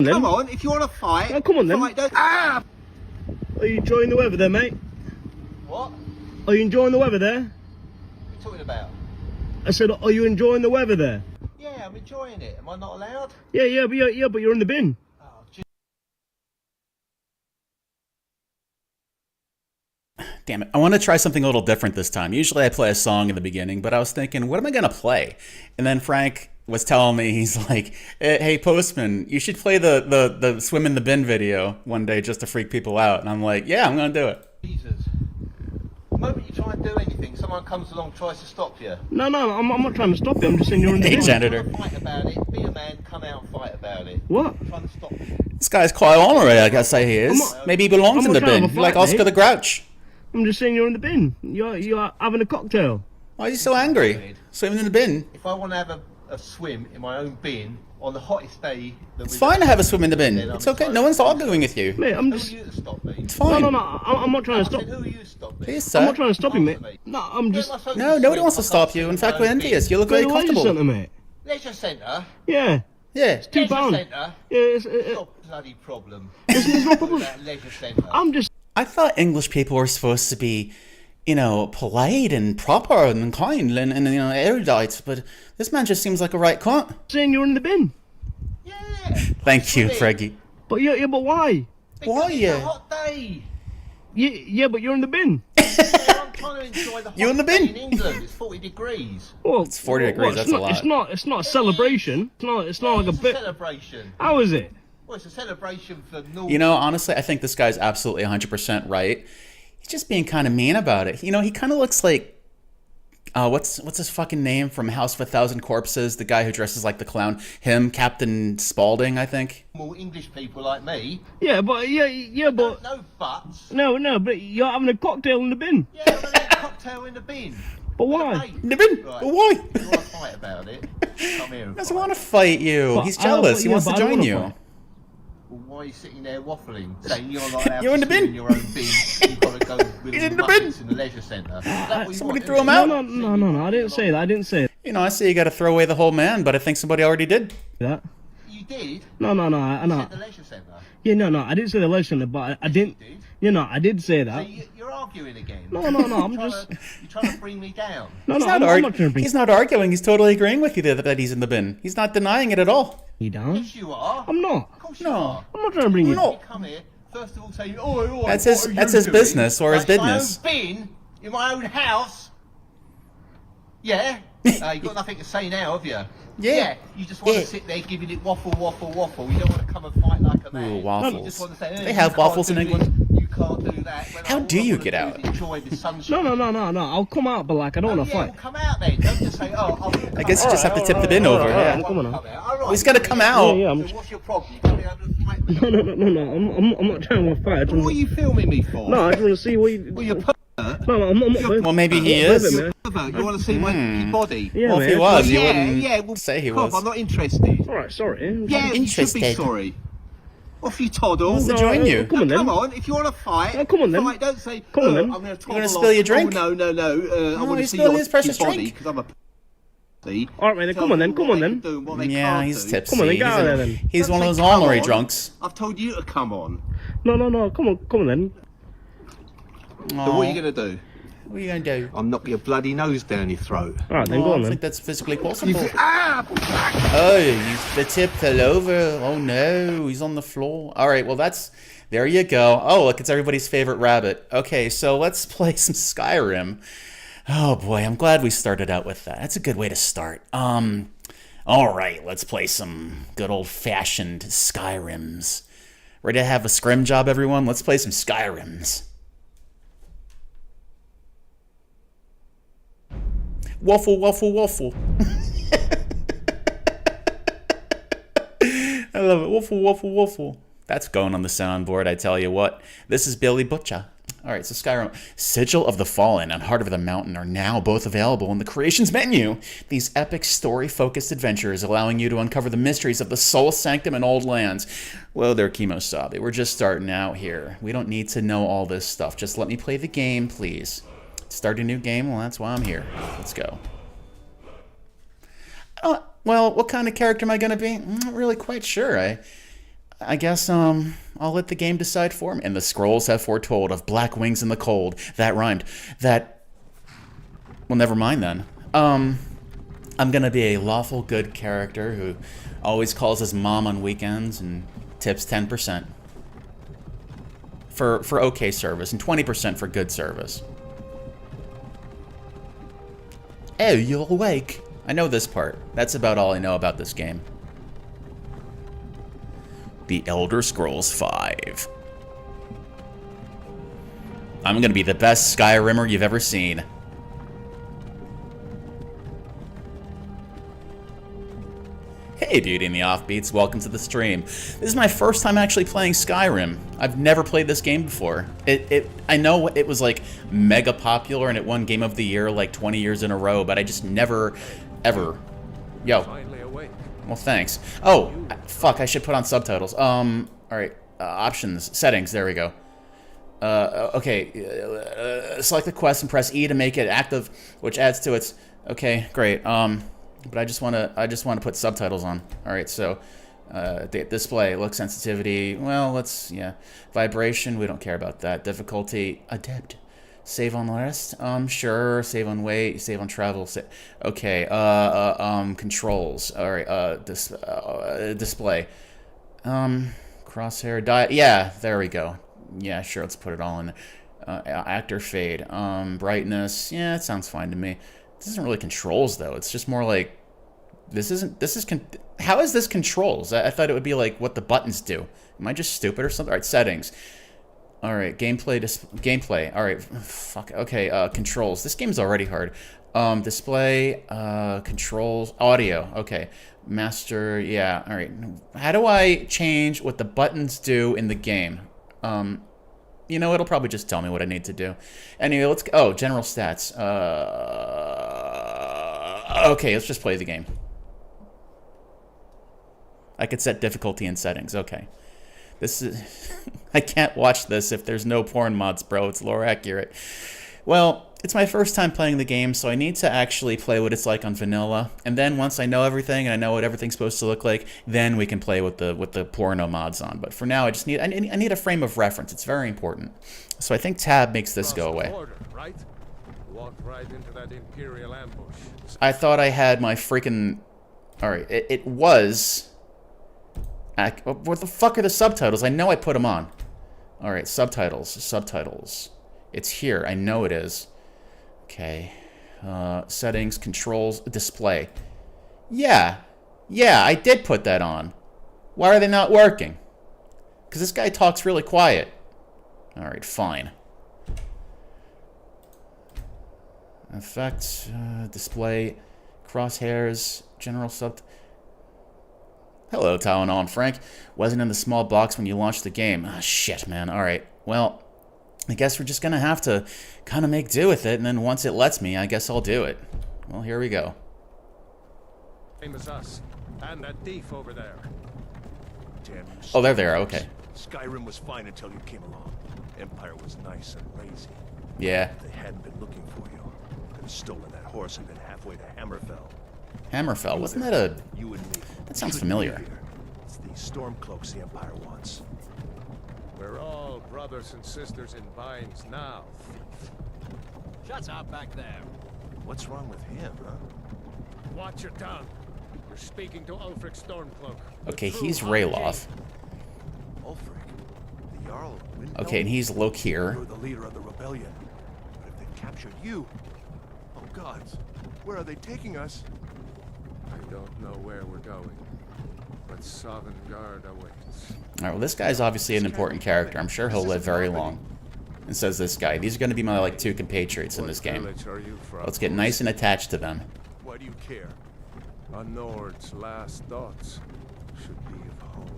Come on, if you want to fight. Oh, come on then. Fight, don't... Ah! Are you enjoying the weather there, mate? What? Are you enjoying the weather there? What are you talking about? I said, are you enjoying the weather there? Yeah, I'm enjoying it. Am I not allowed? Yeah, but you're in the bin. Oh, Damn it. I want to try something a little different this time. Usually I play a song in the beginning, but I was thinking, what am I going to play? And then Frank was telling me, he's like, hey, Postman, you should play the swim in the bin video one day just to freak people out. And I'm like, yeah, I'm going to do it. Jesus. The moment you try and do anything, someone comes along and tries to stop you. No, I'm not trying to stop you. I'm just saying you're in the Hey, bin. janitor. Fight about it. Be a man, come out and fight about it. What? I'm trying to stop you. This guy's quite ornery, I guess he is. Maybe he belongs in the bin, like Oscar the Grouch. I'm just saying you're in the bin. You're having a cocktail. Why are you so angry? Swimming in the bin. If I want to have a swim in my own bin on the hottest day... It's fine to have a swim in the bin. It's okay. No one's arguing with you. Mate, I'm Who just... are you to stop me? It's fine. No, I'm not trying to stop. Who are you to stop me? Please, I'm sir. not trying to stop you, mate. No, I'm just... No, nobody wants to stop you. In fact, we're envious. You look very comfortable. Centre, mate. Leisure centre? Yeah. Yeah. It's £2. Leisure centre? Yeah, It's not a bloody problem. it's no problem. About leisure centre. I'm just I thought English people were supposed to be, you know, polite and proper and kind and you know, erudite, but this man just seems like a right cunt. saying you're in the bin. Yeah. Thank you, Freggy. But yeah, but why? Why, It's yeah? a hot day. Yeah, but you're in the bin. Yeah, I'm trying to enjoy the hot You in the day bin? in England. It's 40 degrees. Well, It's 40 degrees, that's a lot. It's not a celebration. It's not like a It's bit. celebration. How is it? Well, it's a celebration for North. You know, honestly, I think this guy's absolutely 100% right. He's just being kind of mean about it. You know, he kind of looks like, what's his fucking name from House of a Thousand Corpses? The guy who dresses like the clown. Him, Captain Spaulding, I think. More English people like me. Yeah, but but No buts. no, but you're having a cocktail in the bin. Yeah, I'm gonna have a cocktail in the bin. But why? Hey, In the bin? right. But why? You want to fight about it? Come here. He doesn't want to fight you. But He's I don't- jealous. He yeah, wants to but I don't join wanna you. fight. Well, why are you sitting there waffling, saying you're not allowed You're in to the swim bin. in your own bin? You've got to go with He's all in the the bin. buckets in the leisure centre. Is that what you Somebody want, threw him isn't out? it? No, I didn't say that. I didn't say You know, I say you got to throw away the whole man, but I think somebody already did. that. You did? No, I You know. said the leisure centre. Yeah, no, I didn't say the lesson, but I didn't. You did? You know, I did say So that. you're arguing again. No, I'm just. You're trying to bring me down. No, He's I'm not, not trying to bring he's not arguing. He's totally agreeing with you that he's in the bin. He's not denying it at all. you down. Yes, you are. I'm not. Of course you No. are. I'm not trying to bring you. No. You come here, first of all, say, oh, That's what his- are that's you his doing? business or his Like, business. My own bin in my own house. Yeah. You've got nothing to say now, have you? Yeah. You just want Yeah. to sit there giving it waffle. You don't want to come and fight like a man. Ooh, You waffles. just want to say, They you have can't waffles in do England? this, you can't do that. When How all do I you wanna get do out? is enjoy the sunshine. No. I'll come out, but like I don't Oh, want to yeah, fight. well, come out then. Don't just say, oh, I guess you just have to tip the bin over. alright, Yeah. I'm coming on. Well, he's got to come out. Yeah, So what's your problem? You come here and fight me. No. I'm not trying to fight. I just What are wanna- you filming me for? No, I just want to see what you. Well, you're a pervert. No, I'm not. Well, maybe he Wait a is. minute. Pervert. You want to see my body? Yeah, Well, if he man. was, you yeah, wouldn't yeah, well, say he Cobb, was. I'm not interested. All right, sorry. Yeah, you should be Interested. sorry. Off you toddle. Wants to join you. Come on then. Come on, if you want to fight, Oh, come on then. fight. Don't say, Come on then. I'm going to toddle gonna spill your drink? Oh, no. I want to he's see spilling your, his precious your body drink. because I'm a pussy. All right, man. Come on then. Come on then. Yeah, he's tipsy. Come on then, get He's out of a- there then. He's Don't one of say those come ornery on. drunks. I've told you to come on. No. Come on then. So what are you going to do? What are you going to do? I'll knock your bloody nose down your throat. All right, then Oh, go I on don't then. think that's physically possible. Ah! The tip fell over. Oh no, he's on the floor. All right, well there you go. Oh, look, it's everybody's favorite rabbit. Okay, so let's play some Skyrim. Oh boy, I'm glad we started out with that. That's a good way to start. All right, let's play some good old-fashioned Skyrims. Ready to have a scrim job, everyone? Let's play some Skyrims. Waffle. I love it. Waffle. That's going on the soundboard, I tell you what. This is Billy Butcher. All right, so Skyrim. Sigil of the Fallen and Heart of the Mountain are now both available in the Creations menu. These epic story-focused adventures allowing you to uncover the mysteries of the Soul Sanctum and Old Lands. Well, they're Kemosabe. We're just starting out here. We don't need to know all this stuff. Just let me play the game, please. Start a new game? Well, that's why I'm here. Let's go. Well, what kind of character am I going to be? I'm not really quite sure. I guess I'll let the game decide for me. And the scrolls have foretold of black wings in the cold. That rhymed. That. Well, never mind then. I'm gonna be a lawful good character who always calls his mom on weekends and tips 10% for okay service and 20% for good service. Oh, you're awake. I know this part. That's about all I know about this game. The Elder Scrolls V. I'm gonna be the best Skyrimmer you've ever seen. Hey dude in the offbeats, welcome to the stream. This is my first time actually playing Skyrim. I've never played this game before. I know it was like mega popular and it won Game of the Year like 20 years in a row, but I just never, ever. Yo. Well, thanks. Oh, fuck, I should put on subtitles. Alright, options, settings, there we go. Okay, select the quest and press E to make it active, which adds to its, okay, great. But I just want to put subtitles on. All right, so display, look sensitivity. Well, let's vibration. We don't care about that. Difficulty, adept. Save on rest. Sure. Save on weight. Save on travel. Okay. Controls. All right. Display. Crosshair. Yeah. There we go. Yeah. Sure. Let's put it all in. Actor fade. Brightness. Yeah, it sounds fine to me. This isn't really controls though. It's just more like how is this controls? I thought it would be like what the buttons do. Am I just stupid or something? All right, settings. All right, gameplay. All right, fuck. Okay, controls. This game's already hard. Display, controls, audio. Okay, master. Yeah. All right. How do I change what the buttons do in the game? You know, it'll probably just tell me what I need to do. Anyway, let's go. Oh, general stats. Okay, let's just play the game. I could set difficulty and settings. Okay. This is... I can't watch this if there's no porn mods, bro. It's lore accurate. Well, it's my first time playing the game, so I need to actually play what it's like on vanilla. And then once I know everything and I know what everything's supposed to look like, then we can play with the porno mods on. But for now, I need a frame of reference. It's very important. So I think tab makes this go away. Right? Walked right into that Imperial ambush. I thought I had my freaking... Alright, it was... What the fuck are the subtitles? I know I put them on. Alright, subtitles. It's here. I know it is. Okay. Settings, controls, display. Yeah, I did put that on. Why are they not working? Because this guy talks really quiet. Alright, fine. Effects, display, crosshairs, general Hello, Tylenol and Frank. Wasn't in the small box when you launched the game. Ah, shit, man. Alright, well, I guess we're just gonna have to kind of make do with it, and then once it lets me, I guess I'll do it. Well, here we go. Same as us. And that thief over there. Damn you. Oh, they're there, okay. Skyrim was fine until you came along. Empire was nice and lazy. Yeah. If they hadn't been looking for you, could have stolen that horse and been halfway to Hammerfell. Hammerfell, wasn't that a... You and me. That sounds familiar. It's these storm cloaks the Empire wants. We're all brothers and sisters in binds now, thief. Shut up back there. What's wrong with him, huh? Watch your tongue. You're speaking to Ulfric Stormcloak. Okay, he's Rayloff. Ulfric, the Jarl of Windhelm. Okay, and he's Lokir. You're the leader of the rebellion. But if they've captured you... Oh gods, where are they taking us? I don't know where we're going, but Sovngarde awaits. Alright, well, this guy's obviously an important character. I'm sure he'll live very long. And says this guy. These are going to be my, like, 2 compatriots in this game. Village are you from? Let's get nice and attached to them. Why do you care? A Nord's last thoughts should be of home.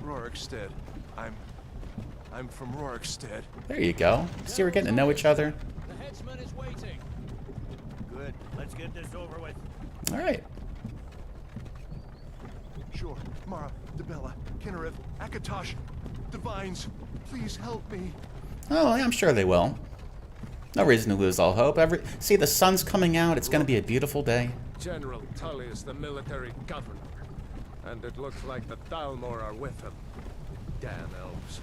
Rorikstead. I'm from Rorikstead. There you go. See, we're getting to know each other. The headsman is waiting. Good. Let's get this over with. Alright. Sure. Mara, Debella, Kinnereth, Akatosh, Divines, please help me. Oh, I'm sure they will. No reason to lose all hope. See, the sun's coming out. It's going to be a beautiful day. General Tullius, the military governor. And it looks like the Dalmor are with him. Damn elves.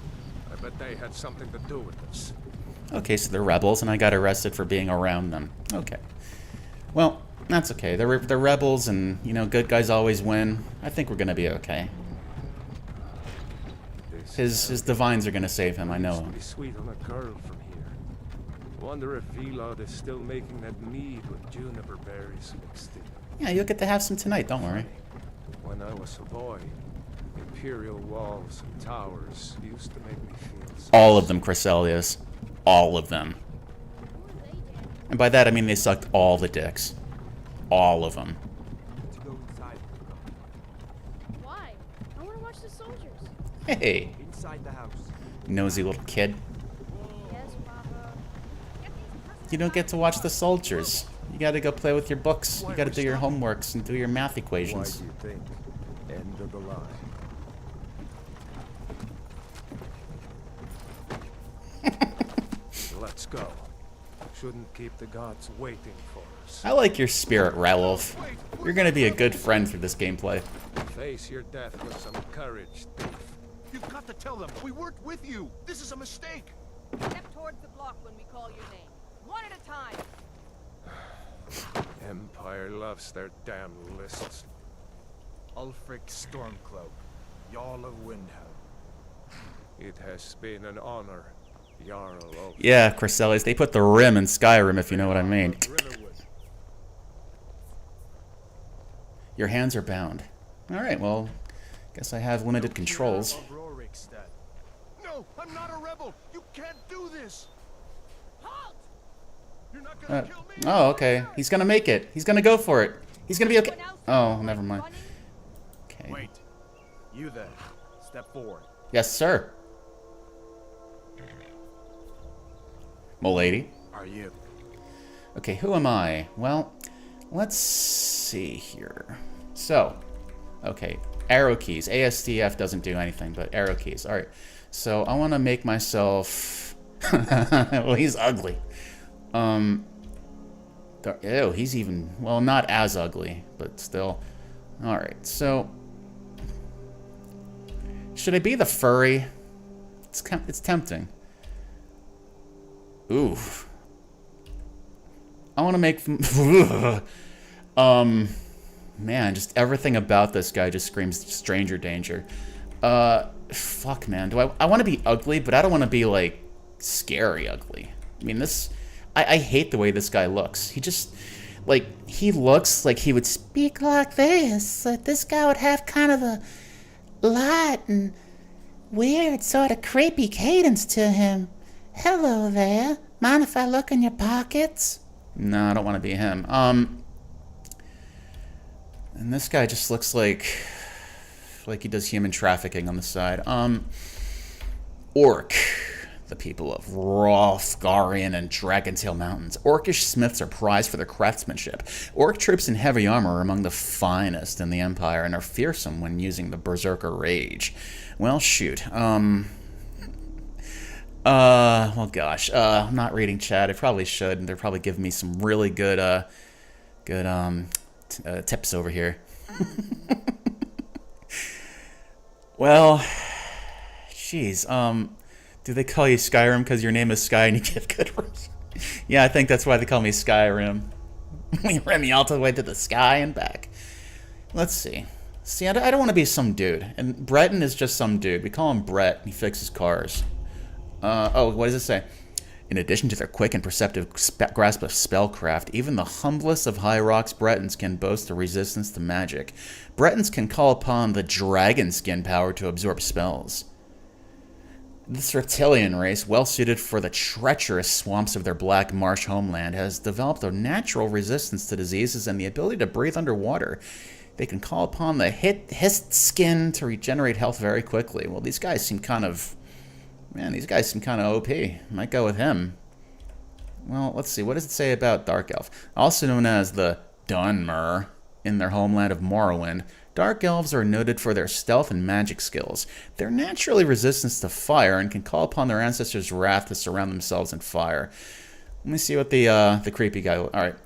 I bet they had something to do with this. Okay, so they're rebels, and I got arrested for being around them. Okay. Well, that's okay. They're rebels, and, you know, good guys always win. I think we're going to be okay. His divines are going to save him, I know. Used to be sweet on a girl from here. Wonder if Velod is still making that mead with juniper berries mixed in. Yeah, you'll get to have some tonight, don't worry. When I was a boy, imperial walls and towers used to make me feel so All of them, Chryselius. All of them. And by that, I mean they sucked all the dicks. All of them. To go inside. Why? I want to watch the soldiers. Hey, Inside the house. nosy little kid. Yes, Papa. You don't get to watch the soldiers. You gotta go play with your books. You gotta do your homeworks and do your math Why equations. do you think? End of the line. Let's go. Shouldn't keep the gods waiting for us. I like your spirit, Ralph. You're gonna be a good friend through this gameplay. Face your death with some courage, thief. You've got to tell them we weren't with you. This is a mistake. Step towards the block when we call your name. One at a time. Empire loves their damn lists. Ulfric Stormcloak, Jarl of Windhelm. It has been an honor, Jarl of Yeah, Chryselius, they put the rim in Skyrim, if you know what I mean. Riverwood. Your hands are bound. Alright, well, guess I have limited controls. No, I'm not a rebel. You can't do this. Halt! You're not gonna kill me. Oh, okay. He's gonna make it. He's gonna go for it. He's gonna be okay. Oh, never mind. Okay. Wait. You then. Step forward. Yes, sir. M'lady. Are you? Okay, who am I? Well, let's see here. So, okay, arrow keys. ASDF doesn't do anything, but arrow keys. All right. So I want to make myself. Well, he's ugly. Ew, he's even, well, not as ugly, but still. All right. So, should I be the furry? It's tempting. Ooh. I want to make. Man, just everything about this guy just screams stranger danger. Fuck, man. I want to be ugly, but I don't want to be, like, scary ugly. I mean, I hate the way this guy looks. He just, like, he looks like he would speak like this. Like, this guy would have kind of a light and weird, sort of creepy cadence to him. Hello there. Mind if I look in your pockets? No, I don't want to be him. And this guy just looks like he does human trafficking on the side. Orc, the people of Hrothgarian and Dragontail Mountains. Orcish smiths are prized for their craftsmanship. Orc troops in heavy armor are among the finest in the Empire and are fearsome when using the Berserker Rage. Well, shoot. Well, gosh. I'm not reading chat. I probably should. And they're probably giving me some really good tips over here. Well, jeez. Do they call you Skyrim because your name is Sky and you give good words? Yeah, I think that's why they call me Skyrim. We ran me all the way to the sky and back. Let's see. See, I don't want to be some dude. And Breton is just some dude. We call him Brett. He fixes cars. Oh, what does it say? In addition to their quick and perceptive grasp of spellcraft, even the humblest of High Rock's Bretons can boast a resistance to magic. Bretons can call upon the dragon skin power to absorb spells. This reptilian race, well suited for the treacherous swamps of their black marsh homeland, has developed a natural resistance to diseases and the ability to breathe underwater. They can call upon the hissed skin to regenerate health very quickly. Well, these guys seem kind of... Man, these guys seem kind of OP. Might go with him. Well, let's see. What does it say about Dark Elf? Also known as the Dunmer in their homeland of Morrowind, Dark Elves are noted for their stealth and magic skills. They're naturally resistant to fire and can call upon their ancestors' wrath to surround themselves in fire. Let me see what the creepy guy... Alright.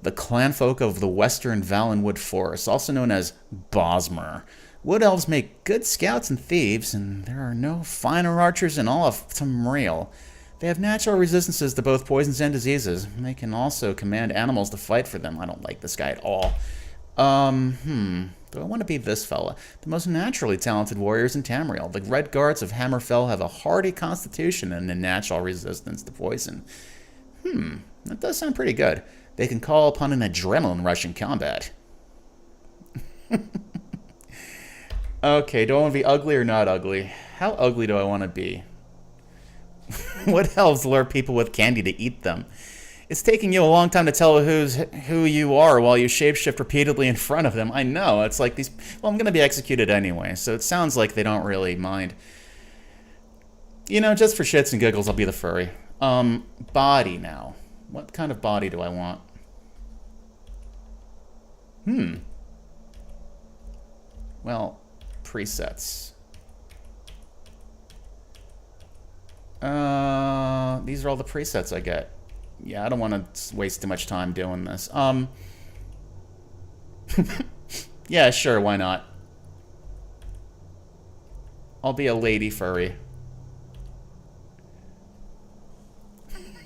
The clanfolk of the Western Valenwood Forest, also known as Bosmer. Wood elves make good scouts and thieves, and there are no finer archers in all of Tamriel. They have natural resistances to both poisons and diseases. They can also command animals to fight for them. I don't like this guy at all. Do I want to be this fella? The most naturally talented warriors in Tamriel. The Red Guards of Hammerfell have a hardy constitution and a natural resistance to poison. That does sound pretty good. They can call upon an adrenaline rush in combat. Okay, do I want to be ugly or not ugly? How ugly do I want to be? What elves lure people with candy to eat them? It's taking you a long time to tell who you are while you shapeshift repeatedly in front of them. I know, it's like these... Well, I'm going to be executed anyway, so it sounds like they don't really mind. You know, just for shits and giggles, I'll be the furry. Body now. What kind of body do I want? Well, presets. These are all the presets I get. Yeah, I don't want to waste too much time doing this. Yeah, sure, why not? I'll be a lady furry.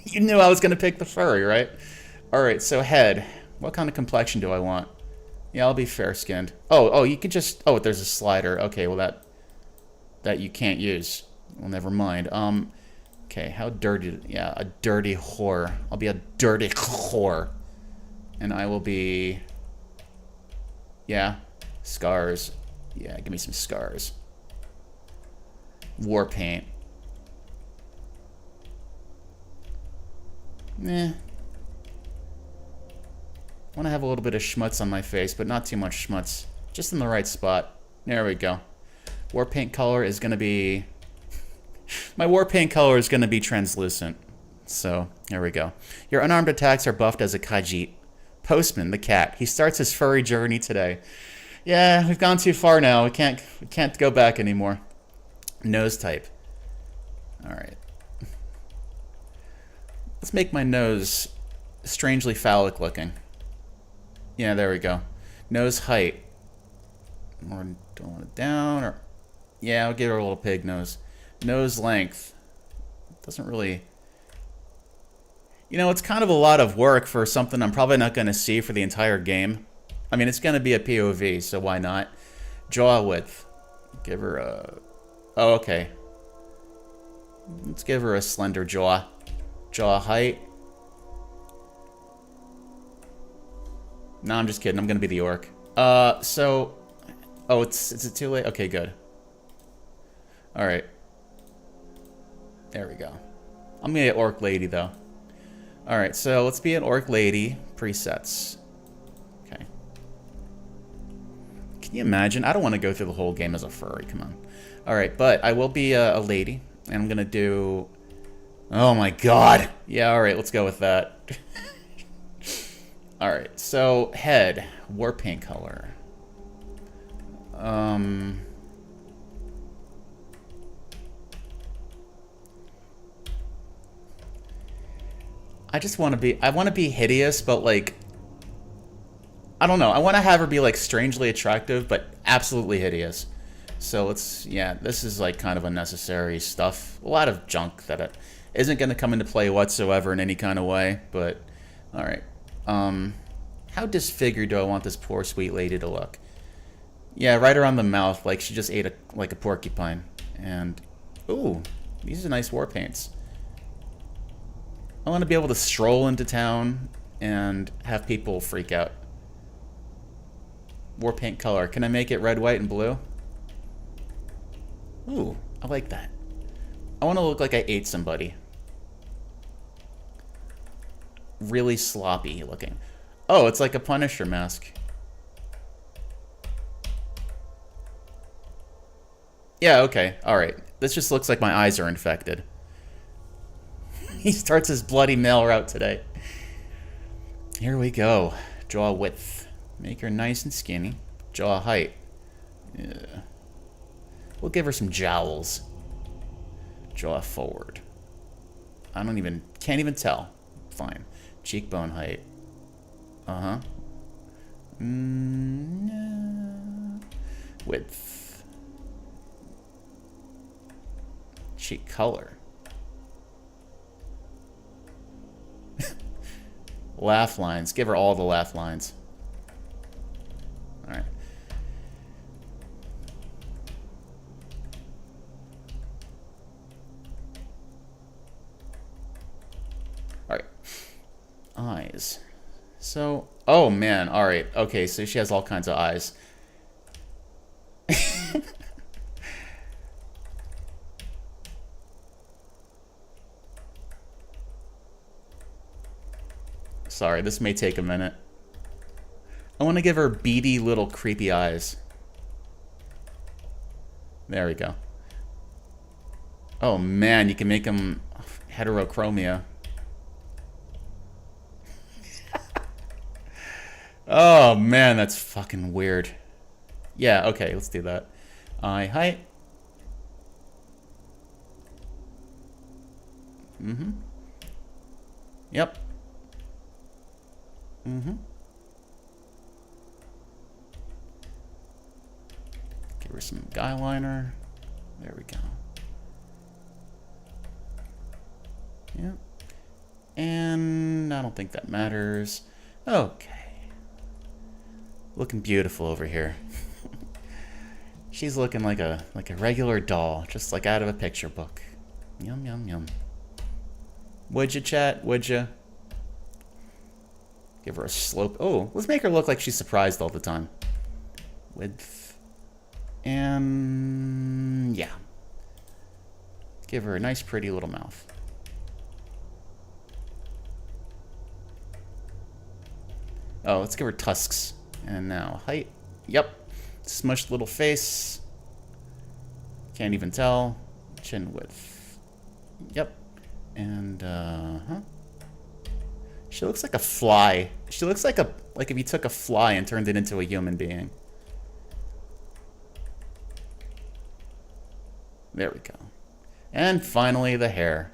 You knew I was going to pick the furry, right? Alright, so head. What kind of complexion do I want? Yeah, I'll be fair-skinned. Oh, you can just... Oh, there's a slider. Okay, well, that you can't use. Well, never mind. Okay, how dirty... Yeah, a dirty whore. I'll be a dirty whore. And I will be... Yeah, scars. Yeah, give me some scars. War paint. Eh. I want to have a little bit of schmutz on my face, but not too much schmutz. Just in the right spot. There we go. War paint color is going to be... My war paint color is going to be translucent. So, there we go. Your unarmed attacks are buffed as a Khajiit. Postman, the cat. He starts his furry journey today. Yeah, we've gone too far now. We can't go back anymore. Nose type. Alright. Let's make my nose strangely phallic looking. Yeah, there we go. Nose height. Or don't want it down, or... Yeah, I'll give her a little pig nose. Nose length. Doesn't really... You know, it's kind of a lot of work for something I'm probably not going to see for the entire game. I mean, it's going to be a POV, so why not? Jaw width. Give her a... Oh, okay. Let's give her a slender jaw. Jaw height. No, I'm just kidding. I'm going to be the orc. So... Oh, is it too late? Okay, good. Alright. There we go. I'm going to get orc lady, though. Alright, so let's be an orc lady. Presets. Okay. Can you imagine? I don't want to go through the whole game as a furry. Come on. Alright, but I will be a lady. And I'm going to do... Oh my god! Yeah, alright, let's go with that. Alright, so head. War paint color. I just want to be... I want to be hideous, but like... I don't know. I want to have her be like strangely attractive, but absolutely hideous. So let's... Yeah, this is like kind of unnecessary stuff. A lot of junk that isn't going to come into play whatsoever in any kind of way, but... Alright. How disfigured do I want this poor sweet lady to look? Yeah, right around the mouth, like she just ate like a porcupine. And... Ooh, these are nice war paints. I want to be able to stroll into town and have people freak out. War paint color. Can I make it red, white, and blue? Ooh, I like that. I want to look like I ate somebody. Really sloppy looking. Oh, it's like a Punisher mask. Yeah, okay. Alright. This just looks like my eyes are infected. He starts his bloody male route today. Here we go. Jaw width. Make her nice and skinny. Jaw height. Yeah. We'll give her some jowls. Jaw forward. Can't even tell. Fine. Cheekbone height. width. Cheek color. Laugh lines. Give her all the laugh lines. Alright. Alright. Eyes. So, oh man, alright. Okay, so she has all kinds of eyes. Sorry, this may take a minute. I want to give her beady little creepy eyes. There we go. Oh man, you can make them heterochromia. Oh man, that's fucking weird. Yeah, okay, let's do that. Eye height. Mm-hmm. Yep. Mm-hmm. Give her some guy liner. There we go. Yep. And I don't think that matters. Okay. Looking beautiful over here. She's looking like a regular doll, just like out of a picture book. Yum yum yum. Would you, chat? Would you? Give her a slope. Oh, let's make her look like she's surprised all the time. Width. And yeah. Give her a nice pretty little mouth. Oh, let's give her tusks. And now height. Yep. Smushed little face. Can't even tell. Chin width. Yep. And huh? She looks like a fly. She looks like if you took a fly and turned it into a human being. There we go. And finally the hair.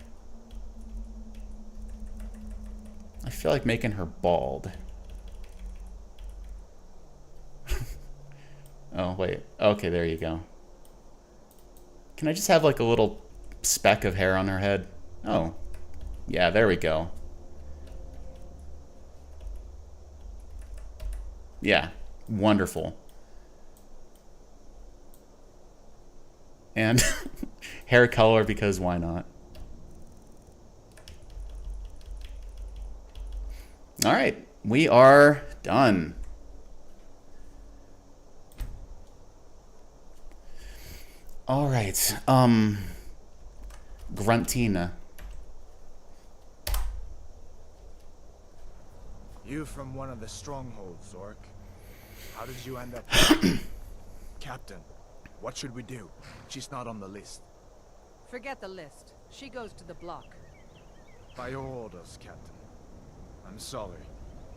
I feel like making her bald. Oh, wait. Okay, there you go. Can I just have like a little speck of hair on her head? Oh. Yeah, there we go. Yeah, wonderful. And hair color, because why not? All right, we are done. All right, Gruntina. You from one of the strongholds, Orc. How did you end up? Captain, what should we do? She's not on the list. Forget the list. She goes to the block. By your orders, Captain. I'm sorry.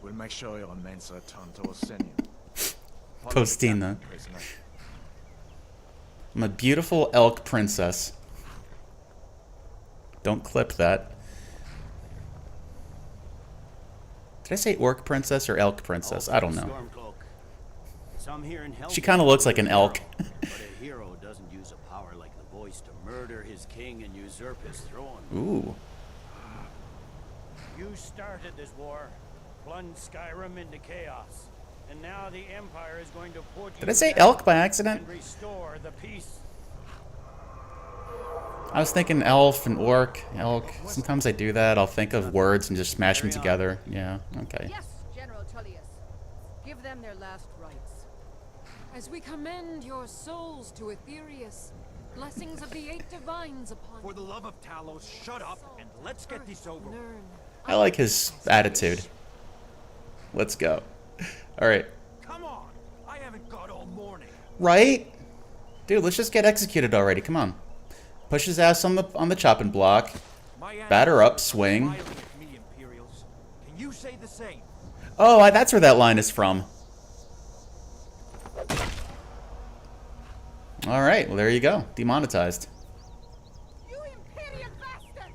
We'll make sure your men's return to Orsinium. Postina. I'm a beautiful elk princess. Don't clip that. Did I say orc princess or elk princess? I don't know. She kind of looks like an elk. But a hero doesn't use a power like the voice to murder his king and usurp his throne. Ooh. You started this war, plunged Skyrim into chaos, and now the Empire is going to put Did I say elk by accident? and restore the peace. I was thinking elf and orc, elk. Sometimes I do that. I'll think of words and just smash them together. Yeah, okay. Yes, General Tullius. Give them their last rites. As we commend your souls to Aetherius, blessings of the eight divines upon For the love of Talos, shut up and let's get this over. Learn. I like his attitude. Let's go. All right. Come on, I haven't got all morning. Right? Dude, let's just get executed already. Come on. Push his ass on the chopping block. Batter up, swing. Can you say the same? Oh, that's where that line is from. All right, well there you go. Demonetized. You Imperial bastards!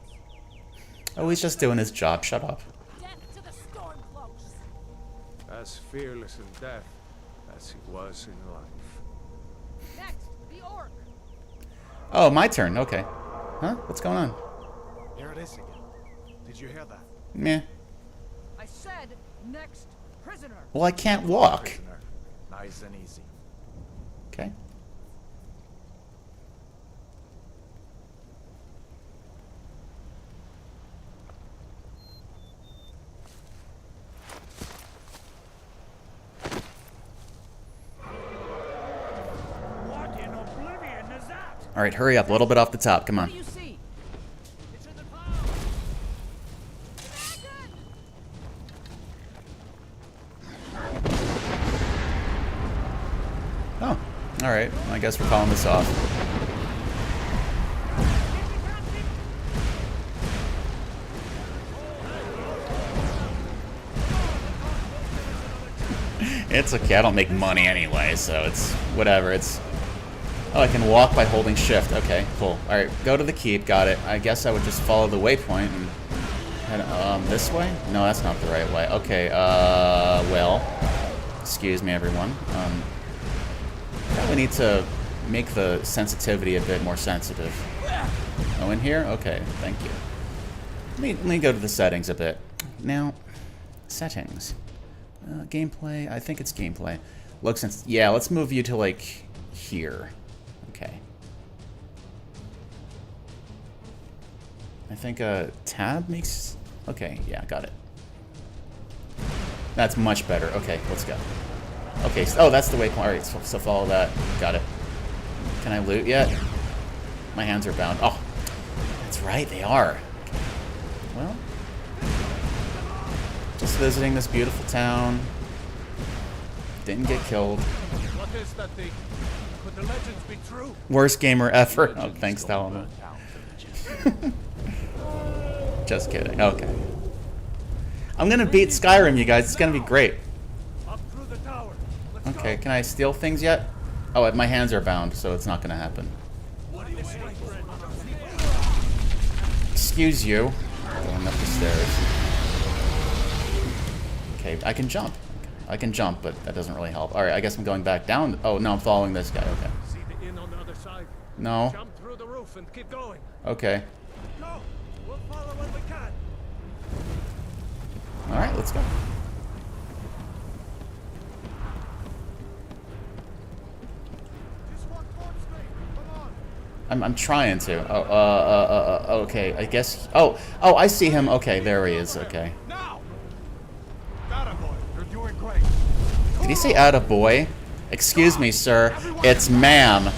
Oh, he's just doing his job. Shut up. Death to the Stormcloaks! As fearless in death as he was in life. Oh, my turn. Okay. Huh? What's going on? Here it is again. Did you hear that? Meh. I said next prisoner. Well, I can't walk. Prisoner. Nice and easy. Okay. What in oblivion is that? All right, hurry up. A little bit off the top. Come What on. do you see? It's in the clouds. Oh, all right. I guess we're calling this off. It's okay. I don't make money anyway, so it's whatever. It's... Oh, I can walk by holding shift. Okay, cool. All right, go to the keep. Got it. I guess I would just follow the waypoint and head this way? No, that's not the right way. Okay, well, excuse me, everyone. Probably need to make the sensitivity a bit more sensitive. Oh, in here? Okay, thank you. Let me go to the settings a bit. Now, settings. Gameplay. I think it's gameplay. Yeah, let's move you to, like, here. Okay. I think tab makes... Okay, yeah, got it. That's much better. Okay, let's go. Okay, so, oh, that's the waypoint. Alright, so follow that. Got it. Can I loot yet? My hands are bound. Oh, that's right, they are. Well, just visiting this beautiful town. Didn't get killed. What is that thing? Could the legends be true? Worst gamer ever. Oh, thanks, Talon. Just kidding. Okay. I'm gonna beat Skyrim, you guys. It's gonna be great. Up through the tower. Let's Okay, go. can I steal things yet? Oh, my hands are bound, so it's not gonna happen. What are you waiting for? Excuse you. Going up the stairs. Okay, I can jump. I can jump, but that doesn't really help. Alright, I guess I'm going back down. Oh, no, I'm following this guy. Okay. See the inn on the other side? No. Jump through the roof and keep going. Okay. Go. We'll follow when we can. Alright, let's go. Just walk towards me. Come on. I'm trying to. Okay, I guess... Oh, I see him. Okay, there he is. Okay. Now. Got it, boy. You're doing great. Did he say attaboy? Excuse me, sir. It's ma'am.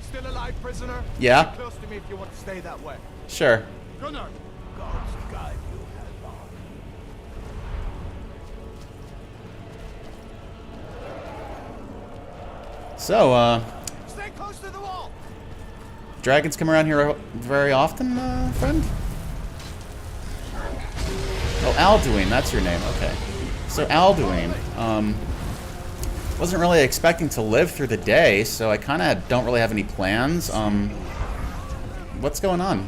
Still alive, prisoner? Yeah? Stay close to me if you want to stay that way. Sure. Gunnar. God's guide you, Helmar. So, Stay close to the wall. dragons come around here very often, friend? Oh, Alduin, that's your name. Okay. So, Alduin, wasn't really expecting to live through the day, so I kind of don't really have any plans. What's going on?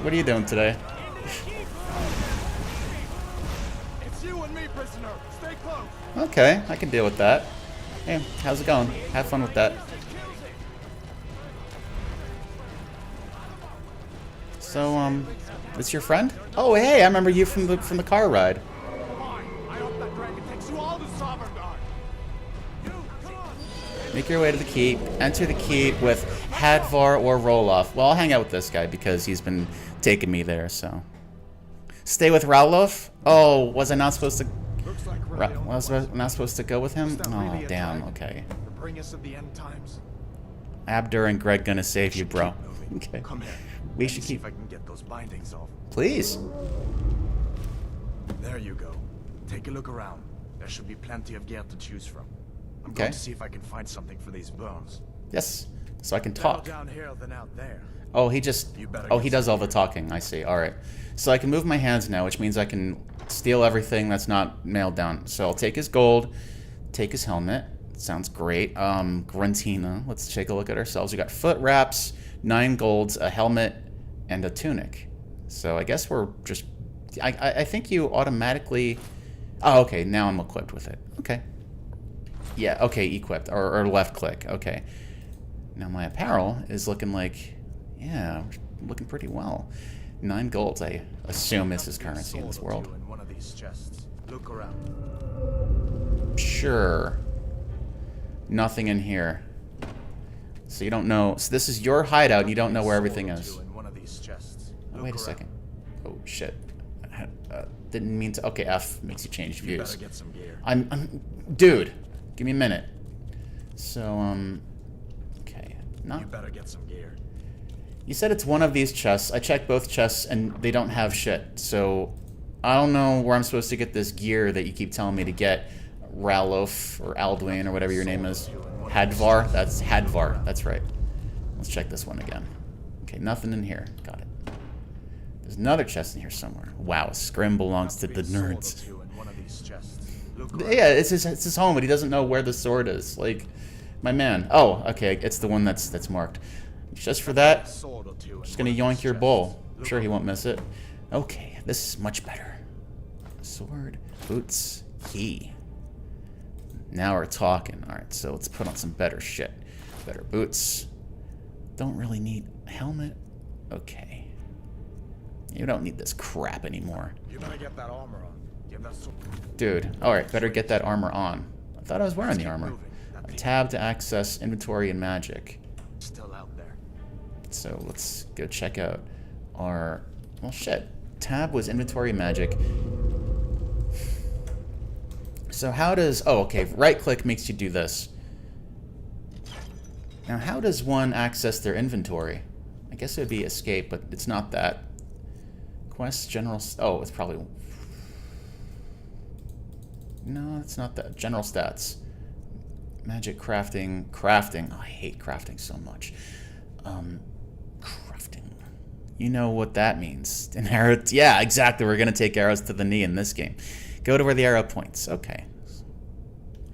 What are you doing today? It's you and me, prisoner. Stay close. Okay, I can deal with that. Hey, how's it going? Have fun with that. So, this your friend? Oh, hey, I remember you from the car ride. Fine. I hope that dragon takes you all to Sovngarde. You, come on. Make your way to the keep. Enter the keep with Hadvar or Roloff. Well, I'll hang out with this guy because he's been taking me there, so. Stay with Raulof? Oh, was I not supposed to... Looks like we're the only Was I not supposed to go with him? Is that Oh, really a damn, dragon? okay. To bring us of the end times. Abdur and Greg gonna save you, bro. Keep moving. Okay. Come here. We Let should me see keep... if I can get those bindings off. Please. There you go. Take a look around. There should be plenty of gear to choose from. I'm Okay. going to see if I can find something for these burns. Yes. So I can Better talk. down here than out there. Oh, he just... You better Oh, get he does some all the talking. I see. All right. So I can move my hands now, which means I can steal everything that's not nailed down. So I'll take his gold, take his helmet. Sounds great. Gruntina. Let's take a look at ourselves. We got foot wraps, 9 golds, a helmet, and a tunic. So I guess we're just... I think you automatically... Oh, okay. Now I'm equipped with it. Okay. Yeah, okay, equipped. Or left click. Okay. Now my apparel is looking like, yeah, looking pretty well. 9 golds, I assume this is currency in this world. In one of these chests. Look around. Sure. Nothing in here. So you don't know. So this is your hideout and you don't know where everything is. In one of these chests. Oh, wait a second. Oh, shit. Didn't mean to. Okay, F makes you change You views. better get some gear. Dude, give me a minute. So, okay. You better get some gear. You said it's one of these chests. I checked both chests and they don't have shit. So, I don't know where I'm supposed to get this gear that you keep telling me to get. Ralof or Alduin or whatever your name is. Hadvar? That's Hadvar. That's right. Let's check this one again. Okay, nothing in here. Got it. There's another chest in here somewhere. Wow, Scrim belongs to the nerds. Yeah, it's his home, but he doesn't know where the sword is. Like, my man. Oh, okay, it's the one that's marked. Just for that, just gonna yoink your bowl. I'm sure he won't miss it. Okay, this is much better. Sword, boots, key. Now we're talking. Alright, so let's put on some better shit. Better boots. Don't really need a helmet. Okay. You don't need this crap anymore. You better get that armor on. Get that sword. Dude, alright, better get that armor on. I thought I was wearing the armor. A tab to access inventory and magic. Still out there. So let's go check out our... Well, shit. Tab was inventory and magic. So how does... Oh, okay. Right-click makes you do this. Now, how does one access their inventory? I guess it would be escape, but it's not that. Quest, general... Oh, it's probably... No, it's not that. General stats. Magic, crafting... Crafting. Oh, I hate crafting so much. Crafting. You know what that means. An arrow... Yeah, exactly. We're going to take arrows to the knee in this game. Go to where the arrow points. Okay.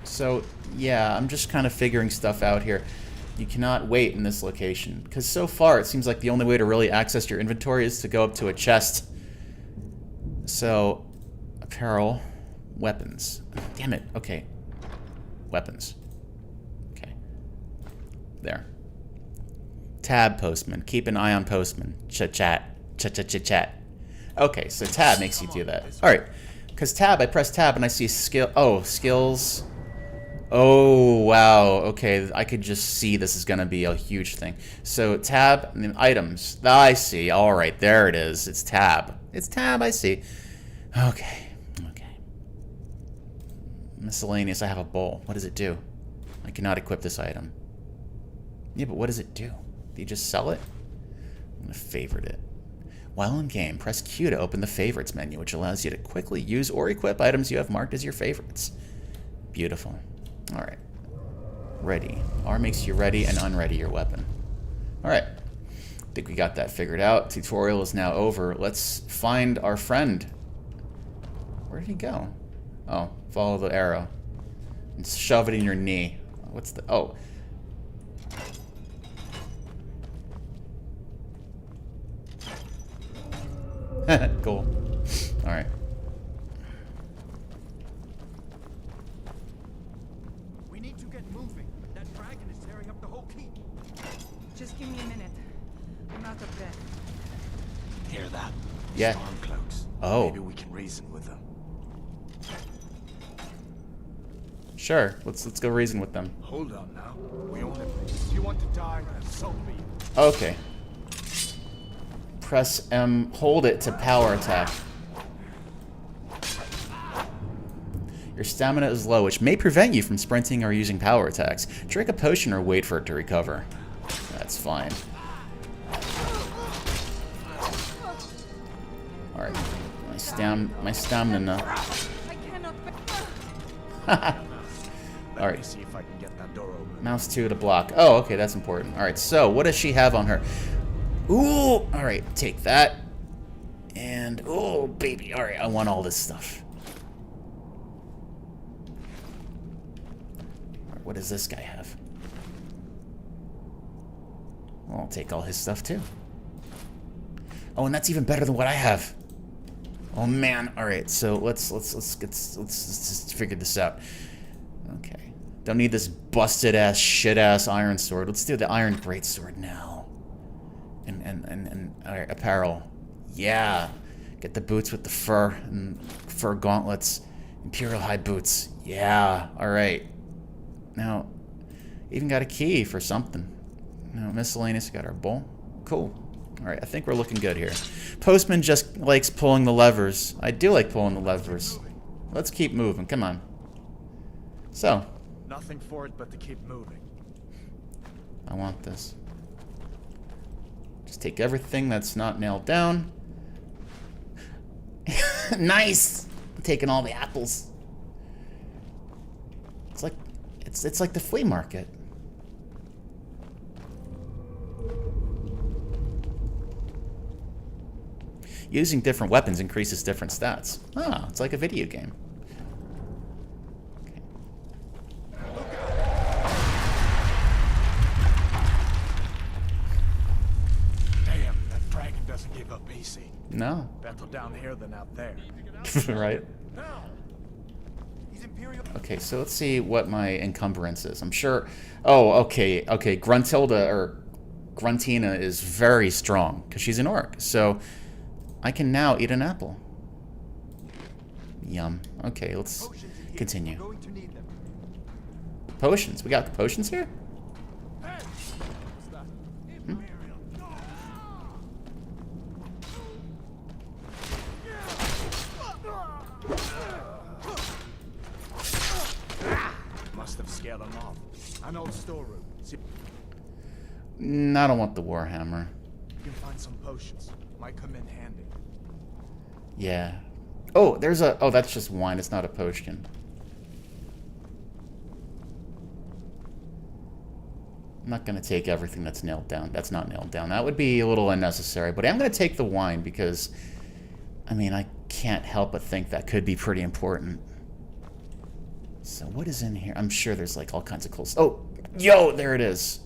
So, yeah, I'm just kind of figuring stuff out here. You cannot wait in this location. Because so far, it seems like the only way to really access your inventory is to go up to a chest. So, apparel, weapons. Damn it. Okay. Weapons. Okay. There. Tab, Postman. Keep an eye on Postman. Chat. Chat. Okay, so tab makes you do that. Alright. Because tab, I press tab and I see skill. Oh, skills. Oh, wow. Okay, I could just see this is going to be a huge thing. So tab and then items. I see. All right, there it is. It's tab. It's tab, I see. Okay. Okay. Miscellaneous. I have a bowl. What does it do? I cannot equip this item. Yeah, but what does it do? Do you just sell it? I'm going to favorite it. While in game, press Q to open the favorites menu, which allows you to quickly use or equip items you have marked as your favorites. Beautiful. Alright. Ready. R makes you ready and unready your weapon. Alright. I think we got that figured out. Tutorial is now over. Let's find our friend. Where did he go? Oh, follow the arrow. And shove it in your knee. What's the... Oh. Cool. Alright. We need to get moving. That dragon is tearing up the whole keep. Just give me a minute. I'm out of breath. Hear that? Yeah. Stormcloaks. Oh. Maybe we can reason with them. Sure. Let's go reason with them. Hold on now. We only... If you want to die, so be it. Okay. Press M, hold it to power attack. Your stamina is low, which may prevent you from sprinting or using power attacks. Drink a potion or wait for it to recover. That's fine. Alright. My stamina. I cannot. Alright. See if I can get that door open. Mouse 2 to block. Oh, okay, that's important. Alright, so what does she have on her? Ooh! Alright, take that. And, oh, baby. Alright, I want all this stuff. Alright, what does this guy have? Well, I'll take all his stuff, too. Oh, and that's even better than what I have. Oh, man. Alright, so let's just figure this out. Okay. Don't need this busted-ass, shit-ass iron sword. Let's do the iron greatsword now. And all right, apparel. Yeah. Get the boots with the fur and fur gauntlets. Imperial high boots. Yeah. All right. Now, even got a key for something. No, miscellaneous. Got our bowl. Cool. All right, I think we're looking good here. Postman just likes pulling the levers. I do like pulling the levers. Let's keep moving. Come on. So. Nothing for it but to keep moving. I want this. Just take everything that's not nailed down. Nice! I'm taking all the apples. It's like the flea market. Using different weapons increases different stats. Ah, it's like a video game. Okay. Damn, that dragon doesn't give up easy. No. Better down here than out there. Right? Okay, so let's see what my encumbrance is. I'm sure... Oh, okay, okay. Gruntilda, or Gruntina, is very strong, because she's an orc. So, I can now eat an apple. Yum. Okay, let's continue. Potions. We got the potions here? Hmm? Must have scared them off. An old storeroom. See, I don't want the Warhammer. you can find some potions. Might come in handy. Yeah. Oh, there's a... Oh, that's just wine. It's not a potion. I'm not going to take everything that's nailed down. That's not nailed down. That would be a little unnecessary. But I'm going to take the wine because, I mean, I can't help but think that could be pretty important. So what is in here? I'm sure there's like all kinds of cool stuff. Oh, yo, there it is.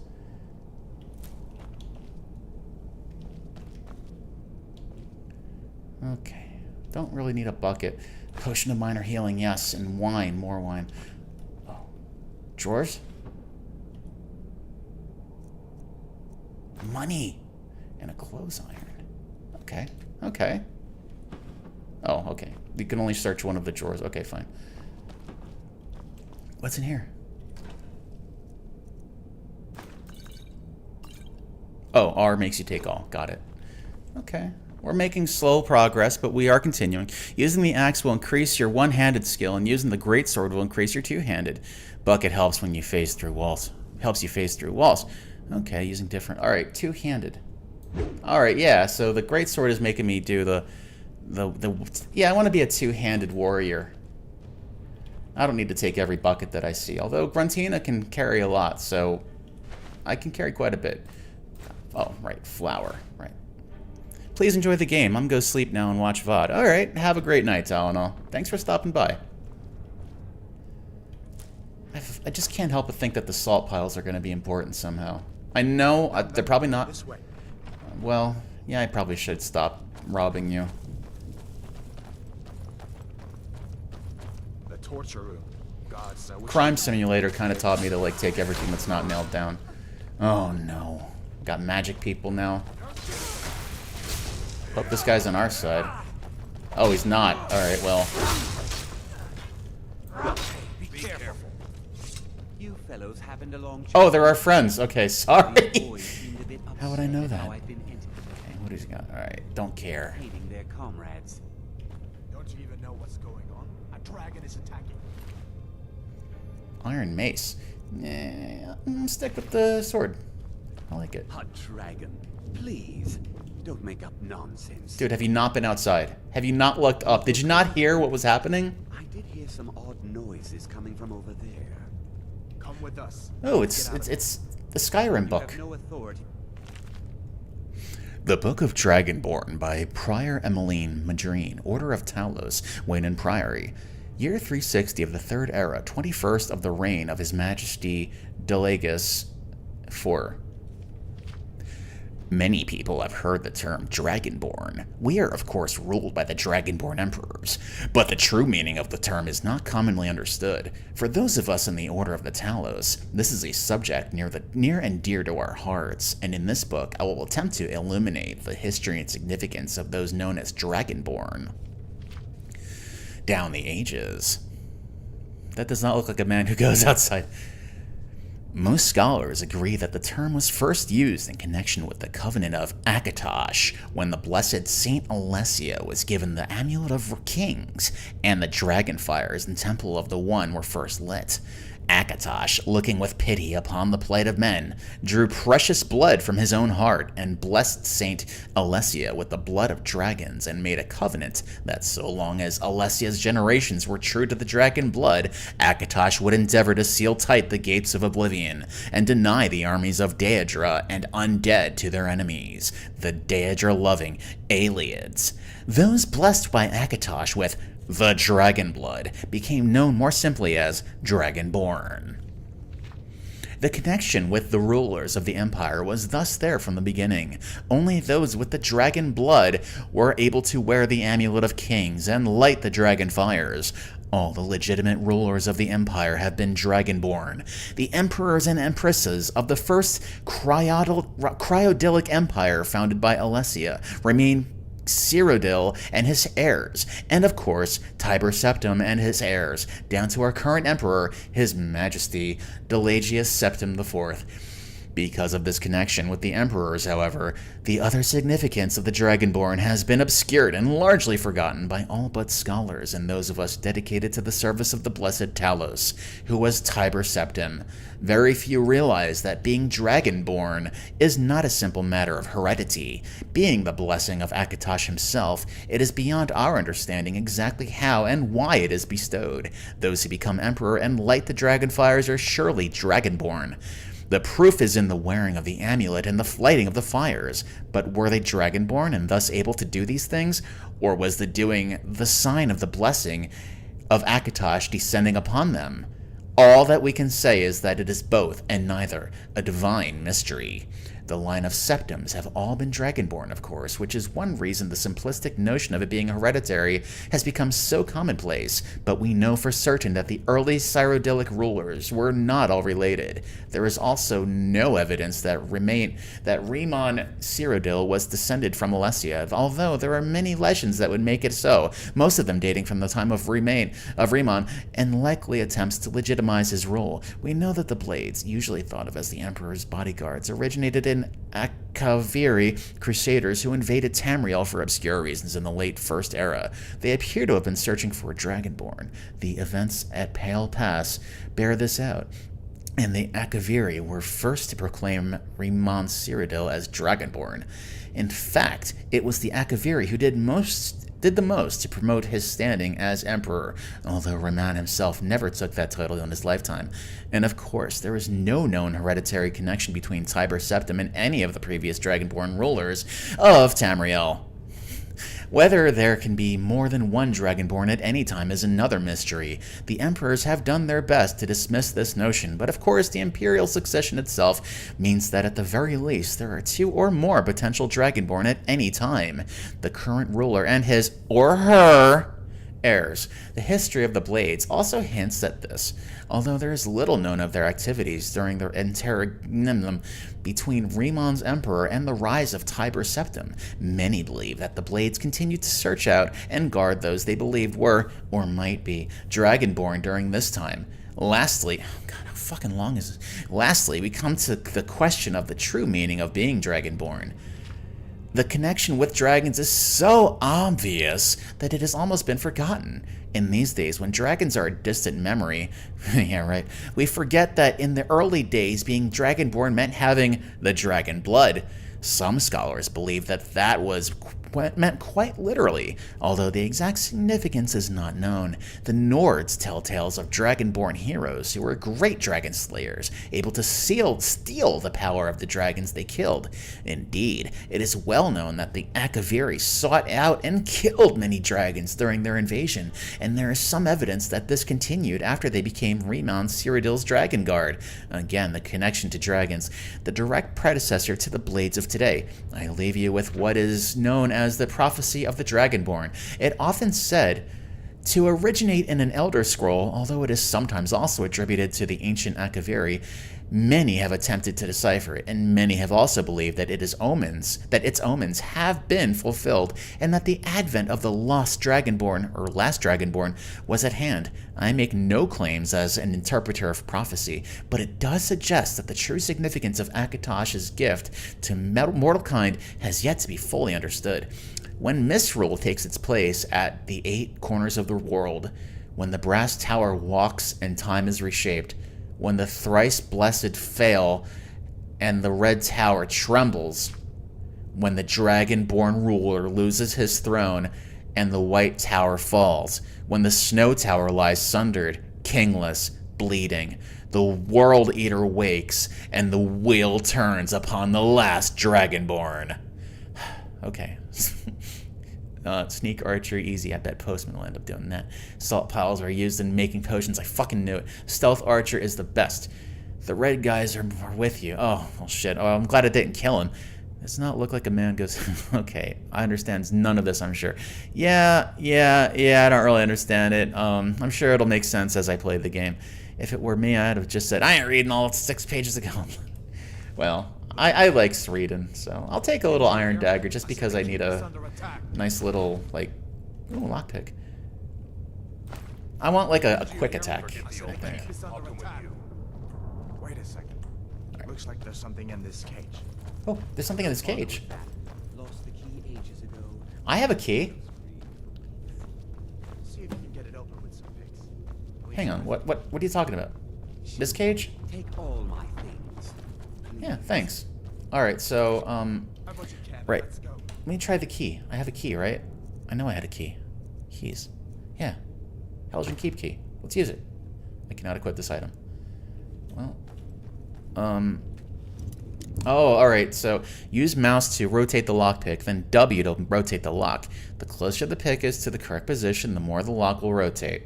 Okay. Don't really need a bucket. Potion of minor healing, yes. And wine, more wine. Oh. Drawers? Money. And a clothes iron. Okay. Okay. Oh, okay. You can only search one of the drawers. Okay, fine. What's in here? Oh, R makes you take all. Got it. Okay. We're making slow progress, but we are continuing. Using the axe will increase your one-handed skill, and using the greatsword will increase your two-handed. Bucket helps when you phase through walls. Helps you phase through walls. Okay, using different... Alright, two-handed. Alright, yeah, so the greatsword is making me do the... Yeah, I want to be a two-handed warrior. I don't need to take every bucket that I see. Although Gruntina can carry a lot, so... I can carry quite a bit. Oh, right, flour. Right. Please enjoy the game. I'm gonna go sleep now and watch VOD. Alright, have a great night, Talonol. Thanks for stopping by. I just can't help but think that the salt piles are gonna be important somehow. I know, they're probably not... This way. Well, yeah, I probably should stop robbing you. The torture room. Gods, I wish Crime Simulator kind of taught me to, like, take everything that's not nailed down. Oh, no. Got magic people now. Hope this guy's on our side. Oh, he's not. Alright, well. Be careful. You fellows happened along. Oh, they're our friends. Okay, sorry. How would I know that? Okay, what has he got? Alright, don't care. Hating their comrades. Don't you even know what's going on? A dragon is attacking. Iron mace. Yeah, stick with the sword. I like it. A dragon. Please. Don't make up nonsense. Dude, have you not been outside? Have you not looked up? Did you not hear what was happening? I did hear some odd noises coming from over there. Come with us. Oh, it's the Skyrim book. You have no authority. The Book of Dragonborn by Prior Emmeline Madrine, Order of Talos, Wayne Priory. Year 360 of the Third Era, 21st of the reign of His Majesty Delagus IV. Many people have heard the term Dragonborn. We are, of course, ruled by the Dragonborn emperors, but the true meaning of the term is not commonly understood. For those of us in the Order of the Talos, this is a subject near and dear to our hearts, and in this book I will attempt to illuminate the history and significance of those known as Dragonborn. Down the ages. That does not look like a man who goes outside. Most scholars agree that the term was first used in connection with the Covenant of Akatosh, when the blessed Saint Alessia was given the Amulet of Kings, and the dragon fires in Temple of the One were first lit. Akatosh, looking with pity upon the plight of men, drew precious blood from his own heart and blessed Saint Alessia with the blood of dragons and made a covenant that so long as Alessia's generations were true to the dragon blood, Akatosh would endeavor to seal tight the gates of oblivion and deny the armies of Daedra and undead to their enemies, the Daedra-loving Aliads. Those blessed by Akatosh with the Dragon Blood became known more simply as Dragonborn. The connection with the rulers of the Empire was thus there from the beginning. Only those with the Dragon Blood were able to wear the Amulet of Kings and light the dragon fires. All the legitimate rulers of the Empire have been Dragonborn. The emperors and empresses of the first Cryodilic Empire founded by Alessia remain Cyrodiil and his heirs, and of course Tiber Septim and his heirs, down to our current emperor, His Majesty Delagius Septim IV. Because of this connection with the emperors, however, the other significance of the Dragonborn has been obscured and largely forgotten by all but scholars and those of us dedicated to the service of the blessed Talos, who was Tiber Septim. Very few realize that being Dragonborn is not a simple matter of heredity. Being the blessing of Akatosh himself, it is beyond our understanding exactly how and why it is bestowed. Those who become emperor and light the dragon fires are surely Dragonborn. The proof is in the wearing of the amulet and the lighting of the fires. But were they Dragonborn and thus able to do these things? Or was the doing the sign of the blessing of Akatosh descending upon them? All that we can say is that it is both and neither, a divine mystery. The line of Septims have all been Dragonborn, of course, which is one reason the simplistic notion of it being hereditary has become so commonplace, but we know for certain that the early Cyrodiilic rulers were not all related. There is also no evidence that Riemann Cyrodiil was descended from Alessia, although there are many legends that would make it so, most of them dating from the time of Riemann, and likely attempts to legitimize his rule. We know that the Blades, usually thought of as the Emperor's bodyguards, originated in Akaviri crusaders who invaded Tamriel for obscure reasons in the late First Era. They appear to have been searching for a Dragonborn. The events at Pale Pass bear this out, and the Akaviri were first to proclaim Riemann Cyrodiil as Dragonborn. In fact, it was the Akaviri who did the most to promote his standing as emperor, although Riemann himself never took that title in his lifetime. And of course, there is no known hereditary connection between Tiber Septim and any of the previous Dragonborn rulers of Tamriel. Whether there can be more than one Dragonborn at any time is another mystery. The emperors have done their best to dismiss this notion, but of course the imperial succession itself means that at the very least there are two or more potential Dragonborn at any time. The current ruler and his or her heirs. The history of the Blades also hints at this, although there is little known of their activities during their interregnum between Riemann's emperor and the rise of Tiber Septim. Many believe that the Blades continued to search out and guard those they believed were, or might be, Dragonborn during this time. Lastly, God, how fucking long is this? Lastly, we come to the question of the true meaning of being Dragonborn. The connection with dragons is so obvious that it has almost been forgotten. In these days, when dragons are a distant memory, yeah, right, we forget that in the early days, being Dragonborn meant having the dragon blood. Some scholars believe that that was meant quite literally, although the exact significance is not known. The Nords tell tales of dragonborn heroes who were great dragon slayers, able to steal the power of the dragons they killed. Indeed, it is well known that the Akaviri sought out and killed many dragons during their invasion, and there is some evidence that this continued after they became Riemann Cyrodiil's Dragon Guard. Again, the connection to dragons, the direct predecessor to the blades of today. I leave you with what is known as the prophecy of the Dragonborn. It often said to originate in an Elder Scroll, although it is sometimes also attributed to the ancient Akaviri. Many have attempted to decipher it, and many have also believed that its omens have been fulfilled, and that the advent of the lost Dragonborn, or last Dragonborn, was at hand. I make no claims as an interpreter of prophecy, but it does suggest that the true significance of Akatosh's gift to mortal kind has yet to be fully understood. When misrule takes its place at the 8 corners of the world, when the brass tower walks and time is reshaped, when the thrice blessed fail and the red tower trembles, when the dragonborn ruler loses his throne and the white tower falls, when the snow tower lies sundered, kingless, bleeding, the world eater wakes and the wheel turns upon the last dragonborn. Okay. Sneak archery, easy. I bet Postman will end up doing that. Salt piles are used in making potions. I fucking knew it. Stealth archer is the best. The red guys are with you. Oh, well, shit. Oh, I'm glad it didn't kill him. Does not look like a man goes... Okay, I understand none of this, I'm sure. Yeah, I don't really understand it. I'm sure it'll make sense as I play the game. If it were me, I'd have just said, I ain't reading all 6 pages ago. Well... I like reading, so I'll take a little iron dagger just because I need a nice little, like, ooh, lockpick. I want, like, a quick attack, I think. Wait a second. Right. Looks like there's something in this cage. Oh, there's something in this cage. I have a key. See if you can get it open with some picks. Hang on, what are you talking about? This cage? Take all my things. Yeah, thanks. Alright, so, right. Let me try the key. I have a key, right? I know I had a key. Keys. Yeah. Helgen Keep key. Let's use it. I cannot equip this item. Well, oh, alright, so use mouse to rotate the lockpick, then W to rotate the lock. The closer the pick is to the correct position, the more the lock will rotate.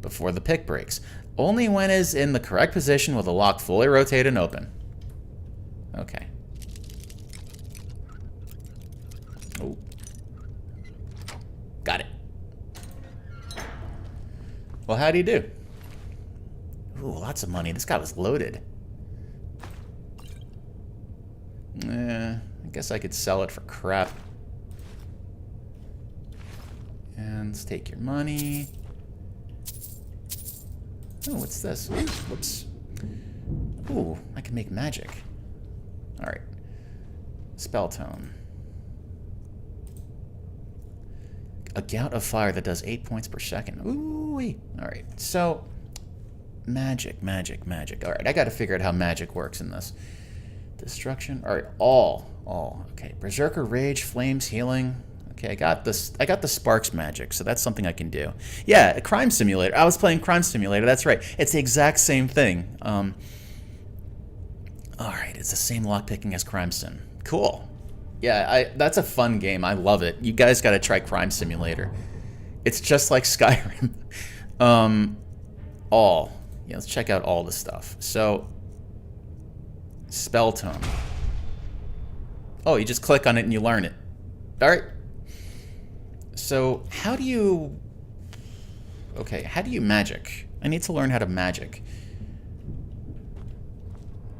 Before the pick breaks. Only when it is in the correct position will the lock fully rotate and open. Okay. Oh. Got it. Well, how do you do? Ooh, lots of money. This guy was loaded. I guess I could sell it for crap. And let's take your money. Oh, what's this? Whoops. Ooh, I can make magic. Alright. Spell tome. A gout of fire that does 8 points per second. Ooh-wee. Alright, so... Magic. Alright, I gotta figure out how magic works in this. Destruction. Alright, all. Okay, Berserker, Rage, Flames, Healing... Okay, I got the Sparks magic, so that's something I can do. Yeah, a crime simulator. I was playing Crime Simulator, that's right. It's the exact same thing. Alright, it's the same lockpicking as Crime Sim. Cool. Yeah, that's a fun game. I love it. You guys gotta try Crime Simulator. It's just like Skyrim. All. Yeah, let's check out all the stuff. So, Spell Tome. Oh, you just click on it and you learn it. Alright. So, how do you... Okay, how do you magic? I need to learn how to magic.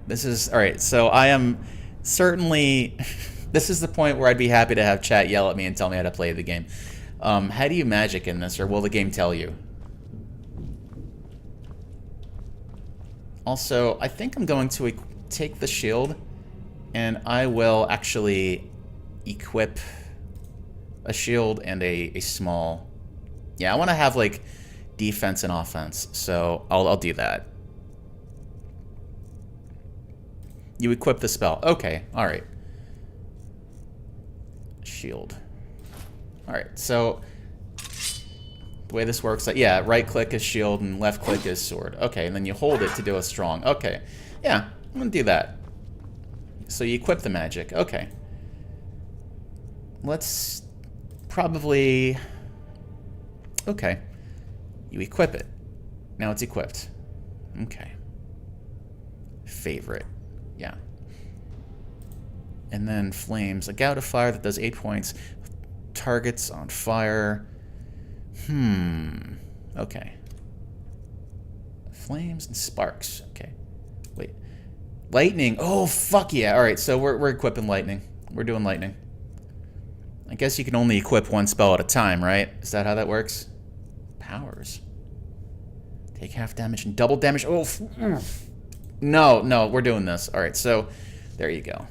This is... Alright, so I am certainly... This is the point where I'd be happy to have chat yell at me and tell me how to play the game. How do you magic in this, or will the game tell you? Also, I think I'm going to take the shield, and I will actually equip a shield and a small... Yeah, I want to have, like, defense and offense, so I'll do that. You equip the spell. Okay, alright. shield. Alright, so the way this works, yeah, right click is shield and left click is sword. Okay, and then you hold it to do a strong. Okay, yeah, I'm gonna do that. So you equip the magic. Okay. Let's probably... Okay. You equip it. Now it's equipped. Okay. Favorite. Yeah. And then flames. A gout of fire that does 8 points. Targets on fire. Okay. Flames and sparks. Okay. Wait. Lightning. Oh, fuck yeah. Alright, so we're equipping lightning. We're doing lightning. I guess you can only equip one spell at a time, right? Is that how that works? Powers. Take half damage and double damage. Oh, no, we're doing this. Alright, so there you go.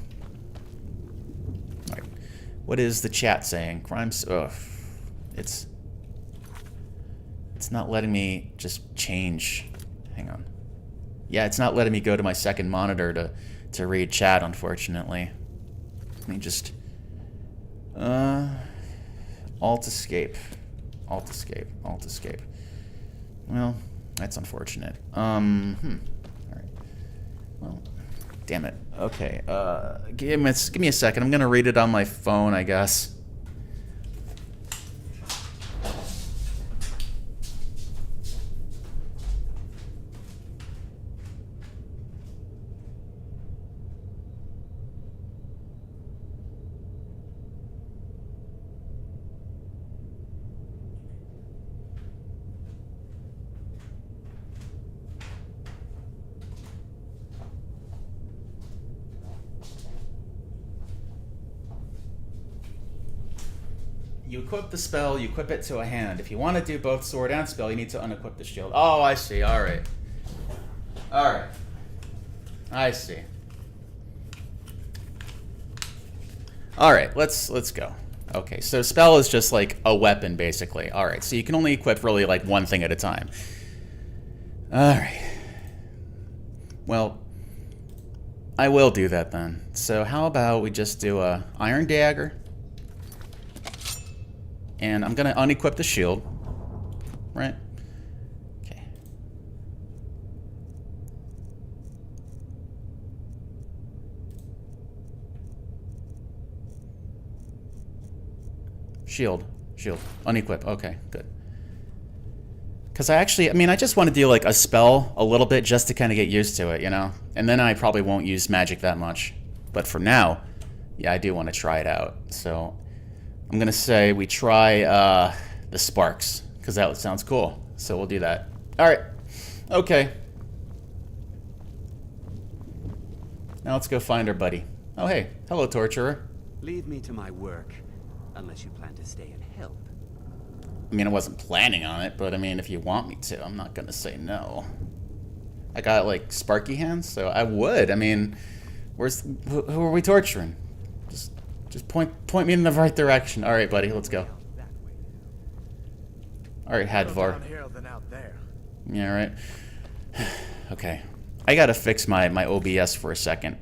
Alright. What is the chat saying? Crimes. Ugh. It's not letting me just change. Hang on. Yeah, it's not letting me go to my second monitor to read chat, unfortunately. Let me just... Alt escape. Alt escape. Alt escape. Well, that's unfortunate. Alright. Well, damn it. Okay, give me a second. I'm gonna read it on my phone, I guess. You equip the spell, you equip it to a hand. If you want to do both sword and spell, you need to unequip the shield. Oh, I see. Alright. Alright. I see. Alright, let's go. Okay, so spell is just like a weapon, basically. Alright, so you can only equip really like one thing at a time. Alright. Well, I will do that then. So how about we just do a Iron Dagger? And I'm going to unequip the shield, right? Okay. Shield. Unequip. Okay, good. Because I just want to do like a spell a little bit just to kind of get used to it, you know? And then I probably won't use magic that much. But for now, yeah, I do want to try it out. So... I'm gonna say we try the sparks, because that sounds cool. So we'll do that. Alright. Okay. Now let's go find our buddy. Oh hey, hello torturer. Leave me to my work, unless you plan to stay and help. I mean, I wasn't planning on it, but I mean, if you want me to, I'm not gonna say no. I got like sparky hands, so I would. I mean, who are we torturing? Just point me in the right direction. All right, buddy, let's go. All right, Hadvar. Yeah, right. Okay, I gotta fix my OBS for a second.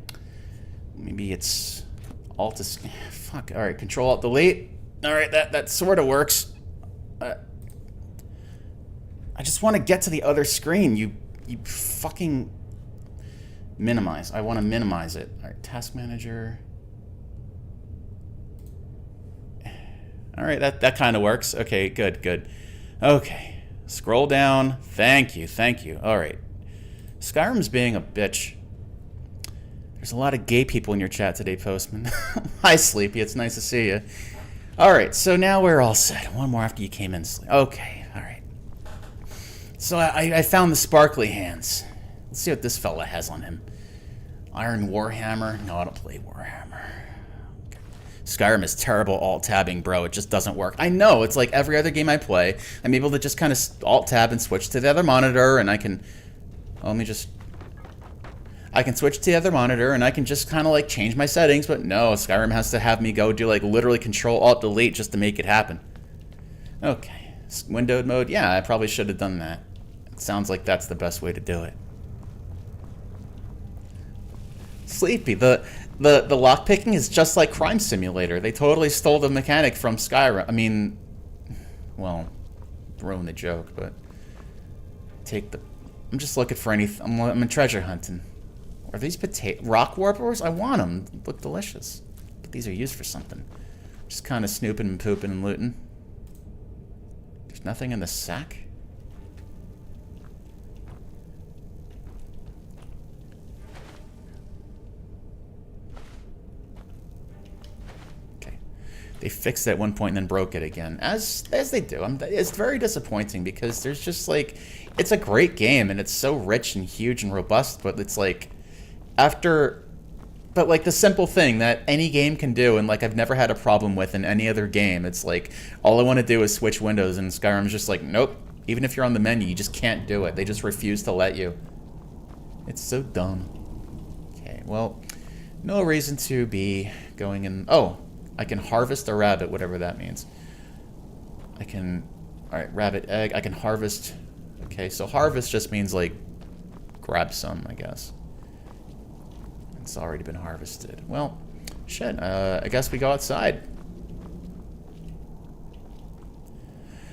Maybe it's Alt. Fuck. All right, Control Alt Delete. All right, that sort of works. I just want to get to the other screen. You fucking minimize. I want to minimize it. All right, Task Manager. All right, that kind of works. Okay, good. Okay, scroll down. Thank you. All right. Skyrim's being a bitch. There's a lot of gay people in your chat today, Postman. Hi, Sleepy. It's nice to see you. All right, so now we're all set. One more after you came in. Okay, all right. So I found the sparkly hands. Let's see what this fella has on him. Iron Warhammer. No, I don't play Warhammer. Skyrim is terrible alt-tabbing, bro. It just doesn't work. I know, it's like every other game I play. I'm able to just kind of alt-tab and switch to the other monitor, and I can... I can switch to the other monitor, and I can just kind of like change my settings, but no, Skyrim has to have me go do like literally Control-Alt-Delete just to make it happen. Okay. Windowed mode? Yeah, I probably should have done that. It sounds like that's the best way to do it. sleepy. The lockpicking is just like Crime Simulator. They totally stole the mechanic from Skyrim. I mean, well, ruin the joke, but I'm just looking for anything. I'm treasure hunting. Are these rock warblers? I want them. They look delicious. But these are used for something. Just kind of snooping and pooping and looting. There's nothing in the sack? Okay. They fixed it at one point and then broke it again. As they do. It's very disappointing because there's just like... It's a great game and it's so rich and huge and robust, but it's like... But like the simple thing that any game can do, and like I've never had a problem with in any other game, it's like all I want to do is switch windows, and Skyrim's just like, nope. Even if you're on the menu, you just can't do it. They just refuse to let you. It's so dumb. Okay, well, no reason to be going in. Oh, I can harvest a rabbit, whatever that means. I can. All right, rabbit egg. I can harvest. Okay, so harvest just means like grab some, I guess. It's already been harvested. Well, shit, I guess we go outside.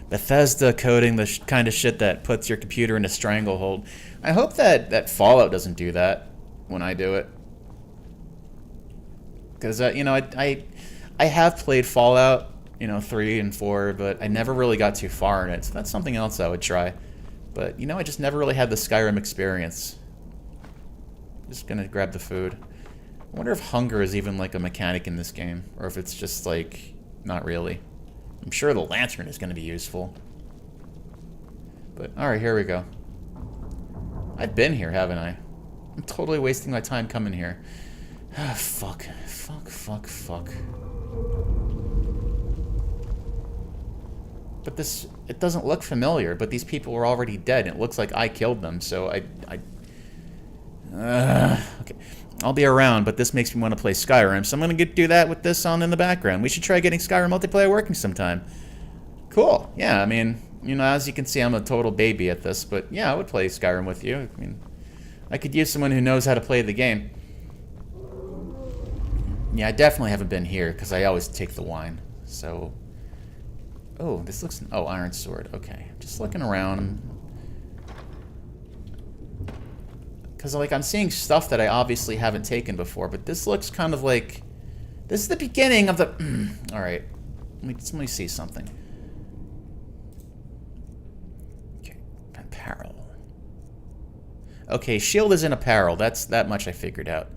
Bethesda coding, the kind of shit that puts your computer in a stranglehold. I hope that Fallout doesn't do that when I do it. Because, you know, I have played Fallout, you know, 3 and 4, but I never really got too far in it. So that's something else I would try. But, you know, I just never really had the Skyrim experience. Just gonna grab the food. I wonder if hunger is even like a mechanic in this game, or if it's just like not really. I'm sure the lantern is gonna be useful. But alright, here we go. I've been here, haven't I? I'm totally wasting my time coming here. Ah, fuck. Fuck. But this, it doesn't look familiar, but these people were already dead, and it looks like I killed them, so okay, I'll be around, but this makes me want to play Skyrim, so I'm going to do that with this on in the background. We should try getting Skyrim multiplayer working sometime. Cool. Yeah, I mean, you know, as you can see, I'm a total baby at this, but yeah, I would play Skyrim with you. I mean, I could use someone who knows how to play the game. Yeah, I definitely haven't been here, because I always take the wine, so... Oh, this looks... Oh, iron sword. Okay, just looking around... Because, like, I'm seeing stuff that I obviously haven't taken before, but this looks kind of like... This is the beginning of the... Alright. Let me see something. Okay. Apparel. Okay, shield is in apparel. That much I figured out.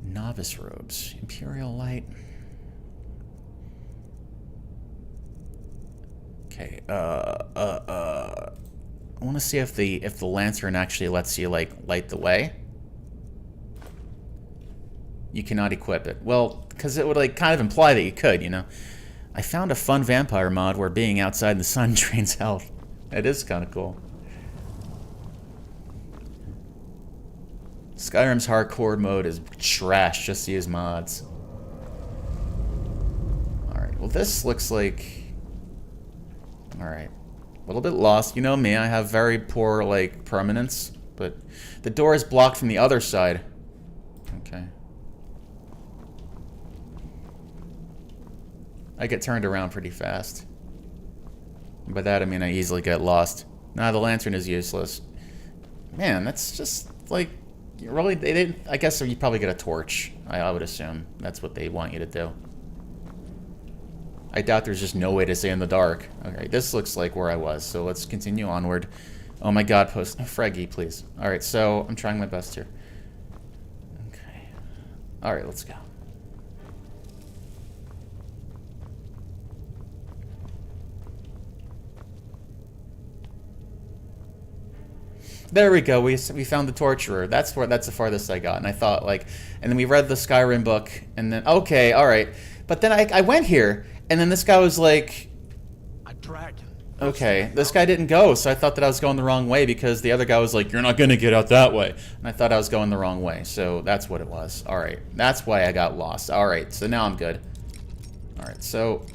Novice robes. Imperial light. Okay, I want to see if the lantern actually lets you, like, light the way. You cannot equip it. Well, because it would, like, kind of imply that you could, you know. I found a fun vampire mod where being outside in the sun drains health. It is kind of cool. Skyrim's hardcore mode is trash. Just use mods. Alright, well, this looks like... Alright. A little bit lost. You know me, I have very poor, like, permanence. But the door is blocked from the other side. Okay. I get turned around pretty fast. And by that I mean I easily get lost. Nah, the lantern is useless. Man, that's just, like... Really, they didn't... I guess you probably get a torch. I would assume. That's what they want you to do. I doubt there's just no way to stay in the dark. Okay, this looks like where I was, so let's continue onward. Oh my god, Freggy, please. Alright, so I'm trying my best here. Okay. Alright, let's go. There we go. We found the torturer. That's the farthest I got. And I thought, like, and then we read the Skyrim book, and then okay, all right. But then I went here, and then this guy was like, a dragon. Okay, this guy didn't go, so I thought that I was going the wrong way because the other guy was like, "You're not gonna get out that way," and I thought I was going the wrong way. So that's what it was. All right, that's why I got lost. All right, so now I'm good. All right, so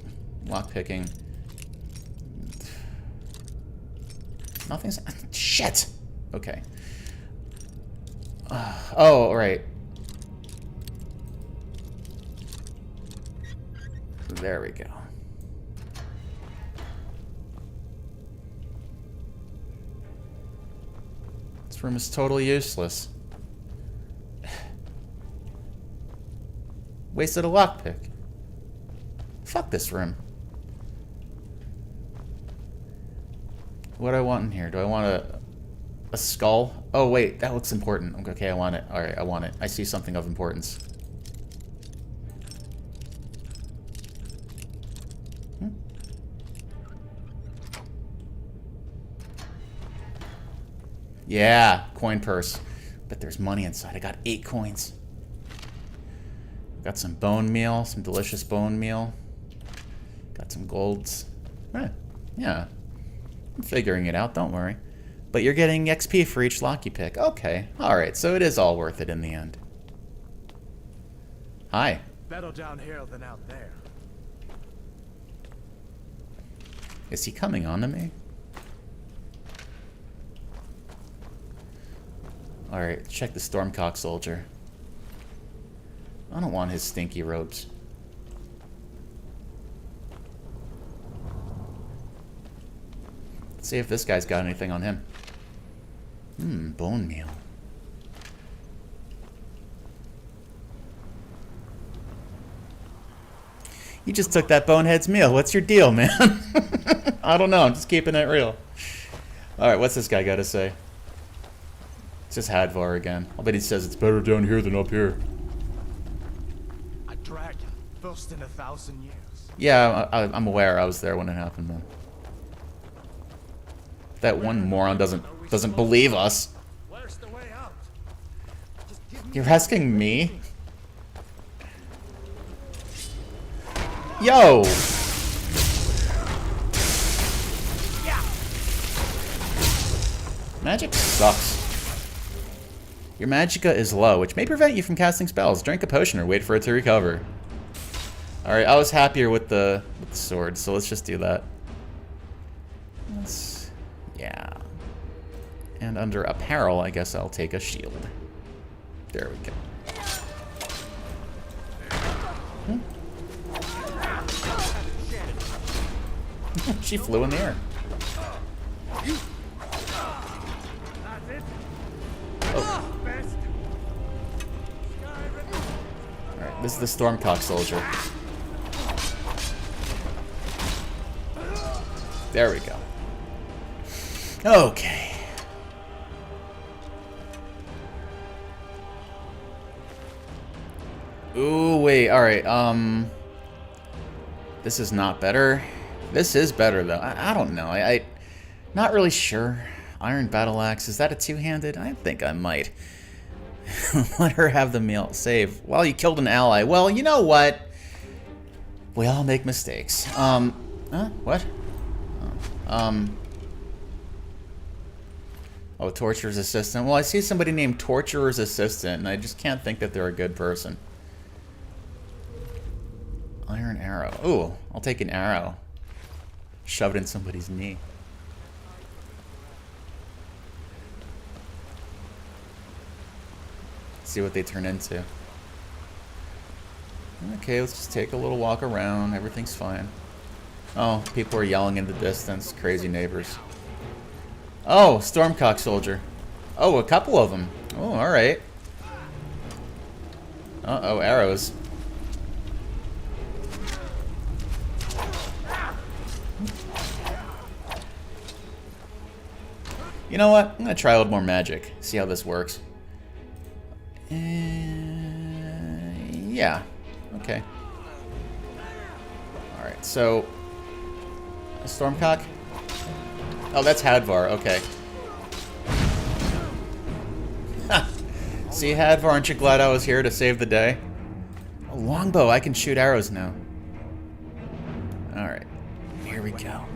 lockpicking. Nothing's shit. Okay. Oh, all right. There we go. This room is totally useless. Wasted a lockpick. Fuck this room. What do I want in here? Do I want a skull? Oh wait, that looks important. Okay, I want it. Alright, I want it. I see something of importance. Yeah, coin purse. Bet there's money inside. I got 8 coins. Got some bone meal, some delicious bone meal. Got some golds. Yeah. I'm figuring it out, don't worry. But you're getting XP for each lock you pick. Okay, alright, so it is all worth it in the end. Hi. Better down here than out there. Is he coming on to me? Alright, check the Stormcock soldier. I don't want his stinky robes. Let's see if this guy's got anything on him. Bone meal. You just took that bonehead's meal. What's your deal, man? I don't know. I'm just keeping it real. Alright, what's this guy got to say? It's just Hadvar again. I'll bet he says it's better down here than up here. A dragon, first in 1,000 years. Yeah, I'm aware. I was there when it happened, man. That one moron doesn't believe us. Where's the way out? You're asking me? Yo! Magic sucks. Your magicka is low, which may prevent you from casting spells. Drink a potion or wait for it to recover. Alright, I was happier with the sword, so let's just do that. Yeah. And under apparel, I guess I'll take a shield. There we go. She flew in the air. Oh. Alright, this is the Stormcock soldier. There we go. Okay. Ooh, wait, alright, this is not better. This is better, though. I don't know. I not really sure. Iron Battle Axe, is that a two-handed? I think I might. Let her have the meal. Save. Well, you killed an ally. Well, you know what? We all make mistakes. Huh? What? Oh, Torturer's Assistant. Well, I see somebody named Torturer's Assistant, and I just can't think that they're a good person. Iron Arrow. Ooh, I'll take an arrow. Shove it in somebody's knee. See what they turn into. Okay, let's just take a little walk around. Everything's fine. Oh, people are yelling in the distance. Crazy neighbors. Oh, Stormcock soldier. Oh, a couple of them. Oh, alright. Uh-oh, arrows. You know what? I'm gonna try a little more magic. See how this works. Yeah. Okay. Alright, so... A Stormcock? Oh, that's Hadvar. Okay. See, Hadvar, aren't you glad I was here to save the day? A longbow. I can shoot arrows now. Alright. Here we go.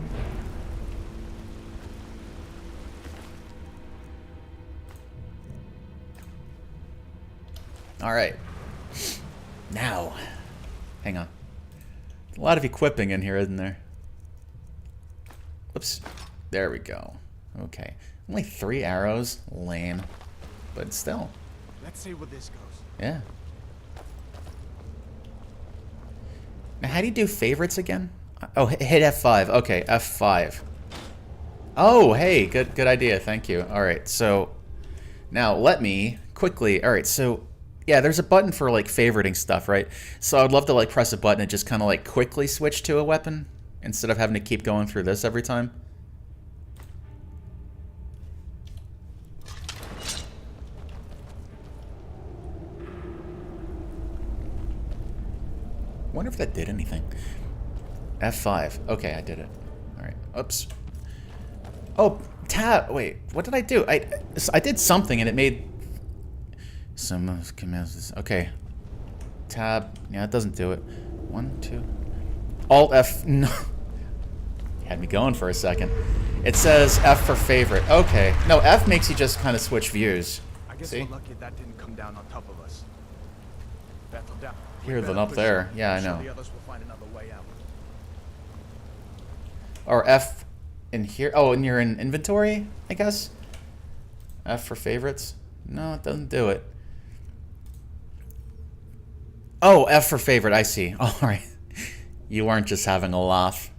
Alright. Now. Hang on. A lot of equipping in here, isn't there? Whoops. There we go. Okay. Only 3 arrows? Lame. But still. Let's see where this goes. Yeah. Now, how do you do favorites again? Oh, hit F5. Okay, F5. Oh, hey, good idea. Thank you. All right, so now let me quickly. All right, so yeah, there's a button for like favoriting stuff, right? So I'd love to like press a button and just kind of like quickly switch to a weapon instead of having to keep going through this every time. Wonder if that did anything. F5. Okay, I did it. All right. Oops. Oh, tab. Wait, what did I do? I did something and it made some commands. Okay. Tab. Yeah, it doesn't do it. 1, 2. Alt F. No. Had me going for a second. It says F for favorite. Okay. No, F makes you just kind of switch views. I guess See? we're lucky that didn't come down on top of us. Battle down. Here than up there. Yeah, I know. The others will find another way out. Or F in here. Oh, and you're in inventory, I guess? F for favorites? No, it doesn't do it. Oh, F for favorite. I see. All right. You weren't just having a laugh.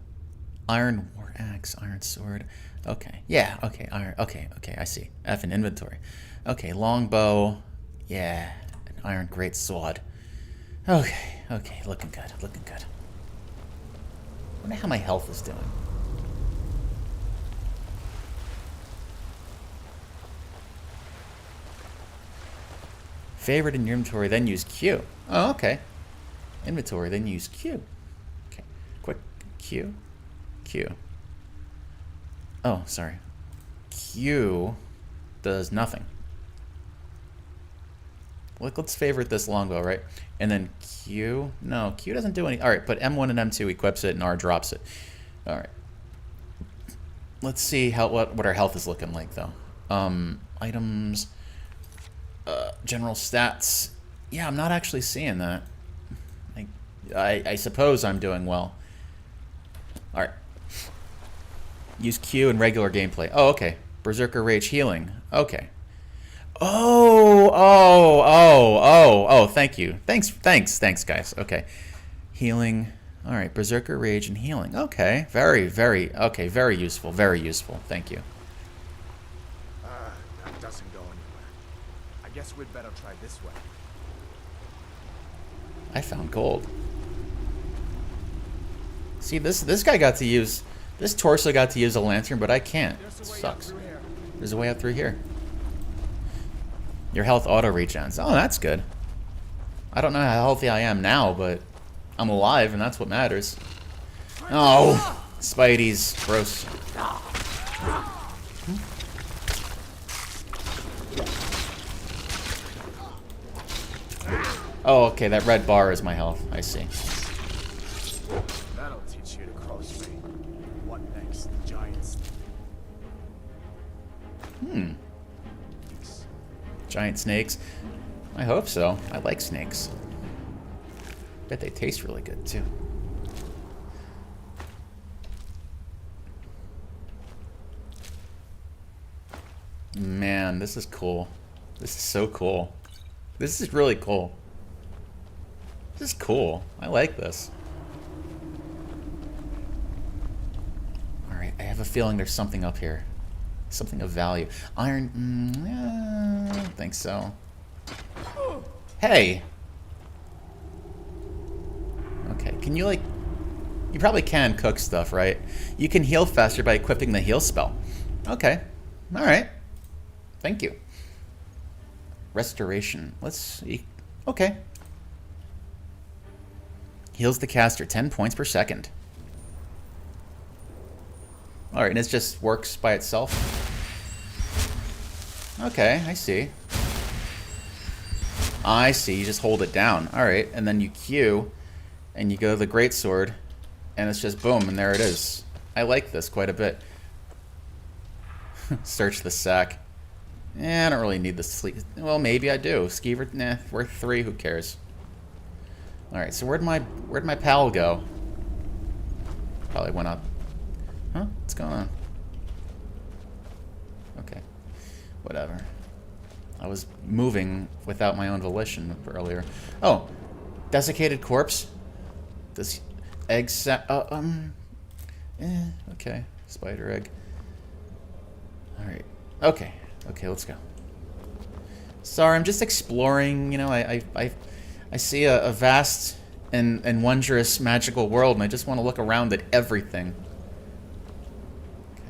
Iron war axe, iron sword. Okay. Yeah, okay. Iron. Okay, I see. F in inventory. Okay, longbow. Yeah. An iron great sword. Okay, looking good, looking good. Wonder how my health is doing. Favorite in your inventory, then use Q. Oh, okay. Inventory, then use Q. Okay, quick, Q. Oh, sorry. Q does nothing. Let's favorite this longbow, right? And then Q. No, Q doesn't do any. All right, but M1 and M2 equips it, and R drops it. All right. Let's see what our health is looking like, though. Items. General stats. Yeah, I'm not actually seeing that. I suppose I'm doing well. All right. Use Q in regular gameplay. Oh, okay. Berserker Rage healing. Okay. Oh, thank you. Thanks, guys. Okay. Healing. All right, Berserker Rage and healing. Okay, very useful, Thank you. That doesn't go anywhere. I guess we'd better try this way. I found gold. See, this guy got to use, this torso got to use a lantern, but I can't. It sucks. There's a way out through here. Your health auto regens. Oh, that's good. I don't know how healthy I am now, but I'm alive, and that's what matters. Oh, Spidey's gross. Oh, okay, that red bar is my health. I see. That'll teach you to cross me. What next? Giants. Giant snakes. I hope so. I like snakes. Bet they taste really good, too. Man, this is cool. This is so cool. This is really cool. This is cool. I like this. Alright, I have a feeling there's something up here. Something of value. Iron... I don't think so. Hey! Okay, can you like... You probably can cook stuff, right? You can heal faster by equipping the heal spell. Okay. Alright. Thank you. Restoration. Let's see. Okay. Heals the caster 10 points per second. Alright, and it just works by itself? Okay, I see. I see, you just hold it down. Alright, and then you Q, and you go to the greatsword, and it's just boom, and there it is. I like this quite a bit. Search the sack. I don't really need the sleep. Well, maybe I do. Skeever, nah, worth 3, who cares? Alright, so where'd my pal go? Probably went up. Huh? What's going on? Okay. Whatever. I was moving without my own volition earlier. Oh! Desiccated corpse? Egg sac. Okay. Spider egg. Alright. Okay. Okay, let's go. Sorry, I'm just exploring. You know, I see a vast and wondrous magical world, and I just want to look around at everything. Okay.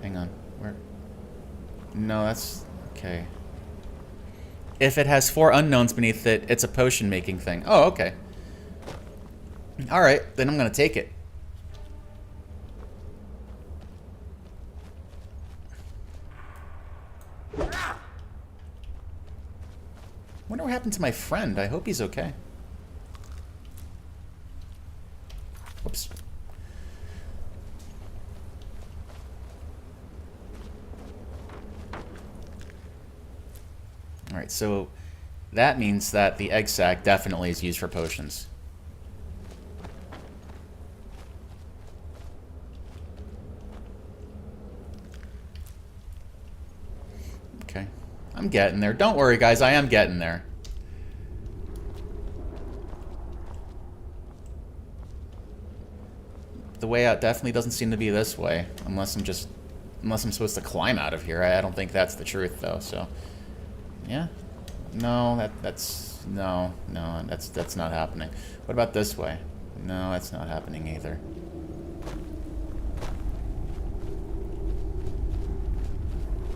Hang on. Where? No, that's... Okay. If it has 4 unknowns beneath it, it's a potion-making thing. Oh, okay. Alright, then I'm gonna take it. Wonder what happened to my friend. I hope he's okay. Whoops. Alright, so that means that the egg sac definitely is used for potions. Okay. I'm getting there. Don't worry, guys. I am getting there. The way out definitely doesn't seem to be this way. Unless I'm supposed to climb out of here. I don't think that's the truth, though, so... Yeah? No, that's not happening. What about this way? No, that's not happening either.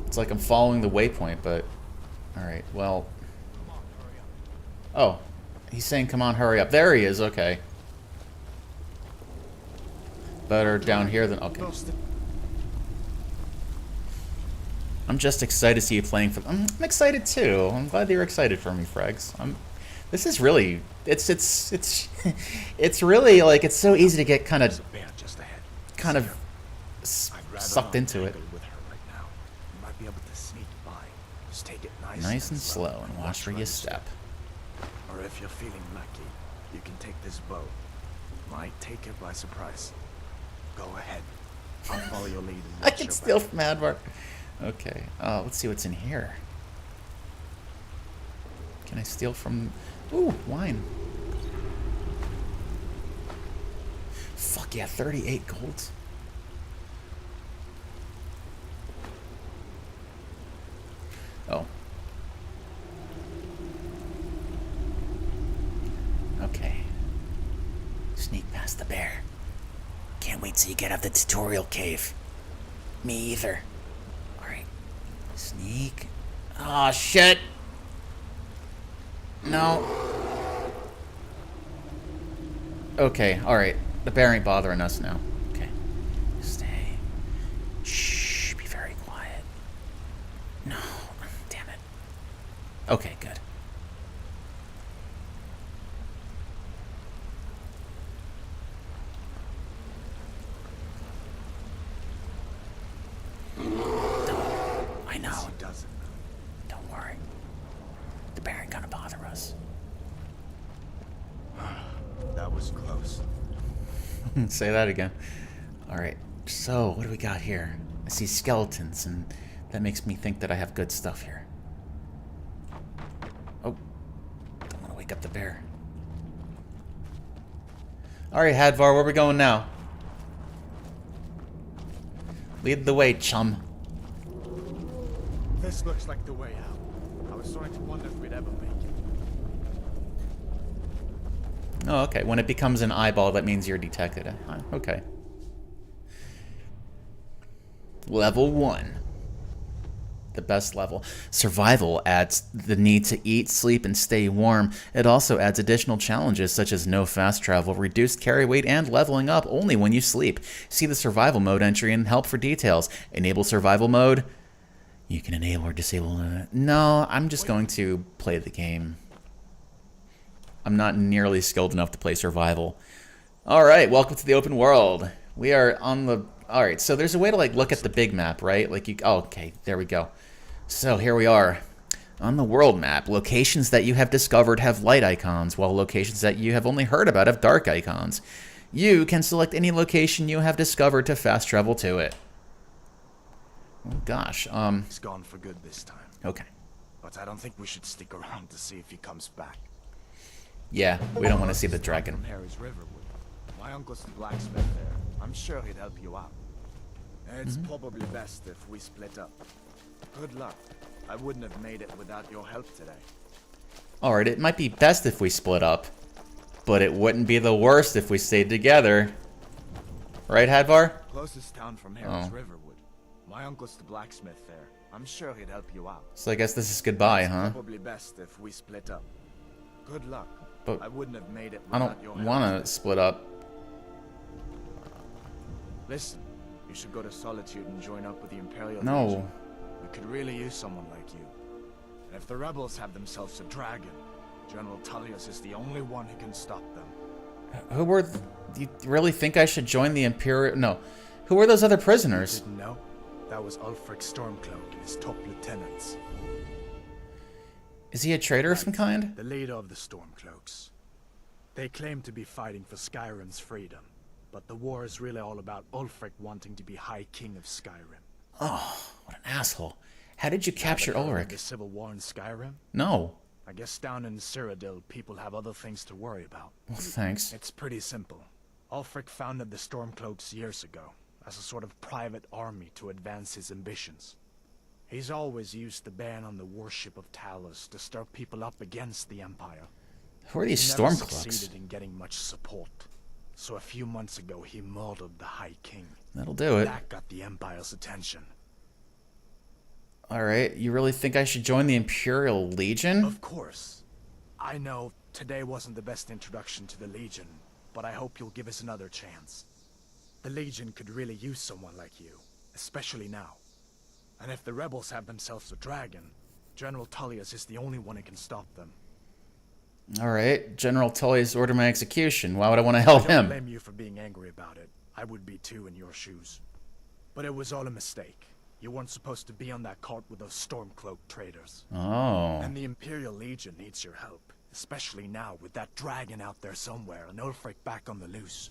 It's like I'm following the waypoint, but... Alright, well... Oh. He's saying, come on, hurry up. There he is, okay. Better down here than... Okay. I'm just excited to see you playing for... I'm excited, too. I'm glad that you're excited for me, Frags. This is really... It's it's really, like, it's so easy to get kind of sucked into it. Nice and slow, and watch where you step. Or if you're feeling lucky, you can take this bow. Might take it by surprise. Go ahead. I'll follow your lead. I can steal from Advar. Okay. Let's see what's in here. Can I steal from... Ooh, wine. Fuck yeah, 38 gold. Oh. Okay. Sneak past the bear. Can't wait till you get out of the tutorial cave. Me either. Alright. Sneak. Aw, shit! No. Okay, alright. The bear ain't bothering us now. Okay. Stay. Shh, be very quiet. No. Damn it. Okay, good. I know. Don't worry. The bear ain't gonna bother us. That was close. Say that again. Alright, so what do we got here? I see skeletons, and that makes me think that I have good stuff here. Oh, don't want to wake up the bear. Alright, Hadvar, where are we going now? Lead the way, chum. This looks like the way out. I was starting to wonder if we'd ever make it. Oh, okay. When it becomes an eyeball, that means you're detected. Okay. Level 1. The best level. Survival adds the need to eat, sleep, and stay warm. It also adds additional challenges such as no fast travel, reduced carry weight, and leveling up only when you sleep. See the survival mode entry and help for details. Enable survival mode. You can enable or disable... No, I'm just going to play the game. I'm not nearly skilled enough to play survival. Alright, welcome to the open world. We are on the... Alright, so there's a way to, like, look at the big map, right? Like, you... Oh, okay, there we go. So, here we are. On the world map, locations that you have discovered have light icons, while locations that you have only heard about have dark icons. You can select any location you have discovered to fast travel to it. Oh, gosh, He's gone for good this time. Okay. But I don't think we should stick around to see if he comes back. Yeah, we don't want to see the dragon. From Harry's Riverwood. My uncle's the blacksmith there. I'm sure he'd help you out. It's probably best if we split up. Good luck. I wouldn't have made it without your help today. Alright, it might be best if we split up, but it wouldn't be the worst if we stayed together. Right, Hadvar? Closest town from Harry's Riverwood. My uncle's the blacksmith there. I'm sure he'd help you out. So I guess this is goodbye, huh? Probably best if we split up. Good luck. But I wouldn't have made it I without your don't help want to today. split up. Listen, you should go to Solitude and join up with the Imperial No. Legion. We could really use someone like you. And if the rebels have themselves a dragon, General Tullius is the only one who can stop them. Who were... Do you really think I should join the Imperial... No. Who were those other prisoners? Didn't know? That was Ulfric Stormcloak and his top lieutenants. Is he a traitor of some kind? The leader of the Stormcloaks. They claim to be fighting for Skyrim's freedom, but the war is really all about Ulfric wanting to be High King of Skyrim. Oh, what an asshole. How did you capture Ever heard of Ulrich? the civil war in Skyrim? No. I guess down in Cyrodiil, people have other things to worry about. Well, thanks. It's pretty simple. Ulfric founded the Stormcloaks years ago, as a sort of private army to advance his ambitions. He's always used the ban on the worship of Talos to stir people up against the Empire. Who are these He never Stormcloaks? succeeded in getting much support. So a few months ago, he murdered the High King. That'll do it. That got the Empire's attention. Alright, you really think I should join the Imperial Legion? Of course. I know today wasn't the best introduction to the Legion, but I hope you'll give us another chance. The Legion could really use someone like you, especially now. And if the rebels have themselves a dragon, General Tullius is the only one who can stop them. Alright, General Tullius ordered my execution. Why would I want to help I don't him? blame you for being angry about it. I would be too in your shoes. But it was all a mistake. You weren't supposed to be on that cart with those Stormcloak traitors. Oh. And the Imperial Legion needs your help, especially now with that dragon out there somewhere and Ulfric back on the loose.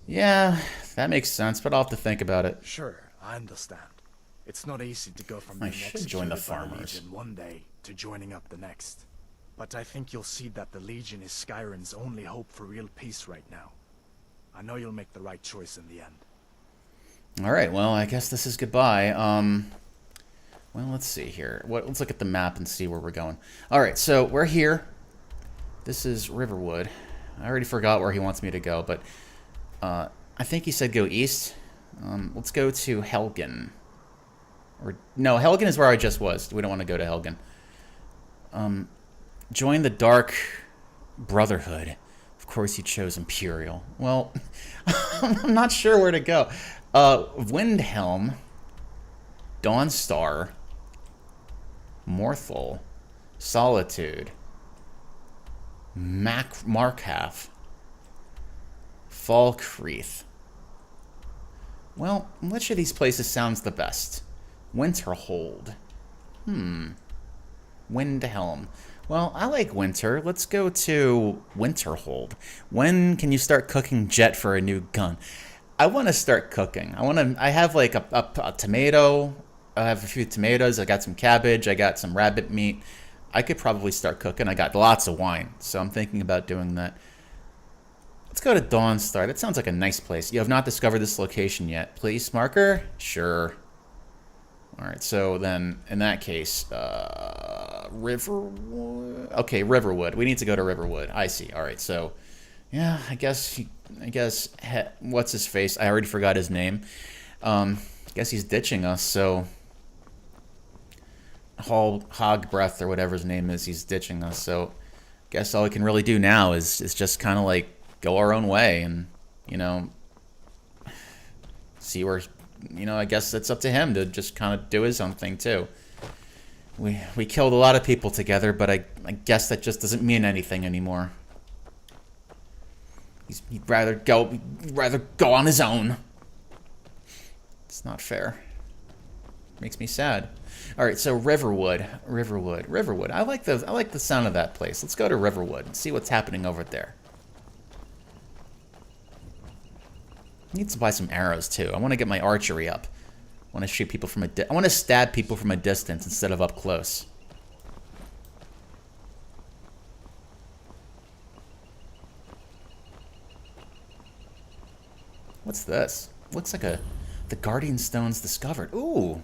Yeah, that makes sense, but I'll have to think about it. Sure, I understand. It's not easy to go from I being should join the executed by farmers. Legion one day to joining up the next. But I think you'll see that the Legion is Skyrim's only hope for real peace right now. I know you'll make the right choice in the end. Alright, well, I guess this is goodbye. Well, let's see here. Let's look at the map and see where we're going. Alright, so we're here. This is Riverwood. I already forgot where he wants me to go, but I think he said go east. Let's go to Helgen. Or no, Helgen is where I just was. We don't want to go to Helgen. Join the Dark Brotherhood. Of course he chose Imperial. Well, I'm not sure where to go. Windhelm, Dawnstar, Morthal, Solitude, Markhaff, Falkreath. Well, which of these places sounds the best? Winterhold. Windhelm. Well, I like winter. Let's go to Winterhold. When can you start cooking jet for a new gun? I want to start cooking. I have like a tomato. I have a few tomatoes. I got some cabbage. I got some rabbit meat. I could probably start cooking. I got lots of wine, so I'm thinking about doing that. Let's go to Dawnstar. That sounds like a nice place. You have not discovered this location yet. Place marker? Sure. Alright, so then, in that case, Riverwood? Okay, Riverwood. We need to go to Riverwood. I see. Alright, so, yeah, I guess, what's his face? I already forgot his name. I guess he's ditching us, so... Hog Breath, or whatever his name is, he's ditching us, so... guess all we can really do now is just kind of like go our own way and, you know, see where, you know, I guess it's up to him to just kind of do his own thing too. We killed a lot of people together, but I guess that just doesn't mean anything anymore. He'd rather go on his own. It's not fair. Makes me sad. All right, so Riverwood. I like the sound of that place. Let's go to Riverwood and see what's happening over there. Need to buy some arrows too. I want to get my archery up. I want to shoot people from I want to stab people from a distance instead of up close. What's this? Looks like the Guardian Stone's discovered. Ooh.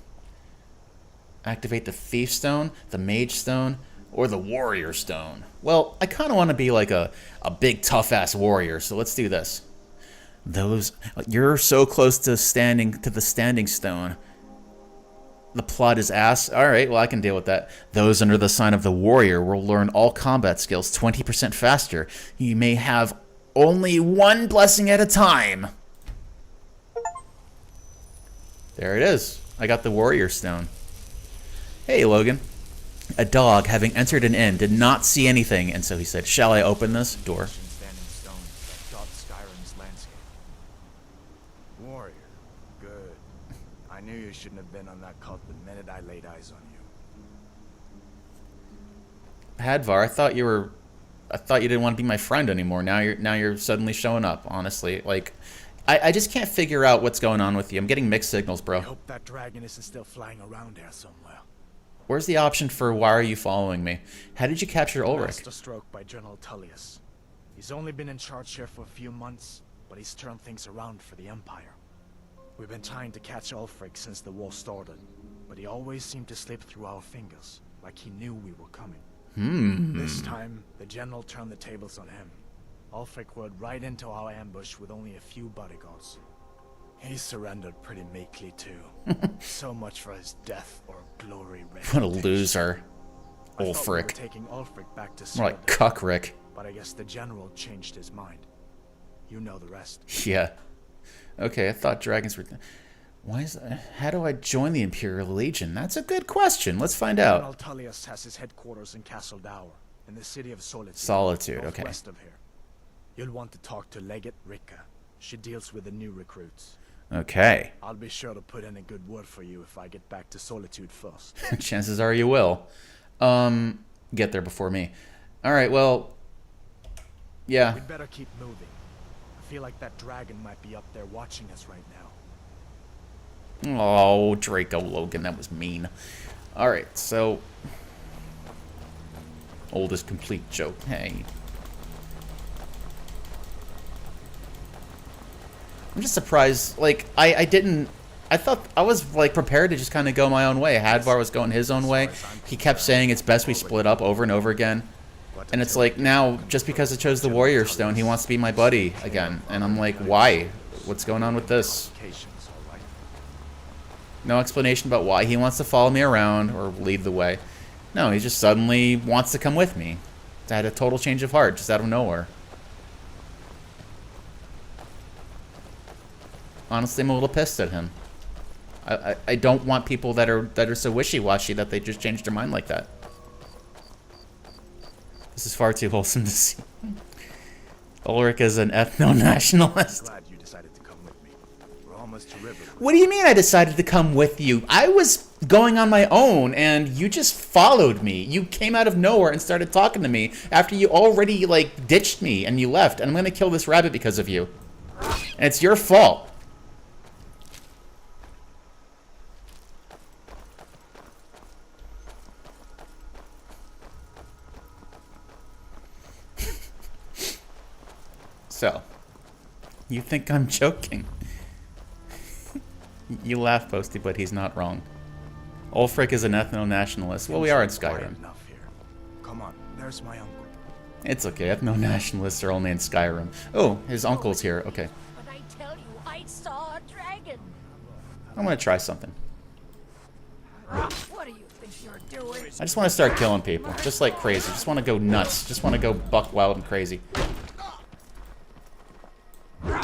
Activate the Thief Stone, the Mage Stone, or the Warrior Stone. Well, I kind of want to be like a big tough-ass warrior, so let's do this. You're so close to the Standing Stone. The plot is ass. Alright, well I can deal with that. Those under the sign of the Warrior will learn all combat skills 20% faster. You may have only one blessing at a time. There it is. I got the Warrior Stone. Hey, Logan. A dog, having entered an inn, did not see anything, and so he said, "Shall I open this door?" Standing stones that dot Skyrim's landscape. Warrior. Good. I knew you shouldn't have been on that cult the minute I laid eyes on you. Hadvar, I thought you didn't want to be my friend anymore. Now you're suddenly showing up, honestly. Like, I just can't figure out what's going on with you. I'm getting mixed signals, bro. I hope that dragon isn't still flying around there somewhere. Where's the option for why are you following me? How did you capture Ulrich? Masterstroke by General Tullius. He's only been in charge here for a few months, but he's turned things around for the Empire. We've been trying to catch Ulfric since the war started, but he always seemed to slip through our fingers, like he knew we were coming. This time, the General turned the tables on him. Ulfric rode right into our ambush with only a few bodyguards. He surrendered pretty meekly too. So much for his death or glory. What a loser. Ulfric. We were Ulfric. taking Ulfric back to More like Cuckrick. but I guess the General changed his mind. You know the rest. Yeah. Okay, I thought dragons were... Why is that? How do I join the Imperial Legion? That's a good question. Let's find out. General Tullius has his headquarters in Castle Dower, in the city of Solitude. Solitude, okay. Northwest of here. You'll want to talk to Legate Ricka. She deals with the new recruits. Okay. I'll be sure to put in a good word for you if I get back to Solitude first. Chances are you will. Get there before me. Alright, well... Yeah. We'd better keep moving. I feel like that dragon might be up there watching us right now. Oh, Draco Logan, that was mean. Alright, so... Oldest complete joke. Hey. I'm just surprised, like, I thought, I was, like, prepared to just kind of go my own way. Hadvar was going his own way. He kept saying it's best we split up over and over again. And it's like, now, just because I chose the Warrior Stone, he wants to be my buddy again. And I'm like, why? What's going on with this? No explanation about why he wants to follow me around or lead the way. No, he just suddenly wants to come with me. I had a total change of heart, just out of nowhere. Honestly, I'm a little pissed at him. I don't want people that are so wishy-washy that they just change their mind like that. This is far too wholesome to see. Ulrich is an ethno-nationalist. Glad you decided to come with me. We're almost to River. What do you mean I decided to come with you? I was going on my own, and you just followed me. You came out of nowhere and started talking to me after you already, like, ditched me and you left. And I'm gonna kill this rabbit because of you. And it's your fault. So, you think I'm joking? You laugh, Posty, but he's not wrong. Ulfric is an ethno-nationalist. Well, we are in Skyrim. Come on, there's my uncle. It's okay, ethno-nationalists are only in Skyrim. Oh, his uncle's here. Okay. But I tell you, I saw a dragon. I'm gonna try something. What do you think you're doing? I just want to start killing people, just like crazy. Just want to go nuts. Just want to go buck wild and crazy. I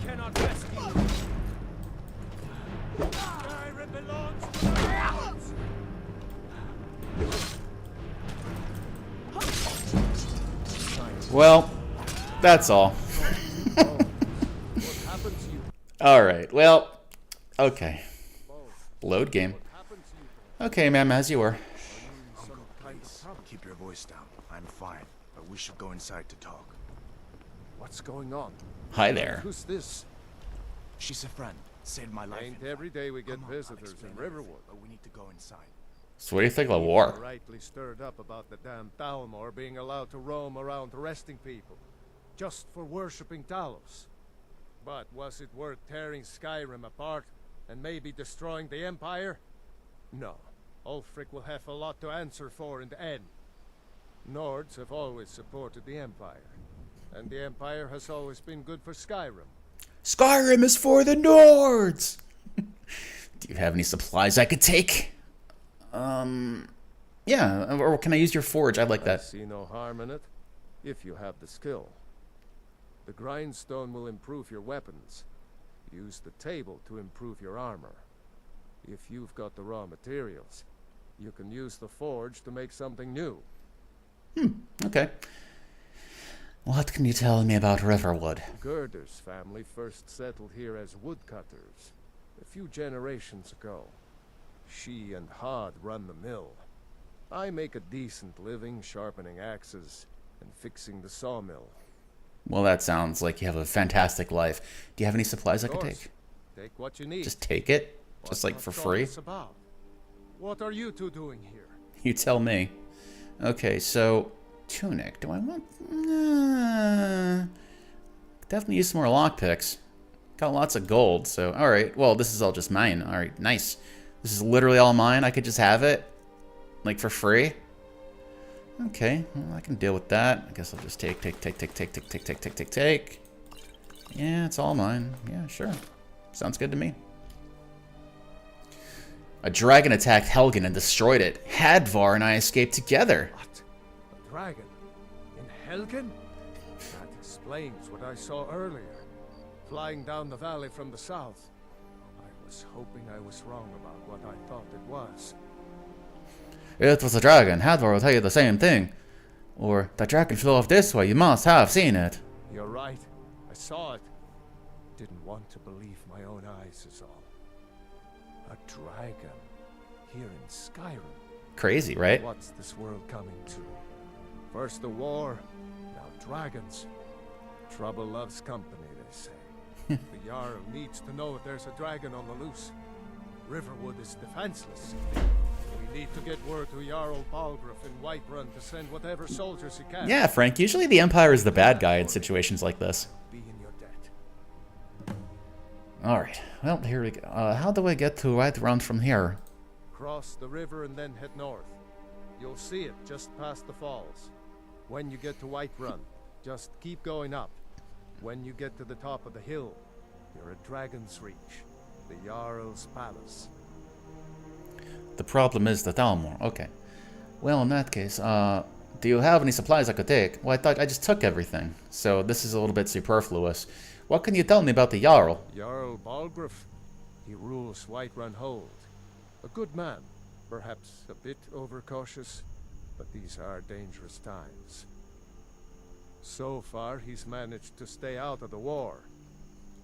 cannot rescue you. Skyrim belongs to the gods. Well, that's all. Alright, well, okay. Load game. Okay, ma'am, as you were. Uncle, please, keep your voice down. I'm fine, but we should go inside to talk. What's going on? Hi there. Who's this? She's a friend. Saved my life. Ain't every day we get Come on, I'll visitors explain in everything, Riverwood. but we need to go inside. So what do you think of the People war? are rightly stirred up about the damn Thalmor being allowed to roam around arresting people, just for worshipping Talos. But was it worth tearing Skyrim apart and maybe destroying the Empire? No. Ulfric will have a lot to answer for in the end. Nords have always supported the Empire, and the Empire has always been good for Skyrim. Skyrim is for the Nords! Do you have any supplies I could take? Yeah, or can I use your forge? I'd like I that. see no harm in it, if you have the skill. The grindstone will improve your weapons. Use the table to improve your armor. If you've got the raw materials, you can use the forge to make something new. Okay. What can you tell me about Riverwood? Gerder's family first settled here as woodcutters a few generations ago. She and Hod run the mill. I make a decent living sharpening axes and fixing the sawmill. Well, that sounds like you have a fantastic life. Do you have any supplies I could take? Take what you need. Just take it? Just like for What's all free? this about? What are you two doing here? You tell me. Okay, so tunic. Do I want? Definitely use some more lockpicks. Got lots of gold, so all right. Well, this is all just mine. All right, nice. This is literally all mine. I could just have it, like for free. Okay, well, I can deal with that. I guess I'll just take. Yeah, it's all mine. Yeah, sure. Sounds good to me. A dragon attacked Helgen and destroyed it. Hadvar and I escaped together. What? A dragon? In Helgen? That explains what I saw earlier. Flying down the valley from the south. I was hoping I was wrong about what I thought it was. It was a dragon. Hadvar will tell you the same thing. Or, the dragon flew off this way. You must have seen it. You're right. I saw it. Didn't want to believe my own eyes is all. A dragon. Here in Skyrim. Crazy, right? What's this world coming to? First the war, now dragons. Trouble loves company, they say. The Jarl needs to know if there's a dragon on the loose. Riverwood is defenseless. We need to get word to Jarl Balgruuf in Whiterun to send whatever soldiers he can. Yeah, Frank, usually the Empire is the bad guy in situations like this. Be in your debt. Alright, well, here we go. How do I get to Whiterun from here? Cross the river and then head north. You'll see it just past the falls. When you get to Whiterun, just keep going up. When you get to the top of the hill, you're at Dragon's Reach, the Jarl's palace. The problem is the Thalmor. Okay. Well, in that case, do you have any supplies I could take? Well, I thought I just took everything, so this is a little bit superfluous. What can you tell me about the Jarl? Jarl Balgruuf. He rules Whiterun Hold. A good man, perhaps a bit overcautious, but these are dangerous times. So far, he's managed to stay out of the war.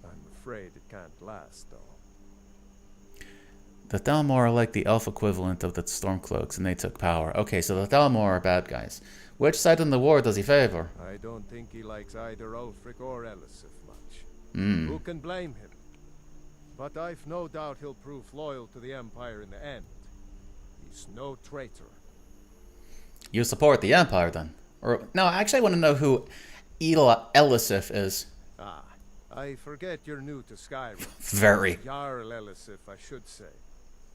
I'm afraid it can't last, though. The Thalmor are like the elf equivalent of the Stormcloaks, and they took power. Okay, so the Thalmor are bad guys. Which side in the war does he favor? I don't think he likes either Ulfric or Elisif much. Hmm. Who can blame him? But I've no doubt he'll prove loyal to the Empire in the end. He's no traitor. You support the Empire, then? Or, no, actually I want to know who Elisif is. Ah, I forget you're new to Skyrim. Very. Jarl Elisif, I should say.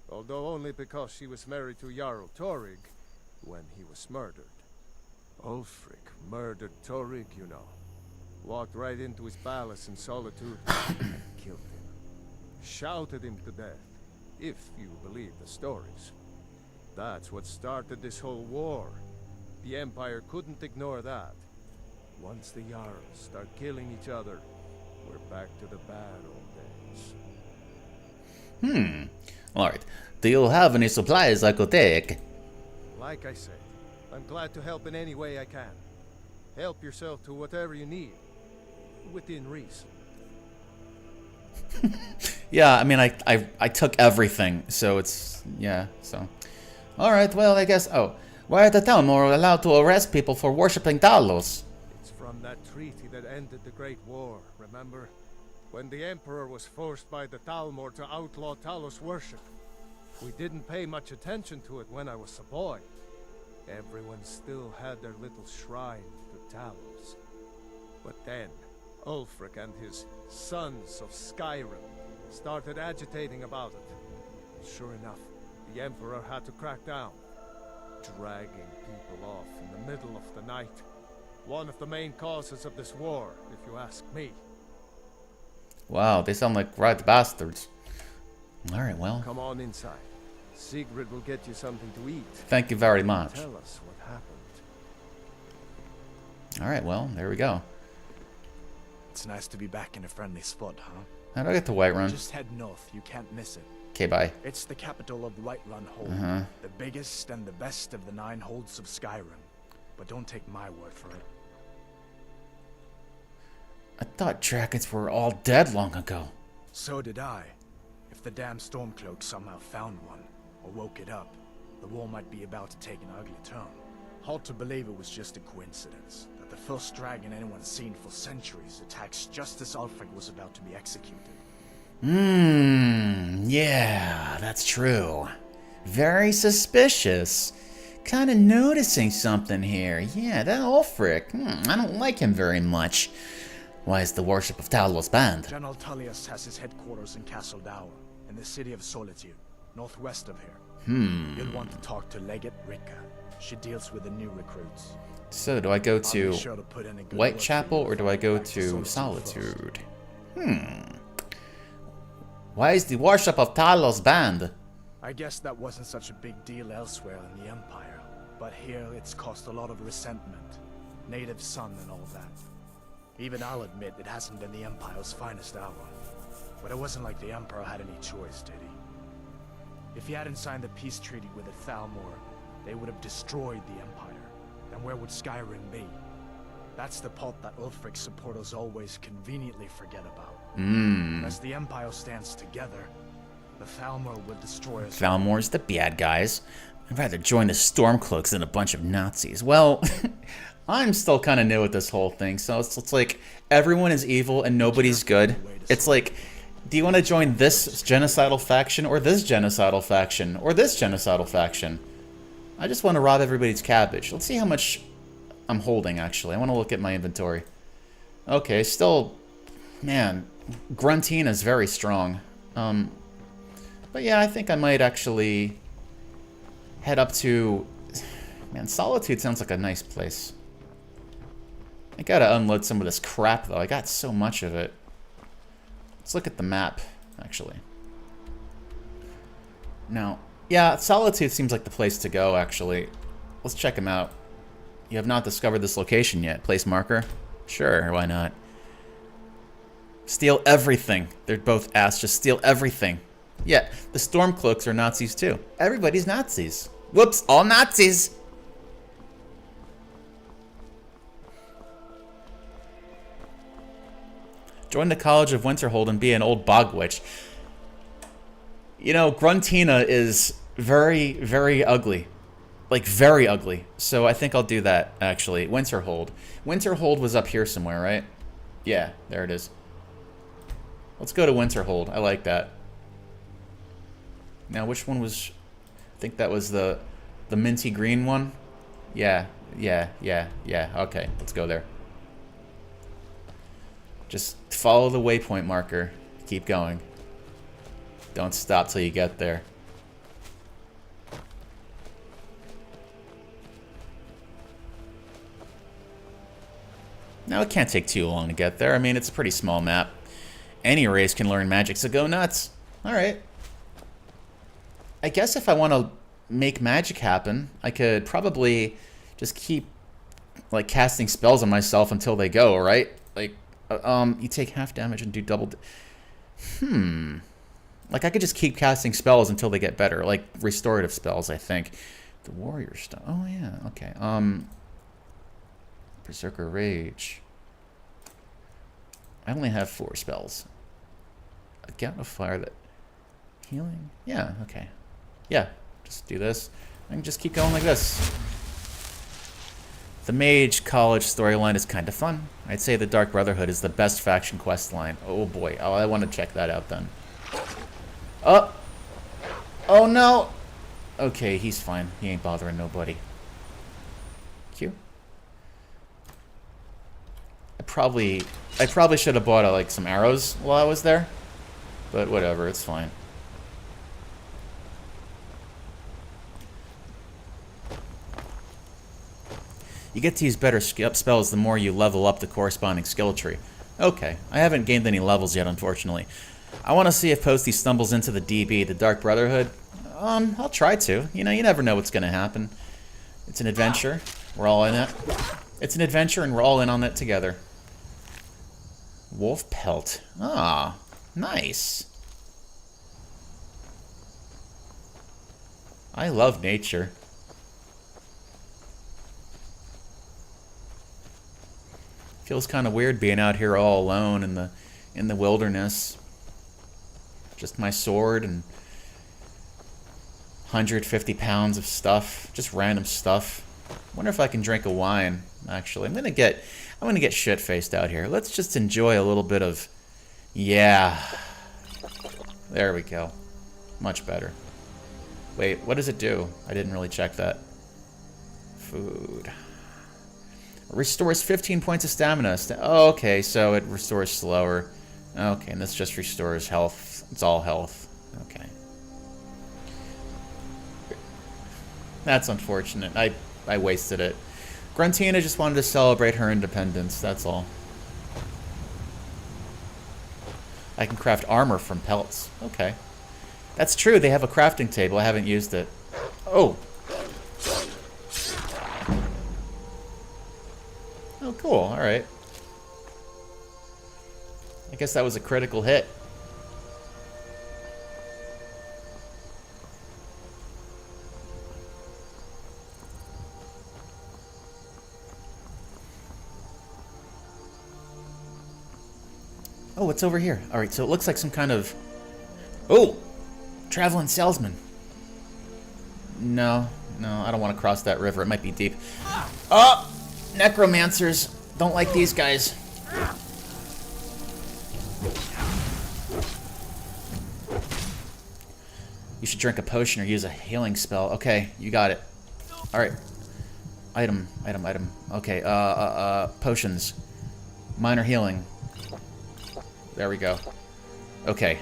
Although only because she was married to Jarl Torrig when he was murdered. Ulfric murdered Torrig, you know. Walked right into his palace in solitude and killed him. Shouted him to death, if you believe the stories. That's what started this whole war. The Empire couldn't ignore that. Once the Jarls start killing each other, we're back to the bad old days. Alright. Do you have any supplies I could take? Like I said, I'm glad to help in any way I can. Help yourself to whatever you need, within reason. Yeah, I mean, I took everything, so it's, yeah, so. Alright, well, I guess, why are the Thalmor allowed to arrest people for worshipping Talos? It's from that treaty that ended the Great War, remember? When the Emperor was forced by the Thalmor to outlaw Talos worship. We didn't pay much attention to it when I was a boy. Everyone still had their little shrine to Talos. But then, Ulfric and his sons of Skyrim started agitating about it. Sure enough, the Emperor had to crack down, dragging people off in the middle of the night. One of the main causes of this war, if you ask me. Wow, they sound like right bastards. Alright, well. Come on inside. Sigrid will get you something to eat. Thank you very much. Tell us what happened. Alright, well, there we go. It's nice to be back in a friendly spot, huh? How do I get to Whiterun? Just head north. You can't miss it. Okay, bye. It's the capital of Whiterun Hold. The biggest and the best of the 9 holds of Skyrim. But don't take my word for it. I thought dragons were all dead long ago. So did I. If the damn Stormcloak somehow found one, or woke it up, the war might be about to take an ugly turn. Hard to believe it was just a coincidence, that the first dragon anyone's seen for centuries attacks just as Ulfric was about to be executed. Yeah, that's true. Very suspicious. Kind of noticing something here. Yeah, that Ulfric. I don't like him very much. Why is the worship of Talos banned? General Tullius has his headquarters in Castle Dower, in the city of Solitude, northwest of here. You'll want to talk to Legate Ricka. She deals with the new recruits. So, do I go to Sure to put in a good Whitechapel or do I go to Solitude? Why is the worship of Talos banned? I guess that wasn't such a big deal elsewhere in the Empire, but here it's caused a lot of resentment. Native son and all that. Even I'll admit it hasn't been the Empire's finest hour. But it wasn't like the Emperor had any choice, did he? If he hadn't signed the peace treaty with the Thalmor, they would have destroyed the Empire. Then where would Skyrim be? That's the part that Ulfric's supporters always conveniently forget about. As the Empire stands together, the Thalmor will destroy us. Thalmor's the bad guys. I'd rather join the Stormcloaks than a bunch of Nazis. Well, I'm still kind of new at this whole thing, so it's like everyone is evil and nobody's good. It's like, do you want to join this genocidal faction or this genocidal faction or this genocidal faction? I just want to rob everybody's cabbage. Let's see how much I'm holding, actually. I want to look at my inventory. Okay, still, man, Gruntina is very strong. But yeah, I think I might actually head up to... Man, Solitude sounds like a nice place. I gotta unload some of this crap, though. I got so much of it. Let's look at the map, actually. Now, yeah, Solitude seems like the place to go, actually. Let's check them out. You have not discovered this location yet. Place marker? Sure, why not? Steal everything. They're both ass. Just steal everything. Yeah, the Stormcloaks are Nazis, too. Everybody's Nazis. Whoops, all Nazis! Join the College of Winterhold and be an old bog witch. You know, Gruntina is very, very ugly. Like, very ugly. So I think I'll do that, actually. Winterhold. Winterhold was up here somewhere, right? Yeah, there it is. Let's go to Winterhold. I like that. Now, which one was... I think that was the minty green one? Yeah. Okay, let's go there. Just follow the waypoint marker. Keep going. Don't stop till you get there. Now, it can't take too long to get there. I mean, it's a pretty small map. Any race can learn magic, so go nuts. Alright. I guess if I want to make magic happen, I could probably just keep, like, casting spells on myself until they go, right? Like, you take half damage and do double... Like, I could just keep casting spells until they get better. Like, restorative spells, I think. The Warrior Stone. Oh, yeah. Okay. Berserker Rage. I only have 4 spells. A Gout of Fire that... Healing? Yeah, okay. Yeah, just do this. I can just keep going like this. The Mage College storyline is kind of fun. I'd say the Dark Brotherhood is the best faction quest line. Oh boy, oh, I want to check that out then. Oh! Oh no! Okay, he's fine. He ain't bothering nobody. Q. I probably should have bought like some arrows while I was there, but whatever, it's fine. You get to use better spells the more you level up the corresponding skill tree. Okay, I haven't gained any levels yet, unfortunately. I want to see if Posty stumbles into the DB, the Dark Brotherhood. I'll try to. You know, you never know what's going to happen. It's an adventure. We're all in it. It's an adventure, and we're all in on it together. Wolf pelt. Ah, nice. I love nature. Feels kind of weird being out here all alone in the wilderness. Just my sword and 150 pounds of stuff, just random stuff. Wonder if I can drink a wine. Actually, I'm gonna get shit faced out here. Let's just enjoy a little bit of, yeah. There we go. Much better. Wait, what does it do? I didn't really check that. Food. Restores 15 points of stamina. Oh, okay, so it restores slower. Okay, and this just restores health. It's all health. Okay. That's unfortunate. I wasted it. Gruntina just wanted to celebrate her independence, that's all. I can craft armor from pelts. Okay. That's true, they have a crafting table. I haven't used it. Oh! Oh, cool. Alright. I guess that was a critical hit. Oh, what's over here? Alright, so it looks like some kind of... Oh! Traveling salesman. No, I don't want to cross that river. It might be deep. Oh! Necromancers. Don't like these guys. You should drink a potion or use a healing spell. Okay, you got it. Alright. Item. Okay, potions. Minor healing. There we go. Okay.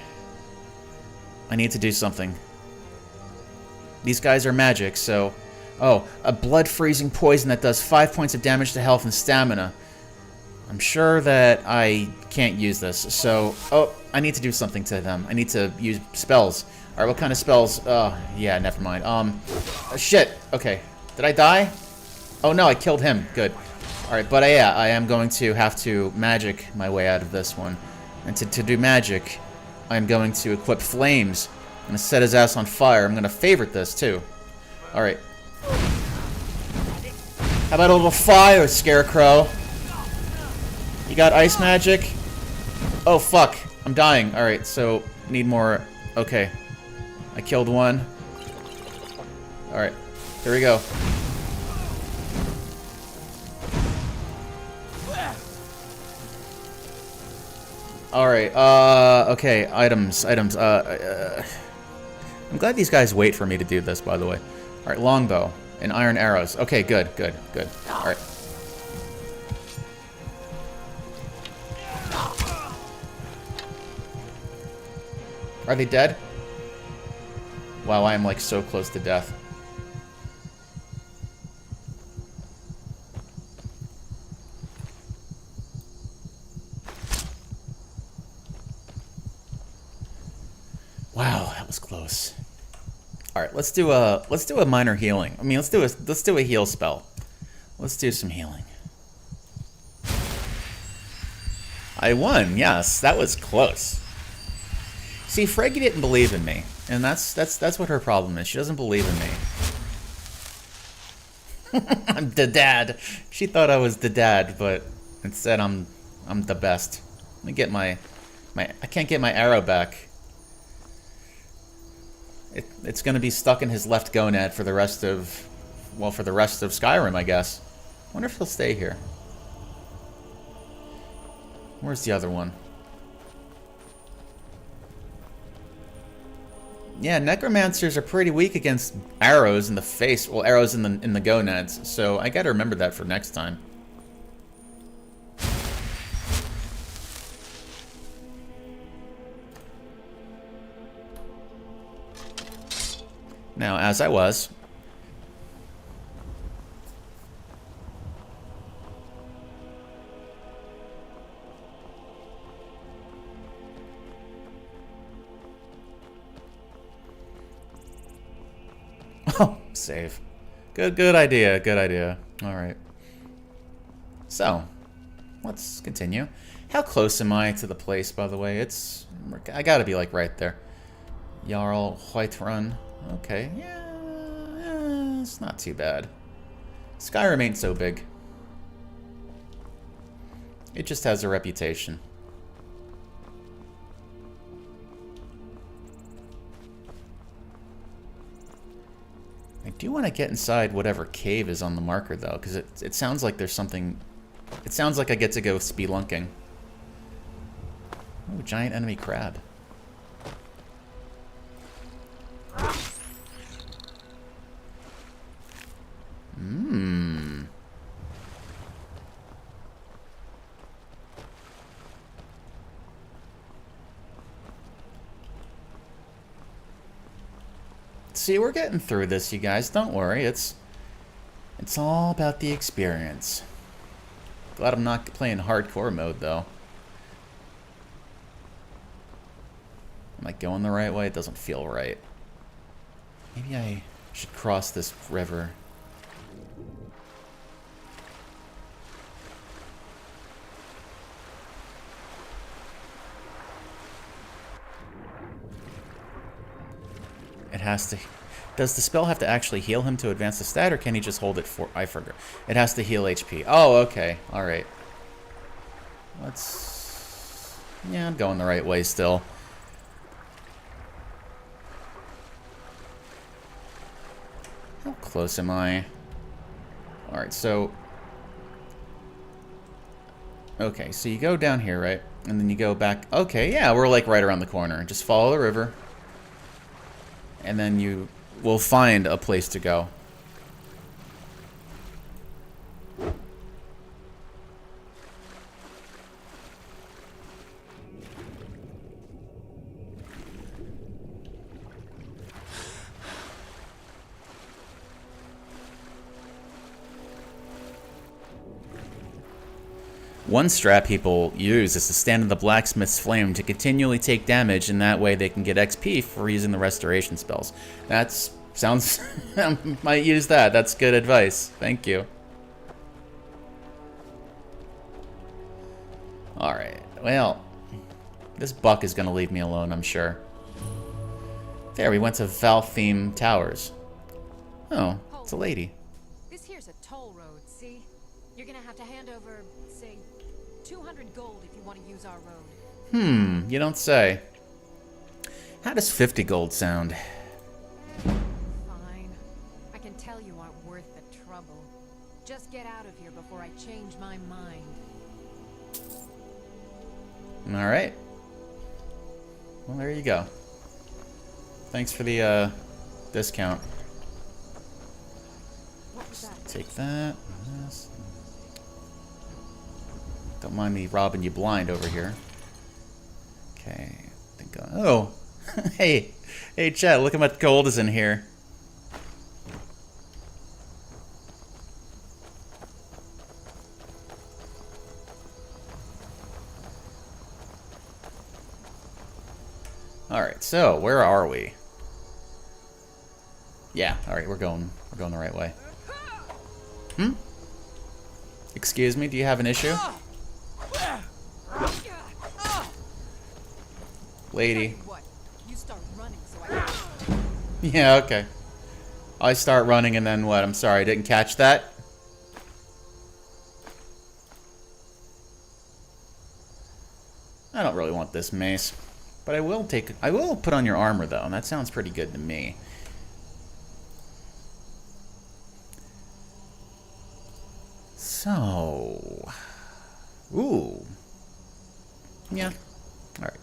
I need to do something. These guys are magic, so... Oh, a blood-freezing poison that does 5 points of damage to health and stamina. I'm sure that I can't use this, so... Oh, I need to do something to them. I need to use spells. Alright, what kind of spells? Yeah, never mind. Shit. Okay. Did I die? Oh, no, I killed him. Good. Alright, but yeah, I am going to have to magic my way out of this one. And to do magic, I'm going to equip flames. I'm going to set his ass on fire. I'm going to favorite this, too. Alright. How about a little fire, Scarecrow? You got ice magic? Oh, fuck. I'm dying. Alright, so need more. Okay. I killed one. Alright. Here we go. Alright, okay, items. I'm glad these guys wait for me to do this, by the way. Alright, longbow and iron arrows. Okay, good. Alright. Are they dead? Wow, I am like so close to death. Wow, that was close. All right, let's do a minor healing. I mean, let's do a heal spell. Let's do some healing. I won. Yes, that was close. See, Fregi didn't believe in me, and that's what her problem is. She doesn't believe in me. I'm the dad. She thought I was the dad, but instead I'm the best. Let me get my I can't get my arrow back. It's gonna be stuck in his left gonad for the rest of, well, for the rest of Skyrim, I guess. Wonder if he'll stay here. Where's the other one? Yeah, necromancers are pretty weak against arrows in the face. Well, arrows in the gonads. So I gotta remember that for next time. Now, as I was. Oh, save. Good idea, good idea. Alright. So, let's continue. How close am I to the place, by the way? I gotta be, like, right there. Jarl Whiterun. Okay, yeah, it's not too bad. Skyrim ain't so big. It just has a reputation. I do want to get inside whatever cave is on the marker, though, because it sounds like there's something... It sounds like I get to go spelunking. Oh, giant enemy crab. Mmm. See, we're getting through this, you guys. Don't worry. It's all about the experience. Glad I'm not playing hardcore mode, though. Am I going the right way? It doesn't feel right. Maybe I should cross this river. It has to... Does the spell have to actually heal him to advance the stat, or can he just hold it for... I forgot. It has to heal HP. Oh, okay. Alright. Let's... Yeah, I'm going the right way still. How close am I? Alright, so... Okay, so you go down here, right? And then you go back... Okay, yeah, we're like right around the corner. Just follow the river. And then you will find a place to go. One strat people use is to stand in the blacksmith's flame to continually take damage, and that way they can get XP for using the restoration spells. That's sounds... I might use that. That's good advice. Thank you. Alright, well, this buck is going to leave me alone, I'm sure. There, we went to Valtheme Towers. Oh, it's a lady. This here's a toll road, see? You're gonna have to hand over, say, 200 gold if you want to use our road. You don't say. How does 50 gold sound? Fine. I can tell you aren't worth the trouble. Just get out of here before I change my mind. Alright. Well, there you go. Thanks for the discount. What was that? Take that. This. Don't mind me robbing you blind over here. Okay. Oh. Hey. Hey, chat. Look how much gold is in here. Alright, so where are we? Yeah, alright, we're going the right way. Excuse me, do you have an issue? Lady. You start running, so I... Yeah, okay. I start running and then what? I'm sorry, I didn't catch that. I don't really want this mace. But I will put on your armor though, and that sounds pretty good to me. So, ooh, yeah, all right.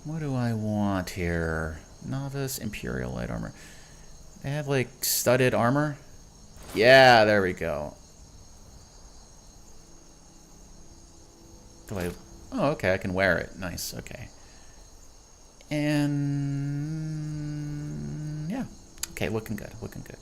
What do I want here? Novice, Imperial light armor. They have like studded armor? Yeah, there we go. Do I... Oh, okay, I can wear it. Nice, okay. And... yeah. Okay, looking good, looking good.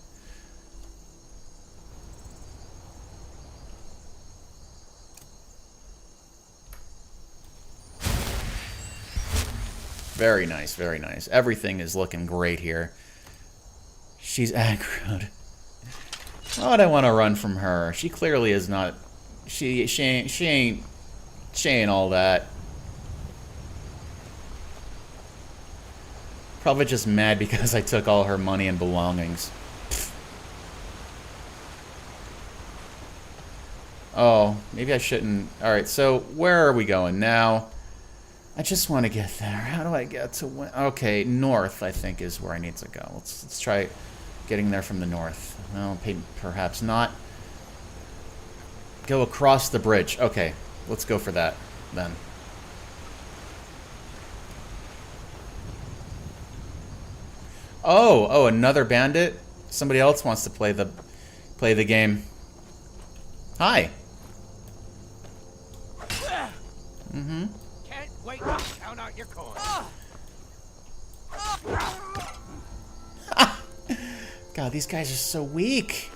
Very nice, very nice. Everything is looking great here. She's aggroed. Why would I want to run from her? She clearly is not... She ain't all that. Probably just mad because I took all her money and belongings. Oh, maybe I shouldn't. Alright, so where are we going now? I just want to get there. How do I get to... Okay, north, I think, is where I need to go. Let's try getting there from the north. Well, perhaps not. Go across the bridge. Okay, let's go for that, then. Oh, another bandit? Somebody else wants to play the game. Hi. Mm-hmm. Can't wait to count out your coins. God, these guys are so weak.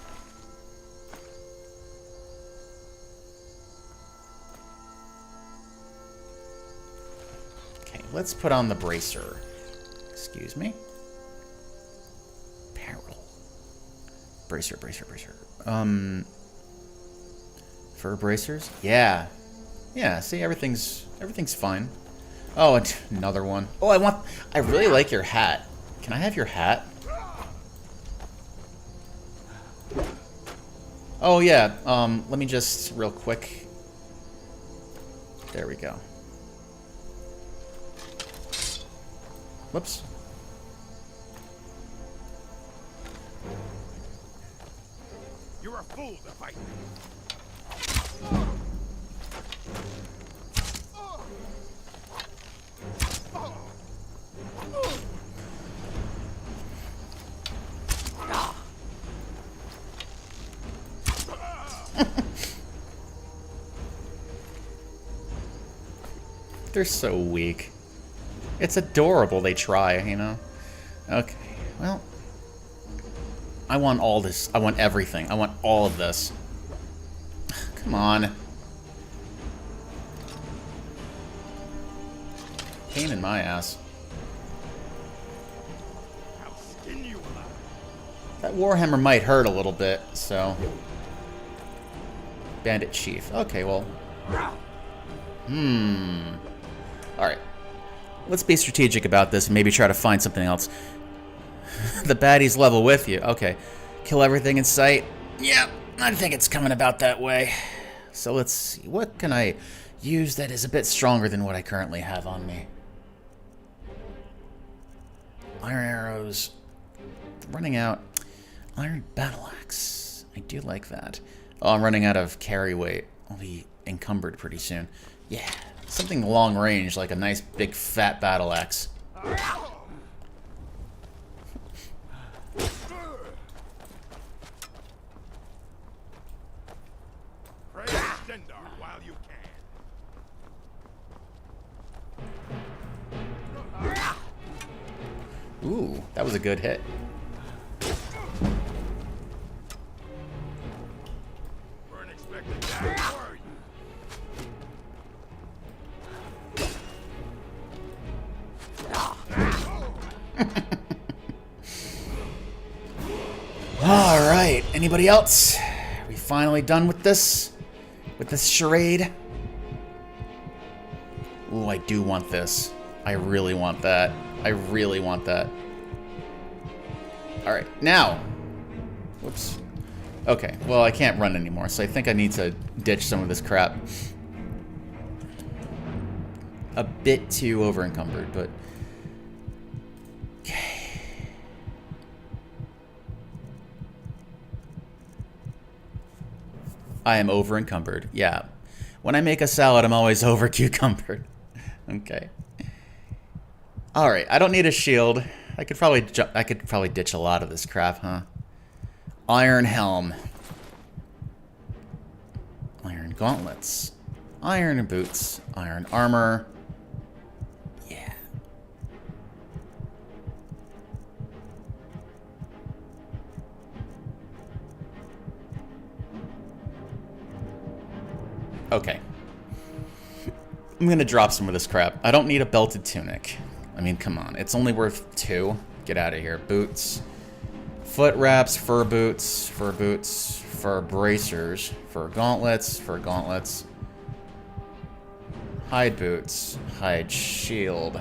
Okay, let's put on the bracer. Excuse me. Peril. Bracer. Fur bracers? Yeah. Yeah, see, everything's fine. Oh, and another one. Oh, I really like your hat. Can I have your hat? Oh, yeah, let me just, real quick. There we go. Whoops. You're a fool to fight me. They're so weak. It's adorable they try, you know? Okay, well... I want all this. I want everything. I want all of this. Come on. Pain in my ass. I'll skin you alive. That Warhammer might hurt a little bit, so... Bandit Chief. Okay, well... Alright. Let's be strategic about this and maybe try to find something else. The baddies level with you. Okay. Kill everything in sight. Yep, I think it's coming about that way. So let's see. What can I use that is a bit stronger than what I currently have on me? Iron arrows. Running out. Iron battle axe. I do like that. Oh, I'm running out of carry weight. I'll be encumbered pretty soon. Yeah. Something long range, like a nice big fat battle axe. Praise Stendar while you can. Ooh, that was a good hit. Weren't expecting that, were you? Alright, anybody else? Are we finally done with this? With this charade? Ooh, I do want this. I really want that. I really want that. Alright, now. Whoops. Okay, well, I can't run anymore, so I think I need to ditch some of this crap. A bit too over-encumbered, but... Okay. I am over-encumbered. Yeah. When I make a salad, I'm always over-cucumbered. Okay. All right, I don't need a shield. I could probably ditch a lot of this crap, huh? Iron helm. Iron gauntlets. Iron boots. Iron armor. Yeah. Okay. I'm gonna drop some of this crap. I don't need a belted tunic. I mean, come on. It's only worth 2. Get out of here. Boots. Foot wraps, fur boots, fur bracers, fur gauntlets, hide boots, hide shield.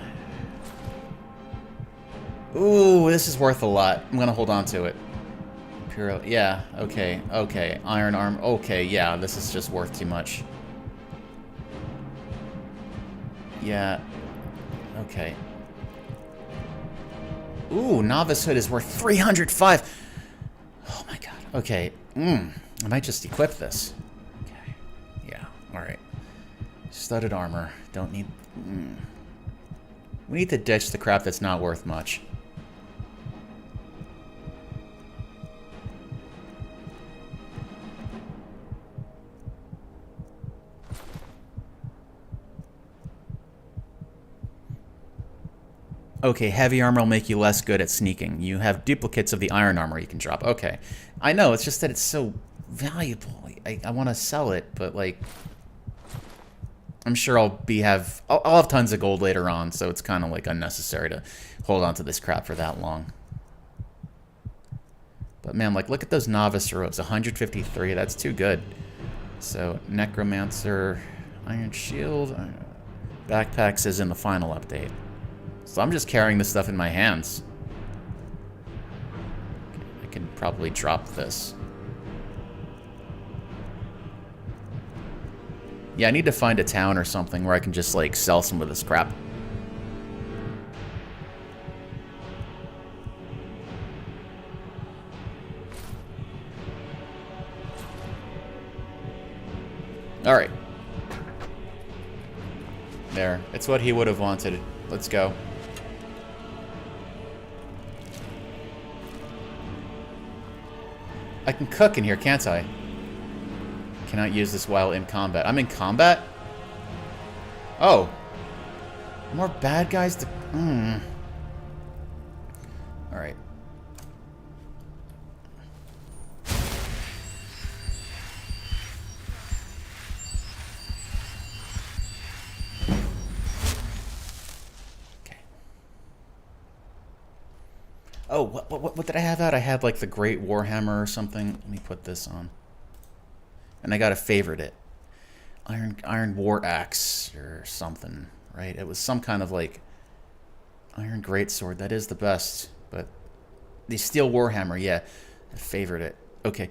Ooh, this is worth a lot. I'm gonna hold on to it. Imperial, yeah, okay, okay. Iron arm, okay, yeah, this is just worth too much. Yeah, okay. Ooh, novice hood is worth 305. Oh my god. Okay. I might just equip this. Okay. Yeah. All right. Studded armor. Don't need. We need to ditch the crap that's not worth much. Okay, heavy armor will make you less good at sneaking. You have duplicates of the iron armor you can drop. Okay. I know, it's just that it's so valuable. I want to sell it, but, like... I'm sure I'll have tons of gold later on, so it's kind of, like, unnecessary to hold on to this crap for that long. But, man, like, look at those novice robes. 153, that's too good. So, necromancer, iron shield... Backpacks is in the final update. So I'm just carrying this stuff in my hands. I can probably drop this. Yeah, I need to find a town or something where I can just, like, sell some of this crap. Alright. There. It's what he would have wanted. Let's go. I can cook in here, can't I? Cannot use this while in combat. I'm in combat? Oh. More bad guys to... Alright. Oh, what did I have out? I had, like, the Great Warhammer or something. Let me put this on. And I gotta favorite it. Iron War Axe or something, right? It was some kind of, like, Iron Greatsword. That is the best. But the Steel Warhammer, yeah. I favored it. Okay.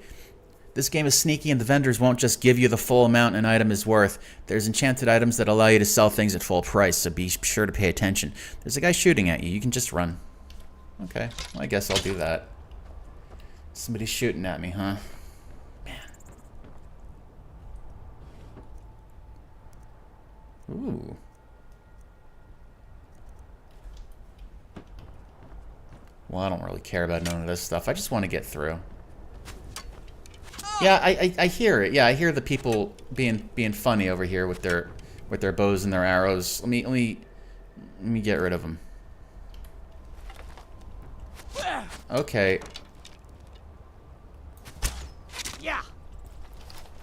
This game is sneaky and the vendors won't just give you the full amount an item is worth. There's enchanted items that allow you to sell things at full price, so be sure to pay attention. There's a guy shooting at you. You can just run. Okay, well, I guess I'll do that. Somebody's shooting at me, huh? Man. Ooh. Well, I don't really care about none of this stuff. I just want to get through. Yeah, I hear it. Yeah, I hear the people being funny over here with their bows and their arrows. Let me get rid of them. Okay. Yeah.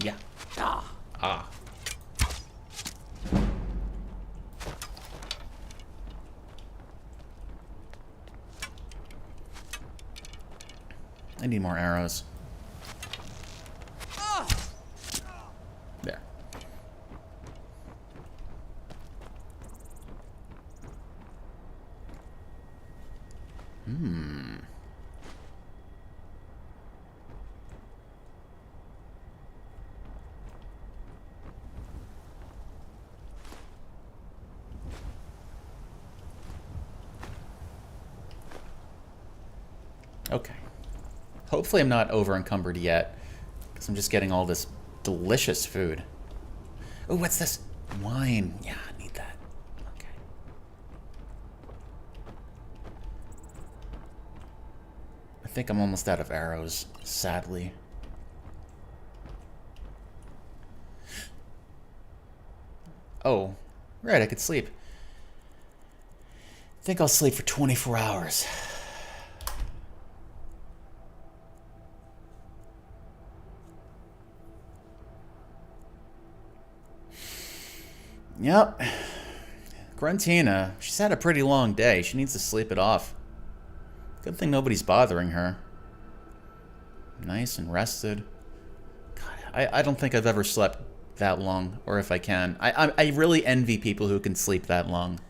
Yeah. Ah. Ah. I need more arrows. There. Okay. Hopefully I'm not over-encumbered yet, because I'm just getting all this delicious food. Oh, what's this? Wine. Yeah, I need that. Okay. I think I'm almost out of arrows, sadly. Oh, right, I could sleep. I think I'll sleep for 24 hours. Yep. Gruntina, she's had a pretty long day. She needs to sleep it off. Good thing nobody's bothering her. Nice and rested. God, I don't think I've ever slept that long, or if I can. I really envy people who can sleep that long.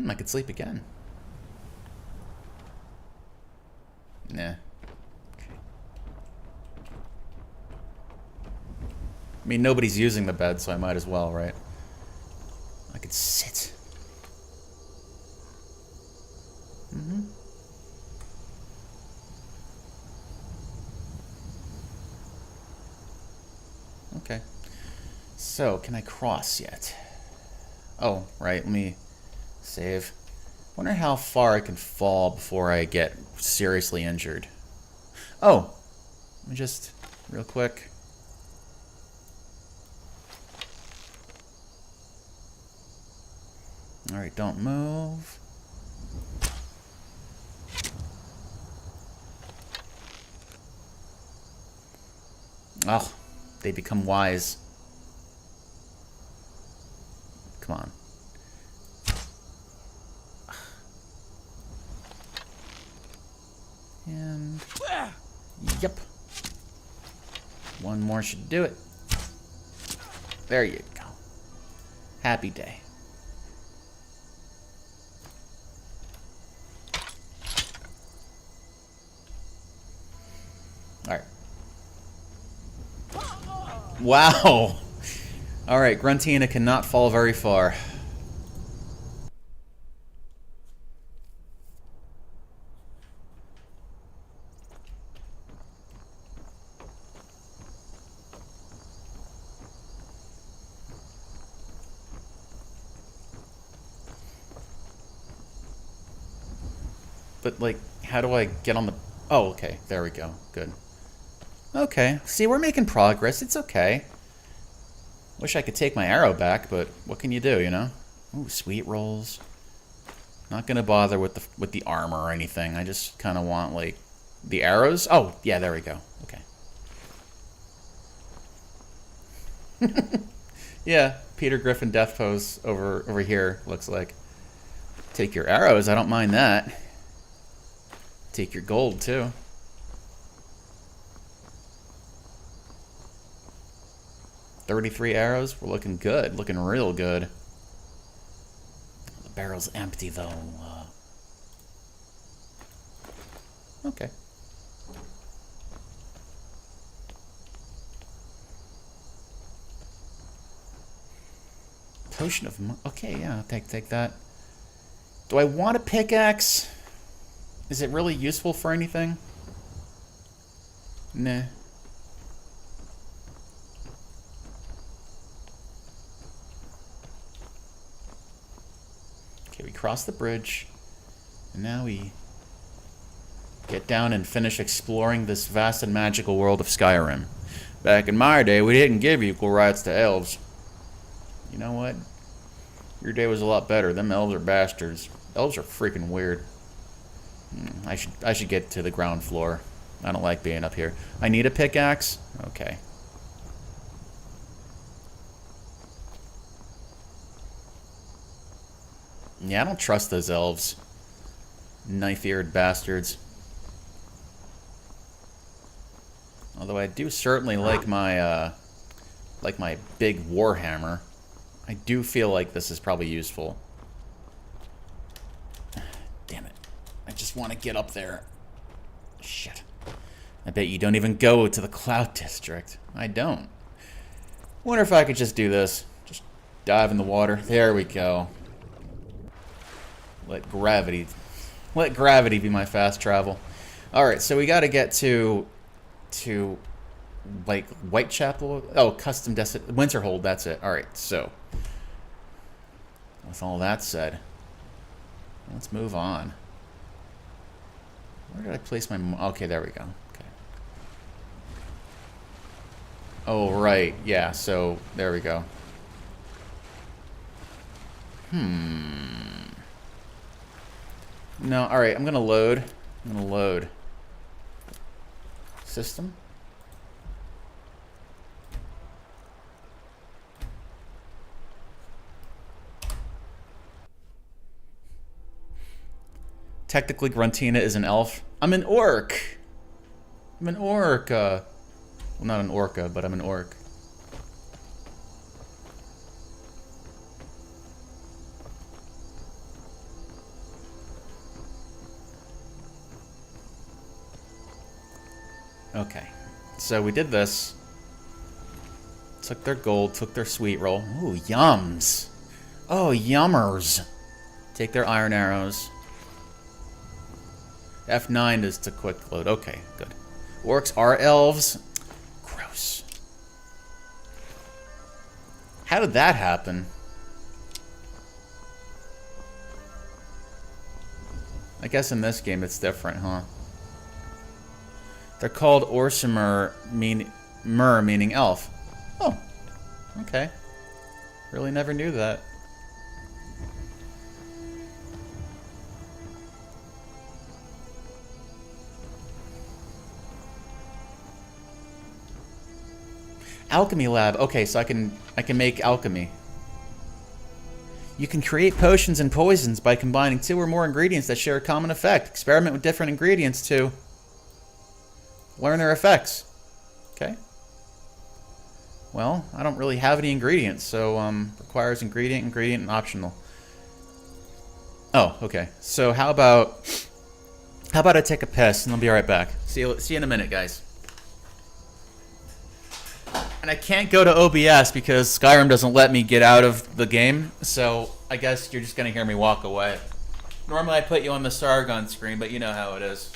I could sleep again. Nah. I mean, nobody's using the bed, so I might as well, right? I could sit. Mm-hmm. Okay. So, can I cross yet? Oh, right, let me save. Wonder how far I can fall before I get seriously injured. Oh! Let me just, real quick. Alright, don't move. Oh, they become wise. Come on. And... Yep. One more should do it. There you go. Happy day. Alright. Wow! Alright, Gruntina cannot fall very far. But, like, how do I get on the... Oh, okay. There we go. Good. Okay. See, we're making progress. It's okay. Wish I could take my arrow back, but what can you do, you know? Ooh, sweet rolls. Not gonna bother with the armor or anything. I just kind of want, like, the arrows. Oh, yeah, there we go. Okay. Yeah, Peter Griffin death pose over here, looks like. Take your arrows, I don't mind that. Take your gold, too. $33 arrows. We're looking good. Looking real good. The barrel's empty, though. Okay. Potion of... Okay, yeah, I'll take that. Do I want a pickaxe? Is it really useful for anything? Nah. Okay, we cross the bridge. And now we get down and finish exploring this vast and magical world of Skyrim. Back in my day, we didn't give equal rights to elves. You know what? Your day was a lot better. Them elves are bastards. Elves are freaking weird. I should get to the ground floor. I don't like being up here. I need a pickaxe? Okay. Yeah, I don't trust those elves. Knife-eared bastards. Although I do certainly like my big warhammer. I do feel like this is probably useful. Damn it. I just want to get up there. Shit. I bet you don't even go to the Cloud District. I don't. Wonder if I could just do this. Just dive in the water. There we go. Let gravity be my fast travel. Alright, so we gotta get to like Whitechapel. Oh, custom Winterhold, that's it. Alright, so with all that said, Let's move on. Where did I place my... Okay, there we go. Okay. Oh, right. Yeah, so there we go. No, alright, I'm gonna load. I'm gonna load. System. Technically, Gruntina is an elf. I'm an orc. I'm an orc. Well, not an orca, but I'm an orc. Okay, so we did this. Took their gold, took their sweet roll. Ooh, yums. Oh, yummers. Take their iron arrows. F9 is to quick load. Okay, good. Orcs are elves. Gross. How did that happen? I guess in this game it's different, huh? They're called Orsimer, meaning elf. Oh, okay. Really never knew that. Alchemy lab. Okay, so I can make alchemy. You can create potions and poisons by combining 2 or more ingredients that share a common effect. Experiment with different ingredients to learn their effects. Okay. Well, I don't really have any ingredients, so requires ingredient, and optional. Oh, okay. So how about I take a piss and I'll be right back. See you in a minute, guys. And I can't go to OBS because Skyrim doesn't let me get out of the game, so I guess you're just gonna hear me walk away. Normally I put you on the Sargon screen, but you know how it is.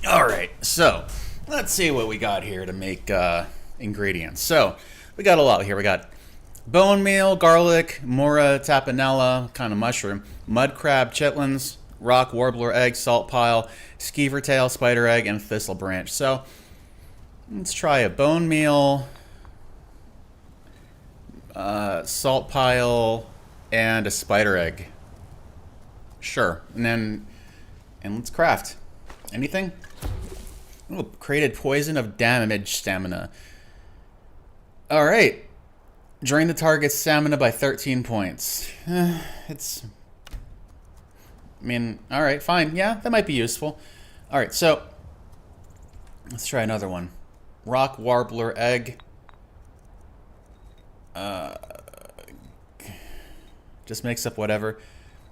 Alright, so let's see what we got here to make ingredients. So we got a lot here. We got Bone meal, garlic, mora, tapenella, kind of mushroom, mud crab, chitlins, rock warbler egg, salt pile, skeever tail, spider egg, and thistle branch. So let's try a bone meal, salt pile, and a spider egg. Sure. And let's craft. Anything? Oh, created poison of damage stamina. Alright. Drain the target's stamina by 13 points. It's... I mean, alright, fine. Yeah, that might be useful. Alright, so... let's try another one. Rock warbler egg. Just makes up whatever.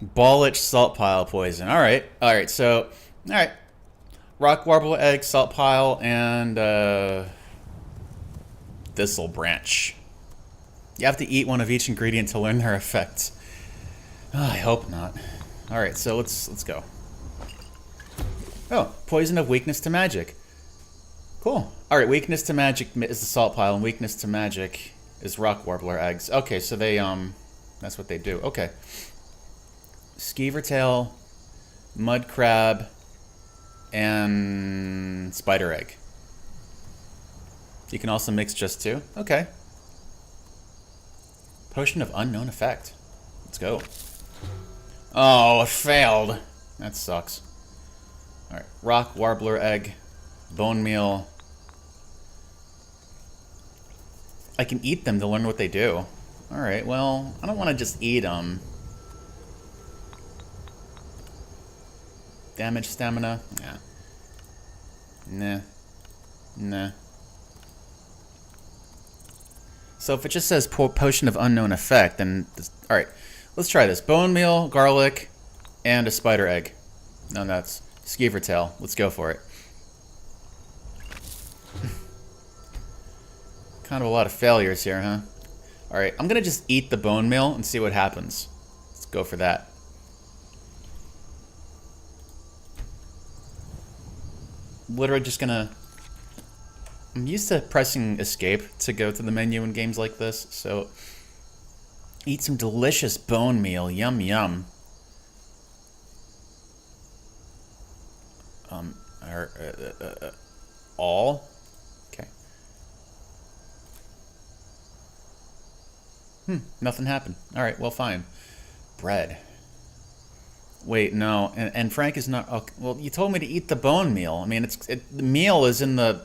Ballich salt pile poison. Alright, so... Alright. Rock warbler egg, salt pile, and thistle branch. You have to eat one of each ingredient to learn their effects. Oh, I hope not. Alright, so let's go. Oh, poison of weakness to magic. Cool. Alright, weakness to magic is the salt pile, and weakness to magic is rock warbler eggs. Okay, so they, that's what they do. Okay. Skeever tail, mud crab, and spider egg. You can also mix just two. Okay. Potion of unknown effect. Let's go. Oh, it failed. That sucks. Alright. Rock warbler egg. Bone meal. I can eat them to learn what they do. Alright, well, I don't want to just eat them. Damage stamina? Yeah. Nah. Nah. So if it just says potion of unknown effect, then... Alright, let's try this. Bone meal, garlic, and a spider egg. No, that's skeever tail. Let's go for it. Kind of a lot of failures here, huh? Alright, I'm gonna just eat the bone meal and see what happens. Let's go for that. Literally just gonna... I'm used to pressing escape to go to the menu in games like this, so... Eat some delicious bone meal. Yum, yum. All? Okay. Nothing happened. Alright, well, fine. Bread. Wait, no, and Frank is not. Okay, well, you told me to eat the bone meal. I mean, the meal is in the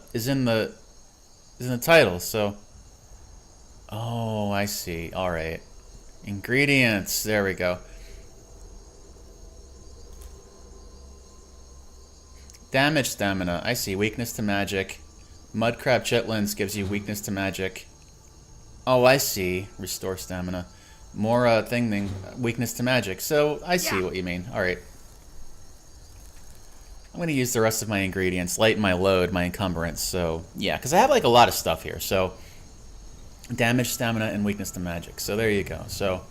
title. So, oh, I see. All right, ingredients. There we go. Damage stamina. I see. Weakness to magic. Mud crab chitlins gives you weakness to magic. Oh, I see. Restore stamina. More weakness to magic. So I see what you mean. All right. I'm gonna use the rest of my ingredients, lighten my load, my encumbrance. So yeah, because I have like a lot of stuff here. So damage, stamina, and weakness to magic. So there you go. So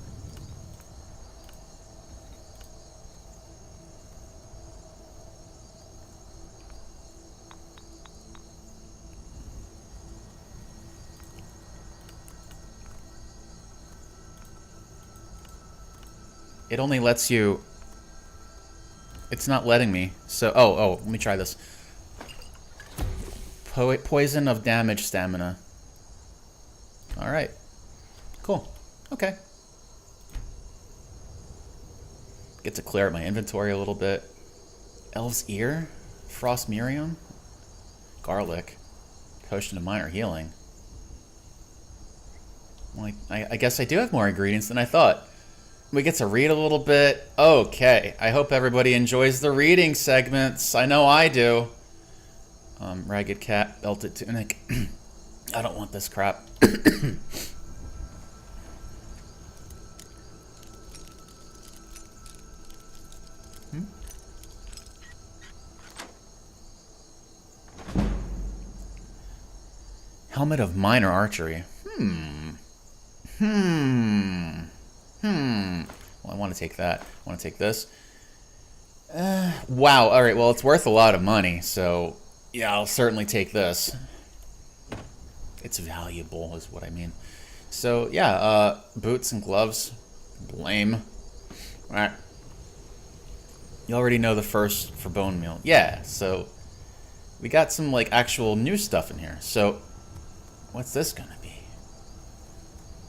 it only lets you... It's not letting me. So, oh, let me try this. Poison of damage stamina. Alright. Cool. Okay. Get to clear out my inventory a little bit. Elf's Ear? Frost Miriam? Garlic. Potion of minor healing. Well, I guess I do have more ingredients than I thought. We get to read a little bit. Okay. I hope everybody enjoys the reading segments. I know I do. Ragged cat, belted tunic. I don't want this crap. Helmet of minor archery. Well, I want to take that. I want to take this. Wow. All right. Well, it's worth a lot of money, so yeah, I'll certainly take this. It's valuable, is what I mean. So yeah, boots and gloves, lame. All right. You already know the first for bone meal. Yeah, so we got some like actual new stuff in here. So what's this gonna be?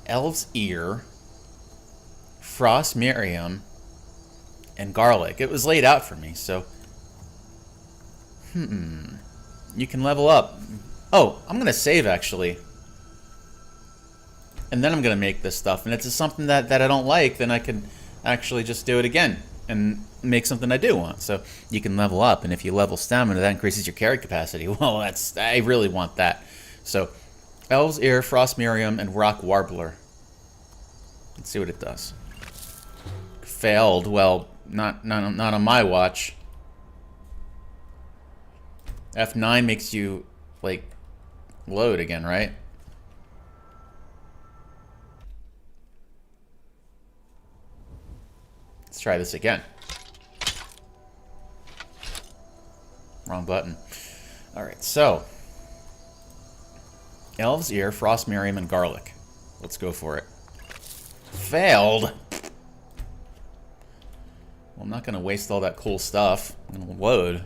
Elf's ear, frost Miriam, and garlic. It was laid out for me, so you can level up. Oh, I'm gonna save actually. And then I'm gonna make this stuff. And if it's something that I don't like, then I can actually just do it again and make something I do want. So you can level up, and if you level stamina, that increases your carry capacity. Well, I really want that. So Elves Ear, Frost Miriam, and Rock Warbler. Let's see what it does. Failed. Well, not on my watch. F9 makes you like load again, right? Let's try this again. Wrong button. Alright, so Elf's Ear, Frost Miriam, and Garlic. Let's go for it. Failed! Well, I'm not going to waste all that cool stuff. I'm going to load.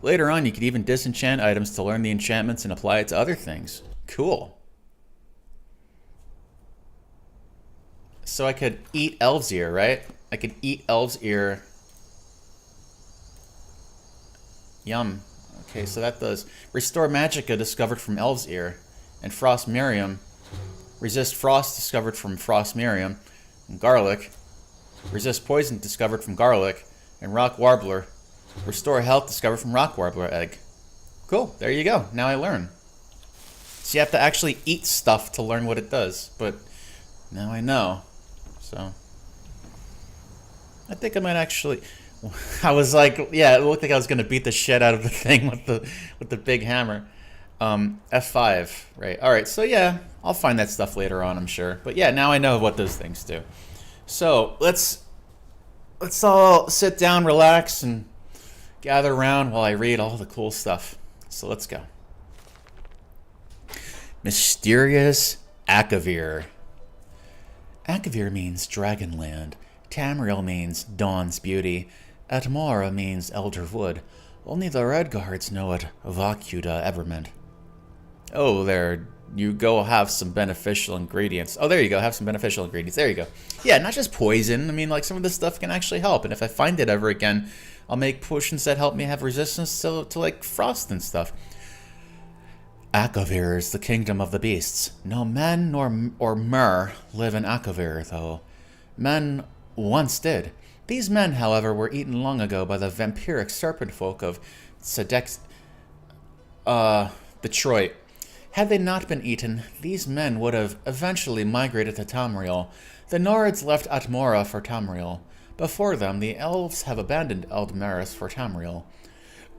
Later on, you could even disenchant items to learn the enchantments and apply it to other things. Cool. So I could eat Elf's Ear, right? I could eat Elf's Ear. Yum. Okay, so that does Restore Magicka discovered from Elf's Ear, and Frost Miriam. Resist Frost discovered from Frost Miriam, and Garlic. Resist Poison discovered from Garlic, and Rock Warbler. Restore Health discovered from Rock Warbler Egg. Cool, there you go. Now I learn. So you have to actually eat stuff to learn what it does, but now I know. So I think I might actually. I was like, yeah, it looked like I was gonna beat the shit out of the thing with the big hammer. F5, right? All right, so yeah, I'll find that stuff later on, I'm sure. But yeah, now I know what those things do. So let's all sit down, relax, and gather around while I read all the cool stuff. So let's go. Mysterious Akavir. Akavir means Dragonland. Tamriel means Dawn's Beauty. Atmora means Elder Wood. Only the Red Guards know what Vacuda ever meant. Oh, there. You go have some beneficial ingredients. Oh, there you go. Have some beneficial ingredients. There you go. Yeah, not just poison. I mean, like, some of this stuff can actually help. And if I find it ever again, I'll make potions that help me have resistance to like, frost and stuff. Akavir is the kingdom of the beasts. No men or mer live in Akavir, though. Men once did. These men, however, were eaten long ago by the vampiric serpent folk of Detroit. Had they not been eaten, these men would have eventually migrated to Tamriel. The Nords left Atmora for Tamriel. Before them, the elves have abandoned Eldmaris for Tamriel.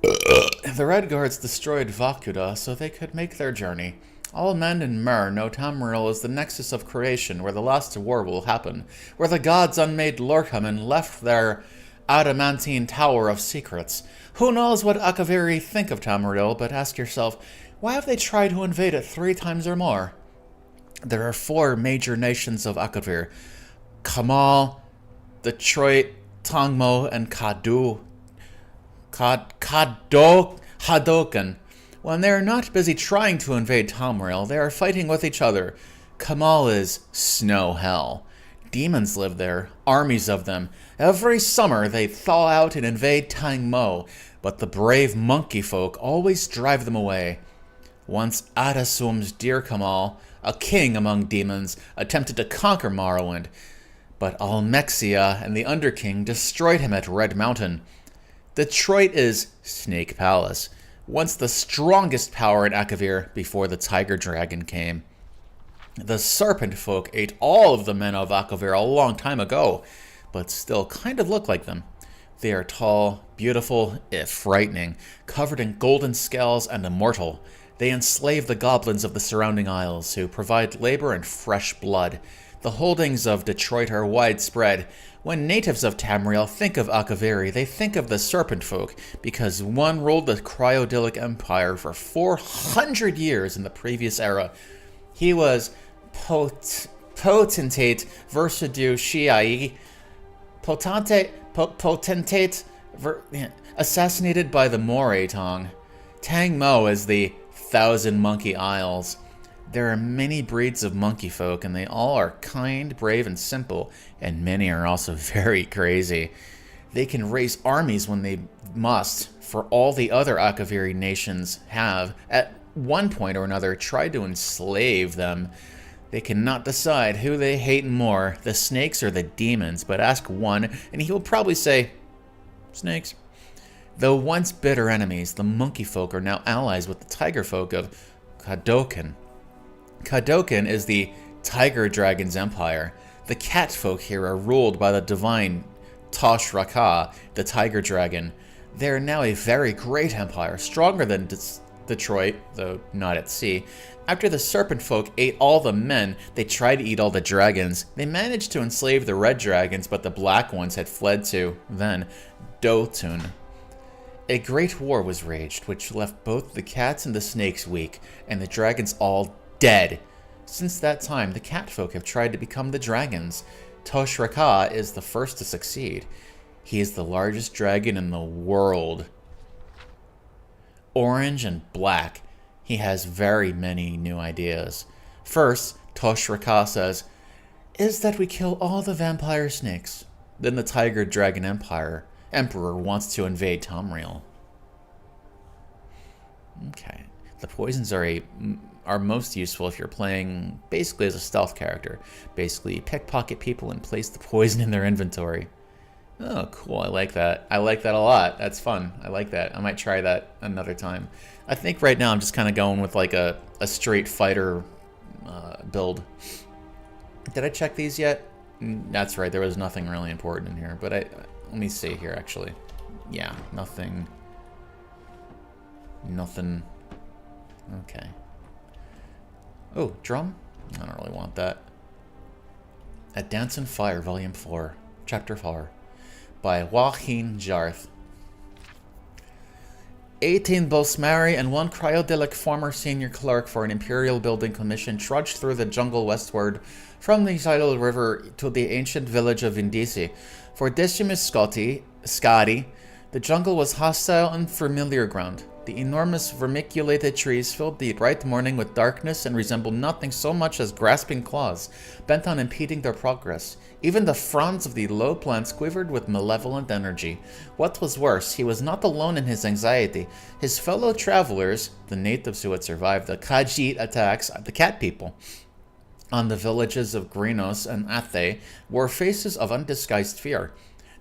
The Red Guards destroyed Vacuda so they could make their journey. All men in Mer know Tamriel is the nexus of creation, where the last war will happen, where the gods unmade Lorkhamen left their adamantine tower of secrets. Who knows what Akaviri think of Tamriel, but ask yourself, why have they tried to invade it 3 times or more? There are 4 major nations of Akavir: Kamal, Detroit, Tongmo, and Hadoken. When they are not busy trying to invade Tamriel, they are fighting with each other. Kamal is snow hell. Demons live there, armies of them. Every summer they thaw out and invade Tangmo, but the brave monkey folk always drive them away. Once Adasum's dear Kamal, a king among demons, attempted to conquer Morrowind, but Almexia and the Underking destroyed him at Red Mountain. Detroit is Snake Palace, once the strongest power in Akavir before the Tiger Dragon came. The Serpent Folk ate all of the men of Akavir a long time ago, but still kind of look like them. They are tall, beautiful, if frightening, covered in golden scales and immortal. They enslave the goblins of the surrounding isles, who provide labor and fresh blood. The holdings of Detroit are widespread. When natives of Tamriel think of Akaviri, they think of the Serpent Folk, because one ruled the Cryodilic Empire for 400 years in the previous era. He was potentate Versaduciae, potentate assassinated by the Moray Tong. Tang Mo is the Thousand Monkey Isles. There are many breeds of monkey folk, and they all are kind, brave, and simple, and many are also very crazy. They can raise armies when they must, for all the other Akaviri nations have, at one point or another, tried to enslave them. They cannot decide who they hate more, the snakes or the demons, but ask one, and he will probably say, snakes. Though once bitter enemies, the monkey folk are now allies with the tiger folk of Kadokan. Kadokan is the tiger dragon's empire. The cat folk here are ruled by the divine Tosh Raka, the tiger dragon. They are now a very great empire, stronger than Detroit, though not at sea. After the serpent folk ate all the men, they tried to eat all the dragons. They managed to enslave the red dragons, but the black ones had fled to, then, Dotun. A great war was waged, which left both the cats and the snakes weak, and the dragons all dead. Since that time, the catfolk have tried to become the dragons. Tosh Raka is the first to succeed. He is the largest dragon in the world. Orange and black. He has very many new ideas. First, Tosh Raka says, is that we kill all the vampire snakes. Then the Tiger Dragon Emperor wants to invade Tamriel. Okay. The poisons are most useful if you're playing basically as a stealth character. Basically, pickpocket people and place the poison in their inventory. Oh, cool. I like that. I like that a lot. That's fun. I like that. I might try that another time. I think right now I'm just kind of going with like a straight fighter build. Did I check these yet? That's right. There was nothing really important in here. But let me see here, actually. Yeah, nothing. Nothing. Okay. Oh, drum? I don't really want that. At Dance and Fire, Volume 4, Chapter 4, by Joachim Jarth. 18 Bosmari and 1 cryodelic former senior clerk for an Imperial Building Commission trudged through the jungle westward from the tidal river to the ancient village of Indisi. For Decimus Scotty, the jungle was hostile and familiar ground. The enormous vermiculated trees filled the bright morning with darkness and resembled nothing so much as grasping claws, bent on impeding their progress. Even the fronds of the low plants quivered with malevolent energy. What was worse, he was not alone in his anxiety. His fellow travelers, the natives who had survived the Khajiit attacks, the cat people, on the villages of Grinos and Athe, wore faces of undisguised fear.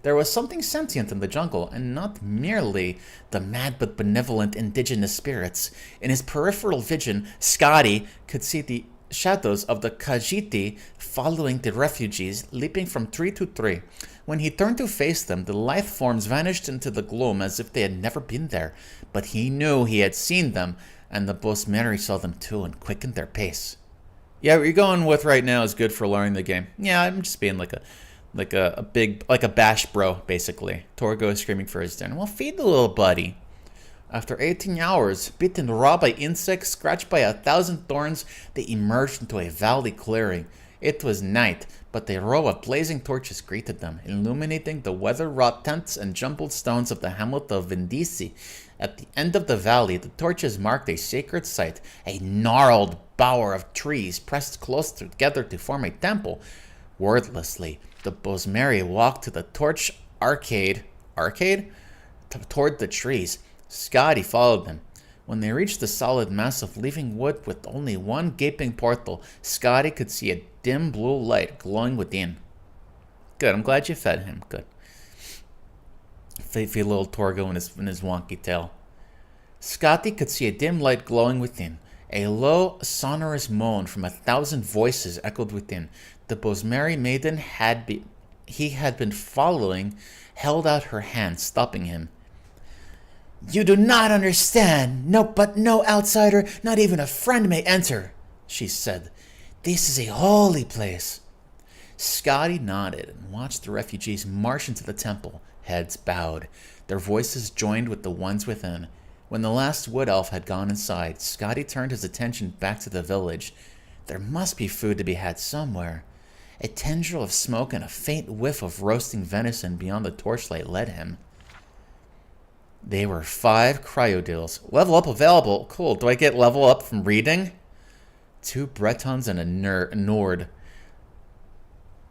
There was something sentient in the jungle, and not merely the mad but benevolent indigenous spirits. In his peripheral vision, Scotty could see the shadows of the Khajiiti following the refugees, leaping from tree to tree. When he turned to face them, the lithe forms vanished into the gloom as if they had never been there. But he knew he had seen them, and the Bosmeri saw them too and quickened their pace. Yeah, what you're going with right now is good for learning the game. Yeah, I'm just being like a bash bro, basically. Torgo is screaming for his dinner. Well, feed the little buddy. After 18 hours, bitten raw by insects, scratched by 1,000 thorns, they emerged into a valley clearing. It was night, but a row of blazing torches greeted them, illuminating the weather-wrought tents and jumbled stones of the hamlet of Vindisi. At the end of the valley, the torches marked a sacred site, a gnarled bower of trees pressed close together to form a temple. Wordlessly, the Bosmeri walked to the torch arcade toward the trees. Scotty followed them. When they reached the solid mass of living wood with only one gaping portal, Scotty could see a dim blue light glowing within. Good, I'm glad you fed him. Good. Feed little Torgo in his wonky tail. Scotty could see a dim light glowing within. A low, sonorous moan from 1,000 voices echoed within. The Bosmeri maiden he had been following held out her hand, stopping him. You do not understand. No outsider, not even a friend may enter, she said. This is a holy place. Scotty nodded and watched the refugees march into the temple, heads bowed. Their voices joined with the ones within. When the last wood elf had gone inside, Scotty turned his attention back to the village. There must be food to be had somewhere. A tendril of smoke and a faint whiff of roasting venison beyond the torchlight led him. They were 5 cryodills. Level up available. Cool. Do I get level up from reading? 2 Bretons and a Nord.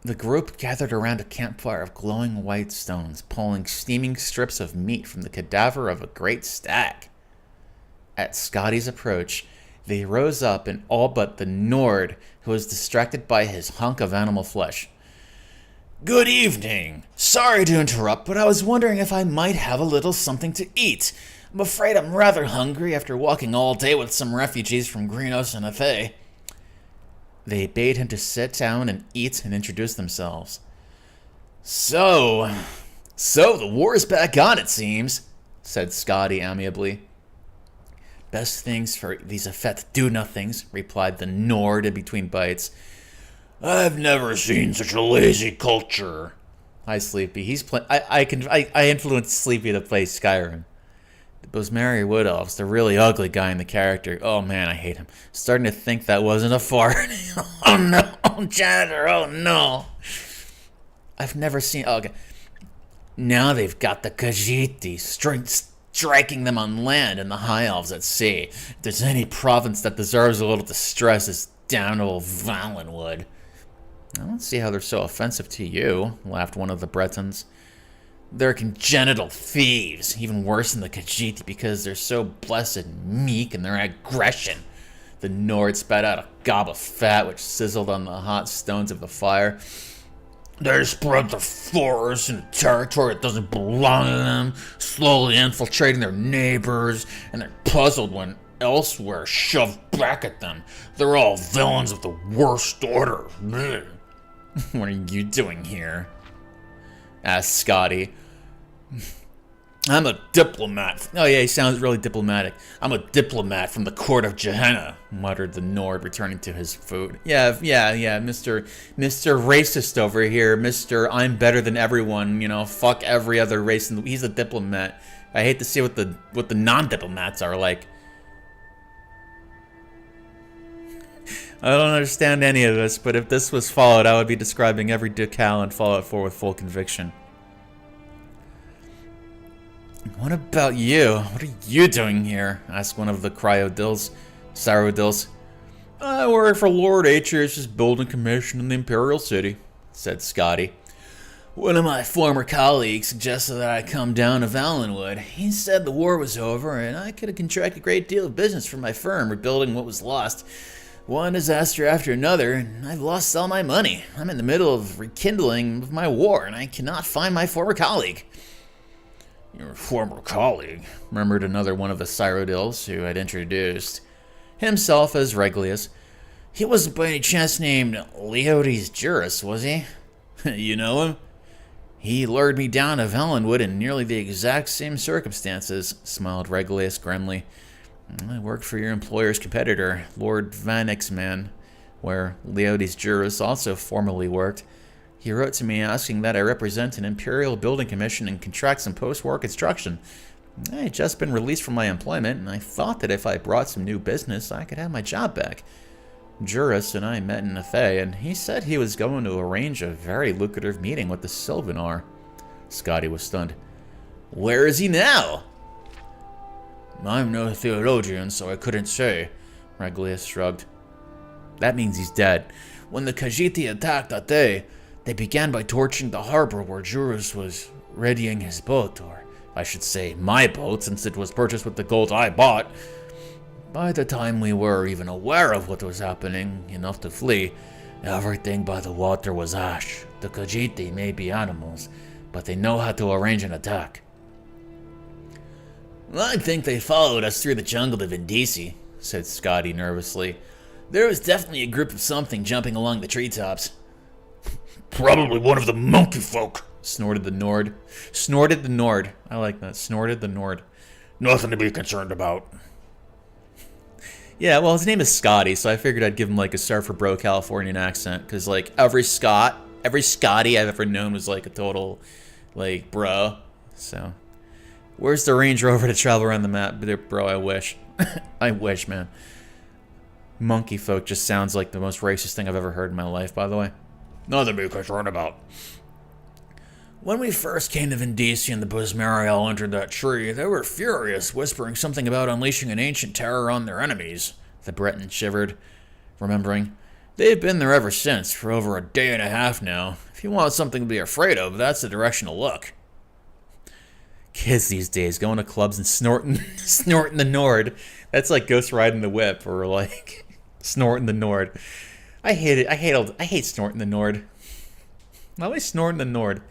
The group gathered around a campfire of glowing white stones, pulling steaming strips of meat from the cadaver of a great stag. At Scotty's approach, they rose up and all but the Nord, who was distracted by his hunk of animal flesh. Good evening. Sorry to interrupt, but I was wondering if I might have a little something to eat. I'm afraid I'm rather hungry after walking all day with some refugees from Greenos and Athe. They bade him to sit down and eat and introduce themselves. So the war is back on, it seems, said Scotty amiably. Best things for these effete do-nothings, replied the Nord in between bites. I've never seen such a lazy culture. Hi, Sleepy. I influenced Sleepy to play Skyrim. Those Merry Wood Elves, the really ugly guy in the character. Oh man, I hate him. Starting to think that wasn't a fart. Oh no, janitor, oh no. I've never seen, okay. Now they've got the Khajiiti striking them on land and the High Elves at sea. If there's any province that deserves a little distress, it's down old Valenwood. I don't see how they're so offensive to you, laughed one of the Bretons. They're congenital thieves, even worse than the Khajiiti because they're so blessed and meek in their aggression. The Nord spat out a gob of fat which sizzled on the hot stones of the fire. They spread the forest in a territory that doesn't belong to them, slowly infiltrating their neighbors, and they're puzzled when elsewhere shoved back at them. They're all villains of the worst order. What are you doing here? Asked Scotty. I'm a diplomat. Oh yeah, he sounds really diplomatic. I'm a diplomat from the court of Gehenna, muttered the Nord, returning to his food. Yeah, Mr. Racist over here, Mr. I'm better than everyone, you know, fuck every other race. He's a diplomat. I hate to see what the non-diplomats are like. I don't understand any of this, but if this was Fallout, I would be describing every decal in Fallout 4 with full conviction. What about you? What are you doing here? Asked one of the Cryodills. I work for Lord H.'s building commission in the Imperial City, said Scotty. One of my former colleagues suggested that I come down to Valenwood. He said the war was over and I could contract a great deal of business for my firm, rebuilding what was lost. One disaster after another, and I've lost all my money. I'm in the middle of rekindling of my war, and I cannot find my former colleague. Your former colleague, murmured another one of the Cyrodiils who had introduced himself as Regulus. He wasn't by any chance named Leodes Juris, was he? You know him? He lured me down to Valenwood in nearly the exact same circumstances, smiled Regulus grimly. I worked for your employer's competitor, Lord Van Exman, where Leodes Juris also formerly worked. He wrote to me asking that I represent an Imperial Building Commission and contract some post-war construction. I had just been released from my employment, and I thought that if I brought some new business, I could have my job back. Juris and I met in Athe, and he said he was going to arrange a very lucrative meeting with the Sylvanar. Scotty was stunned. Where is he now? I'm no theologian, so I couldn't say, Regulus shrugged. That means he's dead. When the Khajiiti attacked Athe, they began by torching the harbor where Juris was readying his boat, or I should say my boat, since it was purchased with the gold I bought. By the time we were even aware of what was happening, enough to flee, everything by the water was ash. The Khajiiti may be animals, but they know how to arrange an attack. I think they followed us through the jungle to Vindisi, said Scotty nervously. There was definitely a group of something jumping along the treetops. Probably one of the monkey folk, snorted the Nord. Snorted the Nord. I like that. Snorted the Nord. Nothing to be concerned about. Yeah, well, his name is Scotty, so I figured I'd give him like a Surfer Bro Californian accent, because like every Scotty I've ever known was like a total, like, bro. So, where's the Range Rover to travel around the map? Bro, I wish. I wish, man. Monkey folk just sounds like the most racist thing I've ever heard in my life, by the way. Nothing to be concerned about. When we first came to Vindisi and the Bosmariel entered that tree, they were furious, whispering something about unleashing an ancient terror on their enemies. The Breton shivered, remembering. They've been there ever since, for over a day and a half now. If you want something to be afraid of, that's the direction to look. Kids these days going to clubs and snorting the Nord. That's like Ghost Riding the Whip, or like snorting the Nord. I hate it. I hate snorting the Nord. Why am I snorting the Nord?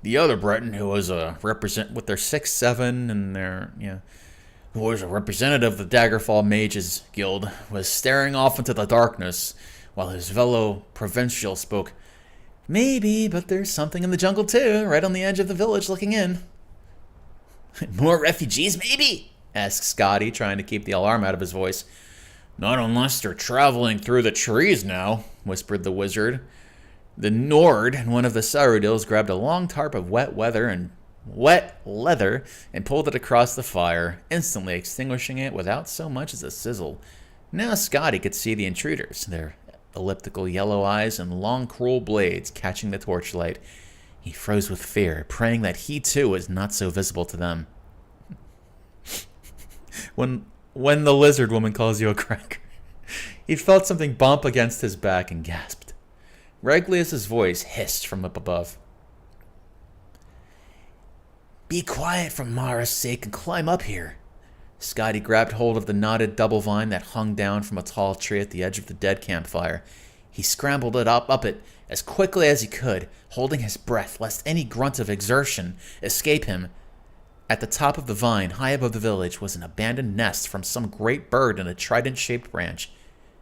The other Breton, who was a with their 6'7" and their who was a representative of the Daggerfall Mages Guild, was staring off into the darkness, while his fellow provincial spoke. Maybe, but there's something in the jungle too, right on the edge of the village, looking in. More refugees, maybe? Asked Scotty, trying to keep the alarm out of his voice. Not unless they're traveling through the trees now, whispered the wizard. The Nord and one of the Cyrodiils grabbed a long tarp of wet leather and pulled it across the fire, instantly extinguishing it without so much as a sizzle. Now Scotty could see the intruders, their elliptical yellow eyes and long cruel blades catching the torchlight. He froze with fear, praying that he too was not so visible to them. When the lizard woman calls you a cracker, he felt something bump against his back and gasped. Reglius's voice hissed from up above. Be quiet for Mara's sake and climb up here. Scotty grabbed hold of the knotted double vine that hung down from a tall tree at the edge of the dead campfire. He scrambled it up it as quickly as he could, holding his breath lest any grunt of exertion escape him. At the top of the vine, high above the village, was an abandoned nest from some great bird in a trident-shaped branch.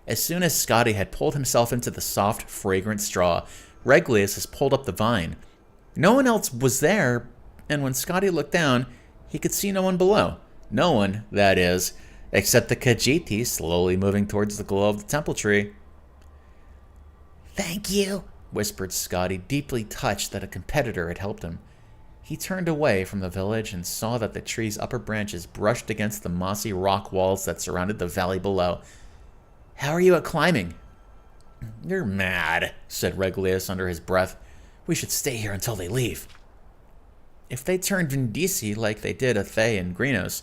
As soon as Scotty had pulled himself into the soft, fragrant straw, Reglius has pulled up the vine. No one else was there, and when Scotty looked down, he could see no one below. No one, that is, except the Khajiit slowly moving towards the glow of the temple tree. Thank you, whispered Scotty, deeply touched that a competitor had helped him. He turned away from the village and saw that the tree's upper branches brushed against the mossy rock walls that surrounded the valley below. How are you at climbing? You're mad, said Reglius under his breath. We should stay here until they leave. If they turn Vindisi like they did Athay and Grinos,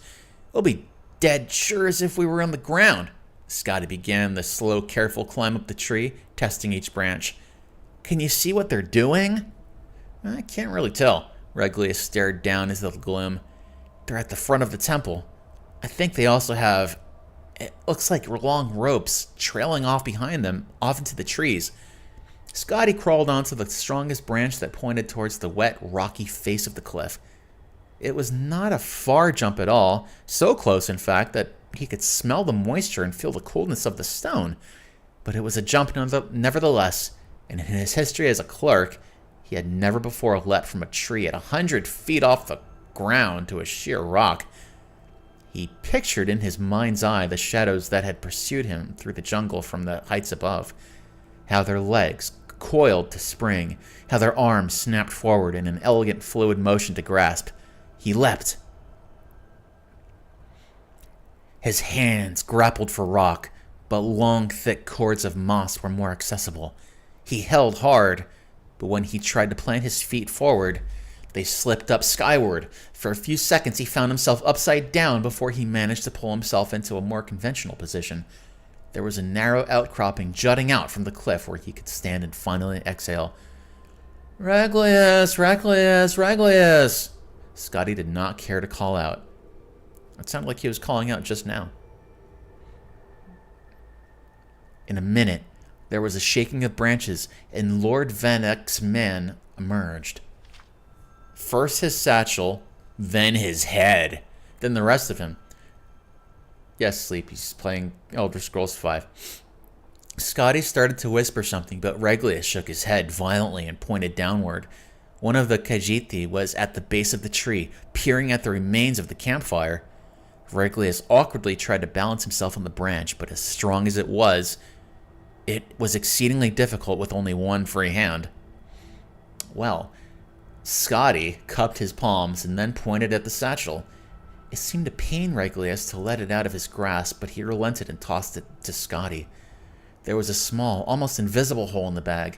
we'll be dead sure as if we were on the ground. Scotty began the slow, careful climb up the tree, testing each branch. Can you see what they're doing? I can't really tell. Reglius stared down into the gloom. They're at the front of the temple. I think they also have, it looks like long ropes trailing off behind them, off into the trees. Scotty crawled onto the strongest branch that pointed towards the wet, rocky face of the cliff. It was not a far jump at all, so close, in fact, that he could smell the moisture and feel the coolness of the stone. But it was a jump nevertheless, and in his history as a clerk, he had never before leapt from a tree at 100 feet off the ground to a sheer rock. He pictured in his mind's eye the shadows that had pursued him through the jungle from the heights above, how their legs coiled to spring, how their arms snapped forward in an elegant fluid motion to grasp. He leapt. His hands grappled for rock, but long, thick cords of moss were more accessible. He held hard, but when he tried to plant his feet forward, they slipped up skyward. For a few seconds, he found himself upside down before he managed to pull himself into a more conventional position. There was a narrow outcropping jutting out from the cliff where he could stand and finally exhale. Reglius, Reglius, Reglius! Scotty did not care to call out. It sounded like he was calling out just now. In a minute, there was a shaking of branches, and Lord Van Eyck's man emerged. First his satchel, then his head, then the rest of him. Yes, Sleep, he's playing Elder Scrolls V. Scotty started to whisper something, but Reglius shook his head violently and pointed downward. One of the Khajiit was at the base of the tree, peering at the remains of the campfire. Reglius awkwardly tried to balance himself on the branch, but as strong as it was exceedingly difficult with only one free hand. Well, Scotty cupped his palms and then pointed at the satchel. It seemed to pain Regulus to let it out of his grasp, but he relented and tossed it to Scotty. There was a small, almost invisible hole in the bag,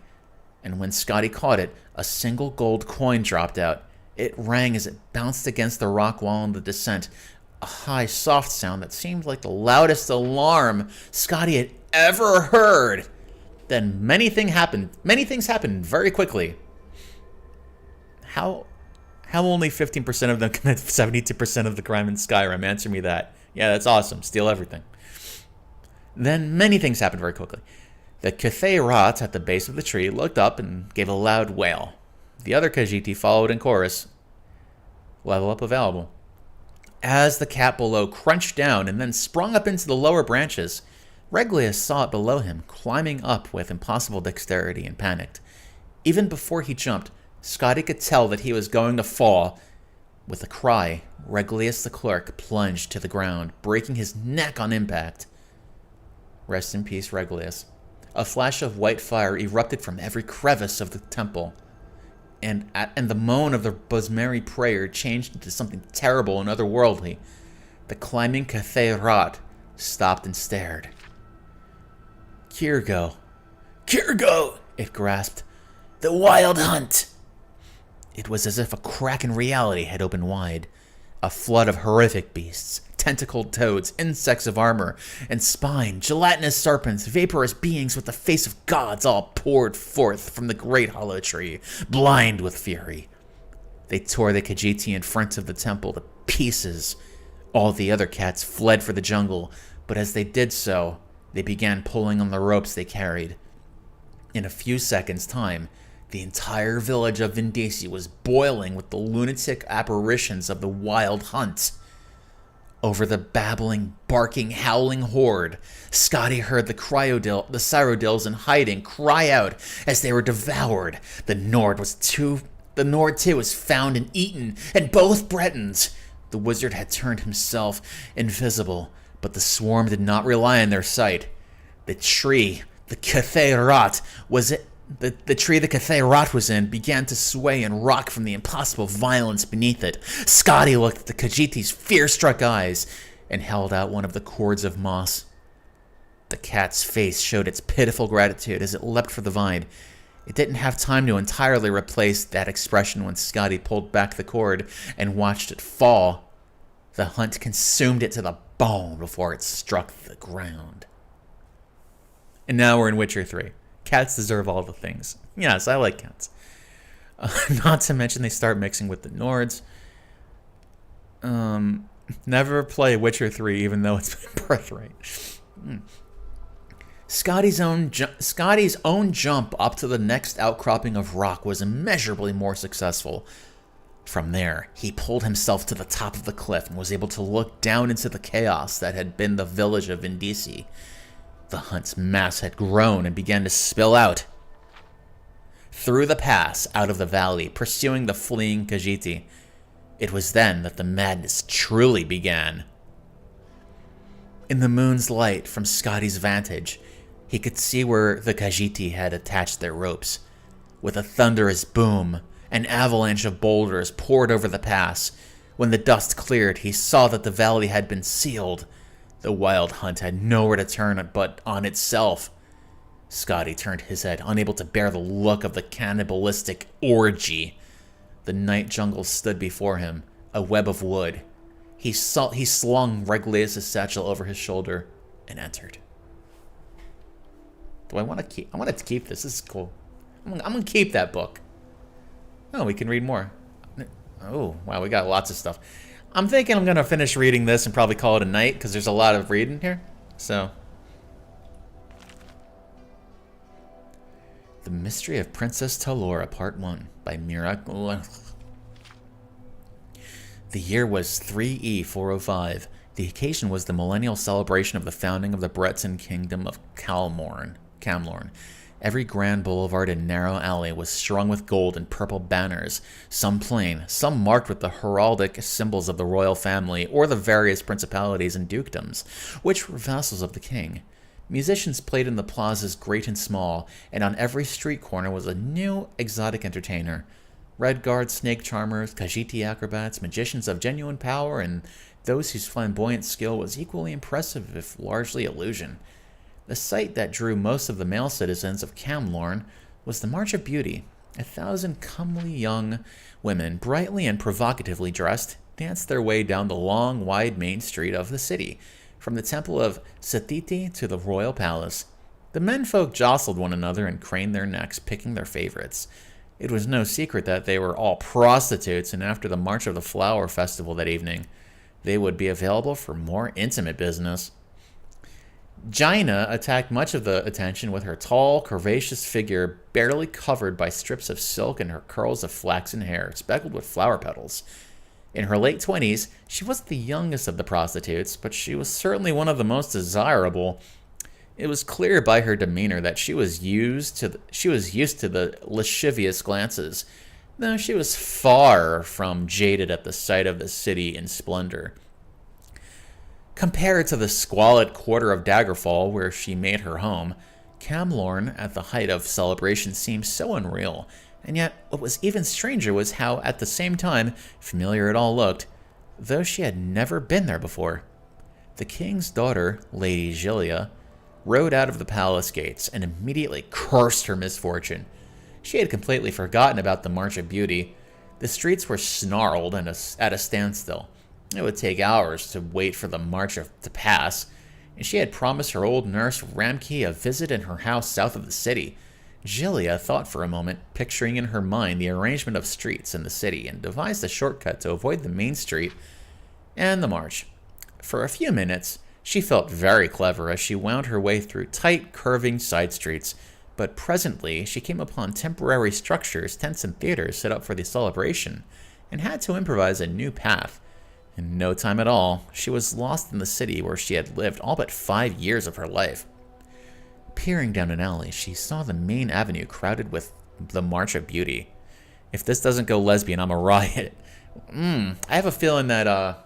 and when Scotty caught it, a single gold coin dropped out. It rang as it bounced against the rock wall in the descent, a high, soft sound that seemed like the loudest alarm Scotty had ever heard. Then many things happened very quickly. How only 15% of them commit 72% of the crime in Skyrim? Answer me that. Yeah, that's awesome. Steal everything. Then many things happened very quickly. The Cathay Rat at the base of the tree looked up and gave a loud wail. The other Khajiit followed in chorus. Level up available. As the cat below crunched down and then sprung up into the lower branches, Regulus saw it below him, climbing up with impossible dexterity, and panicked. Even before he jumped, Scotty could tell that he was going to fall. With a cry, Regulus the clerk plunged to the ground, breaking his neck on impact. Rest in peace, Regulus. A flash of white fire erupted from every crevice of the temple, and the moan of the Bosmeri prayer changed into something terrible and otherworldly. The climbing Cathay Rat stopped and stared. Kirgo! Kirgo! It grasped. The Wild Hunt! It was as if a crack in reality had opened wide. A flood of horrific beasts, tentacled toads, insects of armor and spine, gelatinous serpents, vaporous beings with the face of gods all poured forth from the great hollow tree, blind with fury. They tore the Khajiit in front of the temple to pieces. All the other cats fled for the jungle, but as they did so, they began pulling on the ropes they carried. In a few seconds' time, the entire village of Vindisi was boiling with the lunatic apparitions of the Wild Hunt. Over the babbling, barking, howling horde, Scotty heard the Cyrodiils in hiding cry out as they were devoured. The Nord too was found and eaten, and both Bretons. The wizard had turned himself invisible, but the swarm did not rely on their sight. The tree the Cathay Rat was in began to sway and rock from the impossible violence beneath it. Scotty looked at the Khajiit's fear-struck eyes and held out one of the cords of moss. The cat's face showed its pitiful gratitude as it leapt for the vine. It didn't have time to entirely replace that expression when Scotty pulled back the cord and watched it fall. The hunt consumed it to the bone before it struck the ground. And now we're in Witcher 3. Cats deserve all the things. Yes, I like cats. Not to mention they start mixing with the Nords. Never play Witcher 3 even though it's my birthright. Scotty's own jump up to the next outcropping of rock was immeasurably more successful. From there, he pulled himself to the top of the cliff and was able to look down into the chaos that had been the village of Vindisi. The hunt's mass had grown and began to spill out through the pass out of the valley, pursuing the fleeing Khajiit. It was then that the madness truly began. In the moon's light from Scotty's vantage, he could see where the Khajiit had attached their ropes. With a thunderous boom, an avalanche of boulders poured over the pass. When the dust cleared, he saw that the valley had been sealed. The Wild Hunt had nowhere to turn but on itself. Scotty turned his head, unable to bear the look of the cannibalistic orgy. The night jungle stood before him, a web of wood. He slung Regulus' satchel over his shoulder and entered. Do I want to keep? I want to keep this. This is cool. I'm gonna keep that book. Oh, we can read more. Oh, wow, we got lots of stuff. I'm thinking I'm gonna finish reading this and probably call it a night because there's a lot of reading here. So, The Mystery of Princess Talora, Part 1 by Mira. The year was 3E405. The occasion was the millennial celebration of the founding of the Breton kingdom of Camlorn. Every grand boulevard and narrow alley was strung with gold and purple banners, some plain, some marked with the heraldic symbols of the royal family or the various principalities and dukedoms, which were vassals of the king. Musicians played in the plazas great and small, and on every street corner was a new exotic entertainer. Red Guard snake charmers, Khajiit acrobats, magicians of genuine power, and those whose flamboyant skill was equally impressive if largely illusion. The sight that drew most of the male citizens of Camlorn was the March of Beauty. 1,000 comely young women, brightly and provocatively dressed, danced their way down the long, wide main street of the city, from the temple of Satiti to the royal palace. The menfolk jostled one another and craned their necks, picking their favorites. It was no secret that they were all prostitutes, and after the March of the Flower Festival that evening, they would be available for more intimate business. Jaina attacked much of the attention with her tall, curvaceous figure barely covered by strips of silk and her curls of flaxen hair speckled with flower petals. In her late 20s, she wasn't the youngest of the prostitutes, but she was certainly one of the most desirable. It was clear by her demeanor that she was used to the lascivious glances, though she was far from jaded at the sight of the city in splendor. Compared to the squalid quarter of Daggerfall where she made her home, Camlorn at the height of celebration seemed so unreal, and yet what was even stranger was how, at the same time, familiar it all looked, though she had never been there before. The king's daughter, Lady Gilia, rode out of the palace gates and immediately cursed her misfortune. She had completely forgotten about the March of Beauty. The streets were snarled and at a standstill. It would take hours to wait for the march to pass, and she had promised her old nurse Ramke a visit in her house south of the city. Gilia thought for a moment, picturing in her mind the arrangement of streets in the city, and devised a shortcut to avoid the main street and the march. For a few minutes, she felt very clever as she wound her way through tight, curving side streets, but presently she came upon temporary structures, tents, and theaters set up for the celebration, and had to improvise a new path. In no time at all, she was lost in the city where she had lived all but 5 years of her life. Peering down an alley, she saw the main avenue crowded with the March of Beauty. If this doesn't go lesbian, I'm a riot. I have a feeling that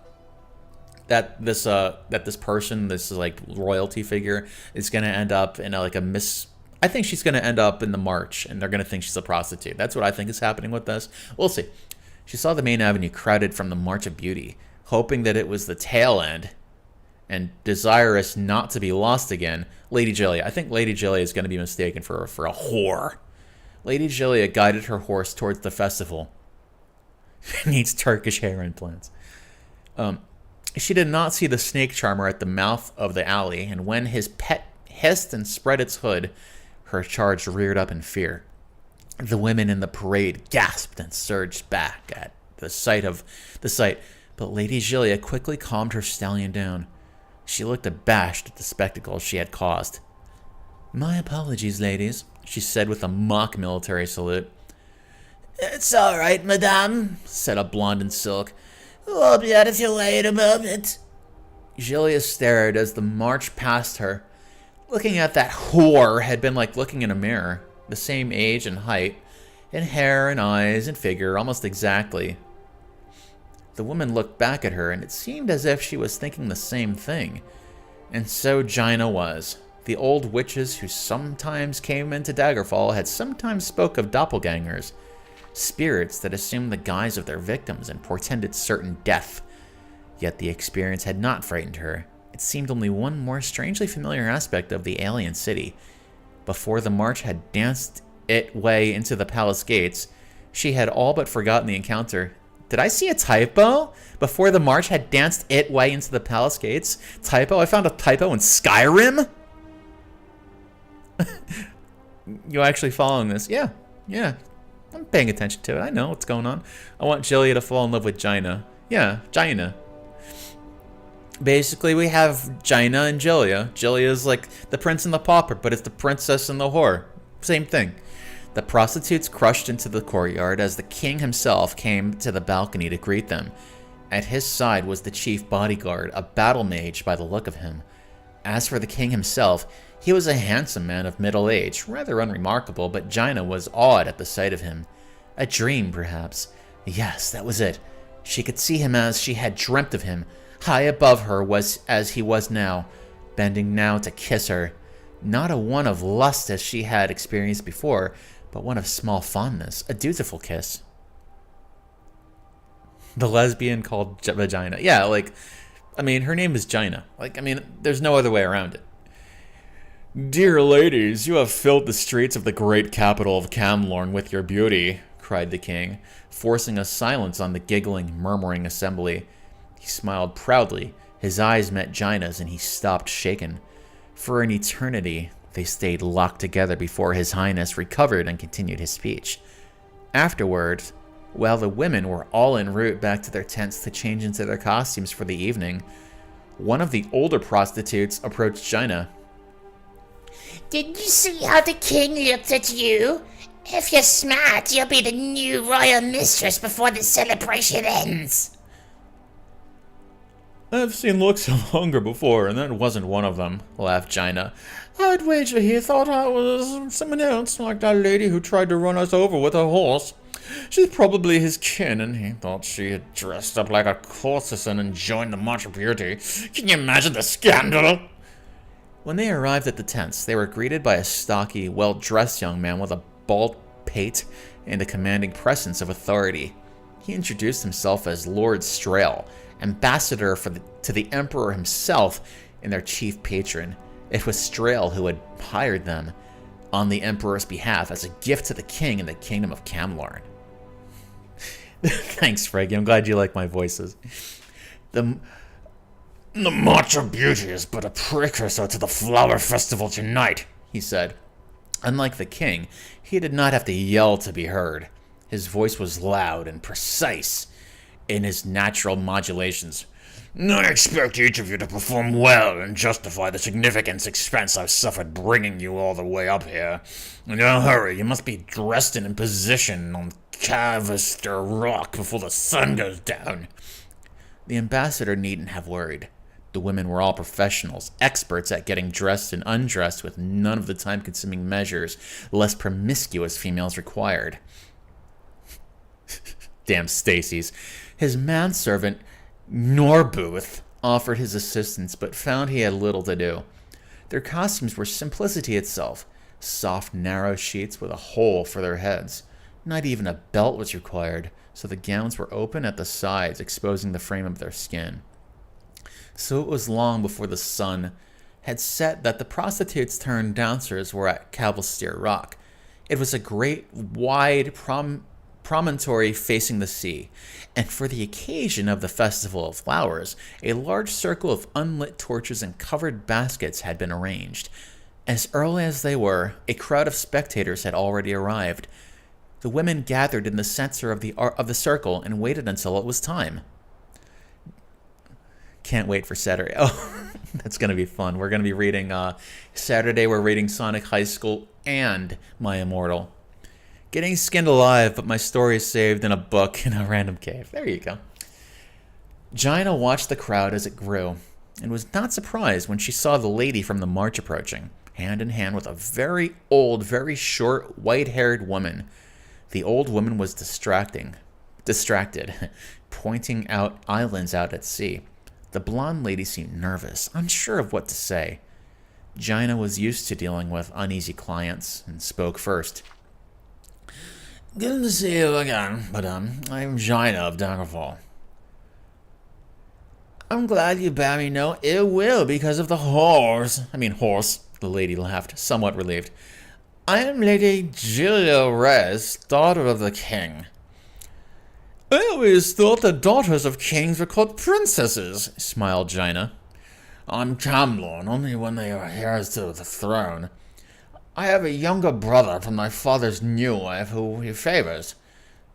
this person, this like royalty figure, is gonna end up in I think she's gonna end up in the march, and they're gonna think she's a prostitute. That's what I think is happening with this. We'll see. She saw the main avenue crowded from the March of Beauty, hoping that it was the tail end, and desirous not to be lost again. Lady Gilia. I think Lady Gilia is going to be mistaken for a whore. Lady Gilia guided her horse towards the festival. Needs Turkish hair implants. She did not see the snake charmer at the mouth of the alley, and when his pet hissed and spread its hood, her charge reared up in fear. The women in the parade gasped and surged back at the sight, but Lady Gilia quickly calmed her stallion down. She looked abashed at the spectacle she had caused. "My apologies, ladies," she said with a mock military salute. "It's all right, madame," said a blonde in silk. "We'll be out of your way in a moment." Gilia stared as the march passed her. Looking at that whore had been like looking in a mirror. The same age and height, and hair and eyes and figure, almost exactly. The woman looked back at her, and it seemed as if she was thinking the same thing. And so Jaina was. The old witches who sometimes came into Daggerfall had sometimes spoke of doppelgangers, spirits that assumed the guise of their victims and portended certain death. Yet the experience had not frightened her. It seemed only one more strangely familiar aspect of the alien city. Before the march had danced its way into the palace gates, she had all but forgotten the encounter. Did I see a typo? Before the march had danced its way into the palace gates? Typo? I found a typo in Skyrim? You actually following this? Yeah. I'm paying attention to it. I know what's going on. I want Gilia to fall in love with Jaina. Yeah, Jaina. Basically, we have Jaina and Gilia. Gilia is like the prince and the pauper, but it's the princess and the whore. Same thing. The prostitutes crushed into the courtyard as the king himself came to the balcony to greet them. At his side was the chief bodyguard, a battle mage by the look of him. As for the king himself, he was a handsome man of middle age, rather unremarkable, but Jaina was awed at the sight of him. A dream, perhaps. Yes, that was it. She could see him as she had dreamt of him. High above her was as he was now, bending now to kiss her. Not a one of lust as she had experienced before, but one of small fondness, a dutiful kiss. The lesbian called vagina. Yeah, like, I mean, her name is Gina. Like, I mean, there's no other way around it. Dear ladies, you have filled the streets of the great capital of Camlorn with your beauty, cried the king, forcing a silence on the giggling, murmuring assembly. He smiled proudly. His eyes met Gina's, and he stopped shaken. For an eternity, they stayed locked together before His Highness recovered and continued his speech. Afterward, while the women were all en route back to their tents to change into their costumes for the evening, one of the older prostitutes approached Gina. Did you see how the king looked at you? If you're smart, you'll be the new royal mistress before the celebration ends. I've seen looks of hunger before, and that wasn't one of them, laughed Gina. I'd wager he thought I was someone else, like that lady who tried to run us over with her horse. She's probably his kin, and he thought she had dressed up like a courtesan and joined the March of Beauty. Can you imagine the scandal? When they arrived at the tents, they were greeted by a stocky, well-dressed young man with a bald pate and a commanding presence of authority. He introduced himself as Lord Strail, ambassador to the Emperor himself and their chief patron. It was Strail who had hired them on the Emperor's behalf as a gift to the king in the kingdom of Camlorn. Thanks, Frankie. I'm glad you like my voices. The March of Beauty is but a precursor to the Flower Festival tonight, he said. Unlike the king, he did not have to yell to be heard. His voice was loud and precise in his natural modulations. I expect each of you to perform well and justify the significant expense I've suffered bringing you all the way up here. Now hurry, you must be dressed and in position on Cavister Rock before the sun goes down. The ambassador needn't have worried. The women were all professionals, experts at getting dressed and undressed with none of the time-consuming measures less promiscuous females required. Damn Stacy's. His manservant, Norbuth, offered his assistance, but found he had little to do. Their costumes were simplicity itself, soft, narrow sheets with a hole for their heads. Not even a belt was required, so the gowns were open at the sides, exposing the frame of their skin. So it was long before the sun had set that the prostitutes turned dancers were at Cavister Rock. It was a great, wide promontory facing the sea, and for the occasion of the Festival of Flowers, a large circle of unlit torches and covered baskets had been arranged. As early as they were, a crowd of spectators had already arrived. The women gathered in the center of the circle and waited until it was time. Can't wait for Saturday. Oh, that's going to be fun. We're going to be reading, Saturday we're reading Sonic High School and My Immortal. Getting skinned alive, but my story is saved in a book in a random cave. There you go. Gina watched the crowd as it grew, and was not surprised when she saw the lady from the march approaching, hand in hand with a very old, very short, white-haired woman. The old woman was distracted, pointing out islands out at sea. The blonde lady seemed nervous, unsure of what to say. Gina was used to dealing with uneasy clients, and spoke first. Good to see you again, madame. I'm Gina of Daggerfall. I'm glad you bear me no ill will because of the horse, the lady laughed, somewhat relieved. I am Lady Julia Rez, daughter of the king. I always thought the daughters of kings were called princesses, smiled Gina. I'm Camlorn, only when they are heirs to the throne. I have a younger brother from my father's new wife who he favors,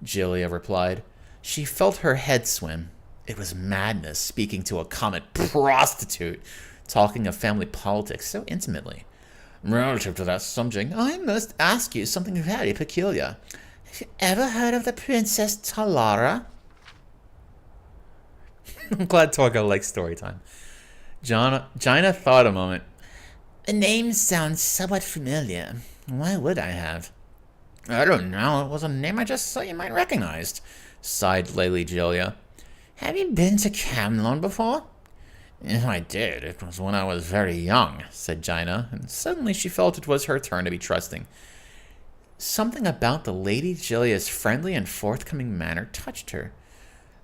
Julia replied. She felt her head swim. It was madness speaking to a common prostitute, talking of family politics so intimately. Relative to that subject, I must ask you something very peculiar. Have you ever heard of the Princess Talara? I'm glad Torgo likes story time. Gina thought a moment. The name sounds somewhat familiar. Why would I have? I don't know. It was a name I just thought you might recognize, sighed Lady Julia. Have you been to Camlorn before? If I did, it was when I was very young, said Gina, and suddenly she felt it was her turn to be trusting. Something about the Lady Julia's friendly and forthcoming manner touched her.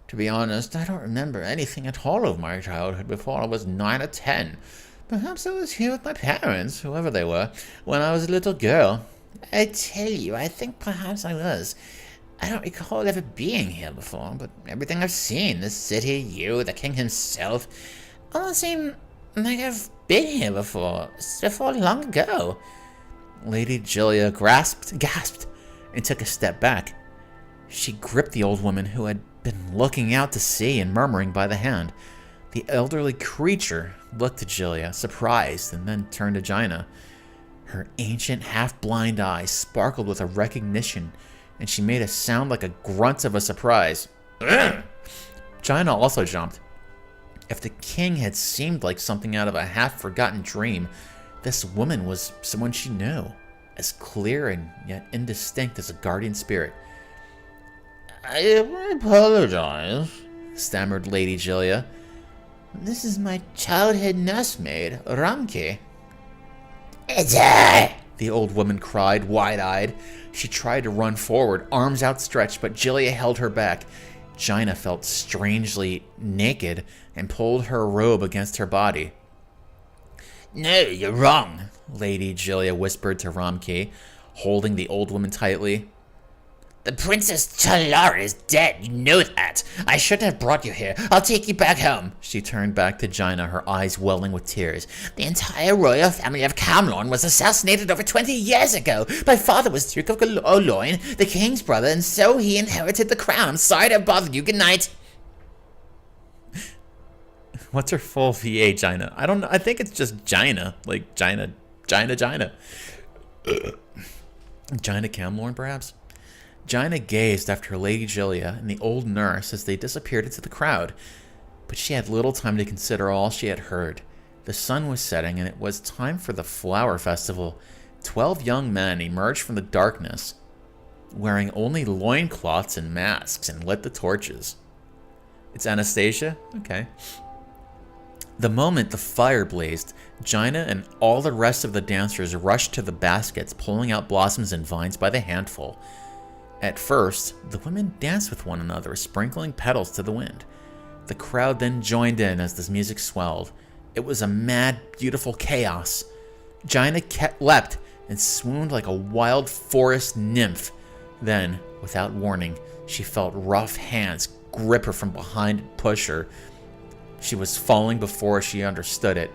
To be honest, I don't remember anything at all of my childhood before I was 9 or 10. Perhaps I was here with my parents, whoever they were, when I was a little girl. I tell you, I think perhaps I was. I don't recall ever being here before, but everything I've seen, the city, you, the king himself, all seem like I've been here before long ago. Lady Julia gasped, and took a step back. She gripped the old woman who had been looking out to sea and murmuring by the hand. The elderly creature looked at Julia, surprised, and then turned to Jaina. Her ancient, half-blind eyes sparkled with a recognition, and she made a sound like a grunt of a surprise. Jaina also jumped. If the king had seemed like something out of a half-forgotten dream, this woman was someone she knew, as clear and yet indistinct as a guardian spirit. I apologize, stammered Lady Julia. This is my childhood nursemaid, Ramke. It's her! The old woman cried, wide-eyed. She tried to run forward, arms outstretched, but Julia held her back. Jaina felt strangely naked and pulled her robe against her body. No, you're wrong, Lady Julia whispered to Ramke, holding the old woman tightly. The Princess Talara is dead, you know that. I shouldn't have brought you here. I'll take you back home. She turned back to Jaina, her eyes welling with tears. The entire royal family of Camlorn was assassinated over 20 years ago. My father was Duke of Oloin, the king's brother, and so he inherited the crown. I'm sorry to bother you. Good night. What's her full VA, Jaina? I don't know. I think it's just Jaina. Like Jaina. Jaina Camlorn, perhaps? Jaina gazed after Lady Julia and the old nurse as they disappeared into the crowd, but she had little time to consider all she had heard. The sun was setting, and it was time for the flower festival. 12 young men emerged from the darkness, wearing only loincloths and masks, and lit the torches. It's Anastasia? Okay. The moment the fire blazed, Jaina and all the rest of the dancers rushed to the baskets, pulling out blossoms and vines by the handful. At first, the women danced with one another, sprinkling petals to the wind. The crowd then joined in as the music swelled. It was a mad, beautiful chaos. Jaina leapt and swooned like a wild forest nymph. Then, without warning, she felt rough hands grip her from behind and push her. She was falling before she understood it.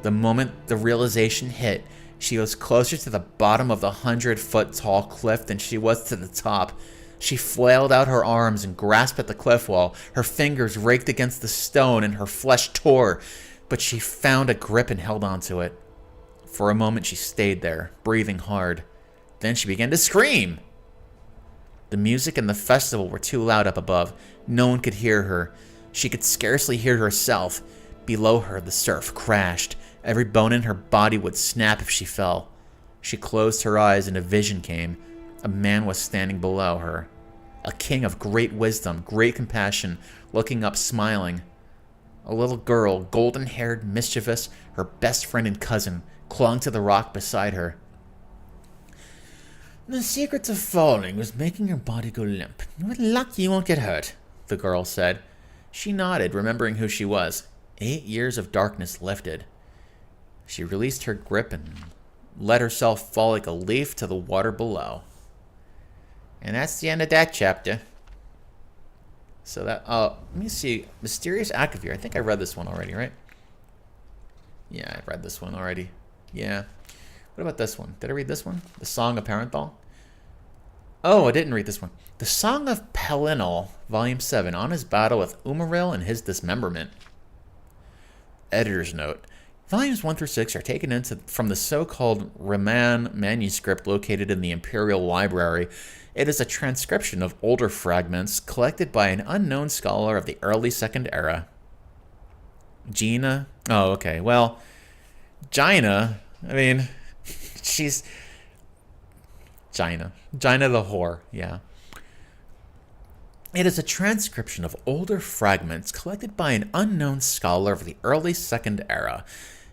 The moment the realization hit, she was closer to the bottom of the 100-foot-tall cliff than she was to the top. She flailed out her arms and grasped at the cliff wall. Her fingers raked against the stone and her flesh tore, but she found a grip and held onto it. For a moment she stayed there, breathing hard. Then she began to scream. The music and the festival were too loud up above. No one could hear her. She could scarcely hear herself. Below her, the surf crashed. Every bone in her body would snap if she fell. She closed her eyes and a vision came. A man was standing below her. A king of great wisdom, great compassion, looking up smiling. A little girl, golden-haired, mischievous, her best friend and cousin, clung to the rock beside her. The secret to falling was making your body go limp. With luck you won't get hurt, the girl said. She nodded, remembering who she was. 8 years of darkness lifted. She released her grip and let herself fall like a leaf to the water below. And that's the end of that chapter. So that, let me see. Mysterious Akavir. I think I read this one already, right? Yeah, I read this one already. Yeah. What about this one? Did I read this one? The Song of Parenthal? Oh, I didn't read this one. The Song of Pelinal, Volume 7, on his battle with Umaril and his dismemberment. Editor's note. Volumes 1 through 6 are taken from the so-called Raman manuscript located in the Imperial Library. It is a transcription of older fragments collected by an unknown scholar of the early Second Era. Gina? Oh, okay. Well, Jaina, I mean, she's... Jaina the whore, yeah. It is a transcription of older fragments collected by an unknown scholar of the early Second Era.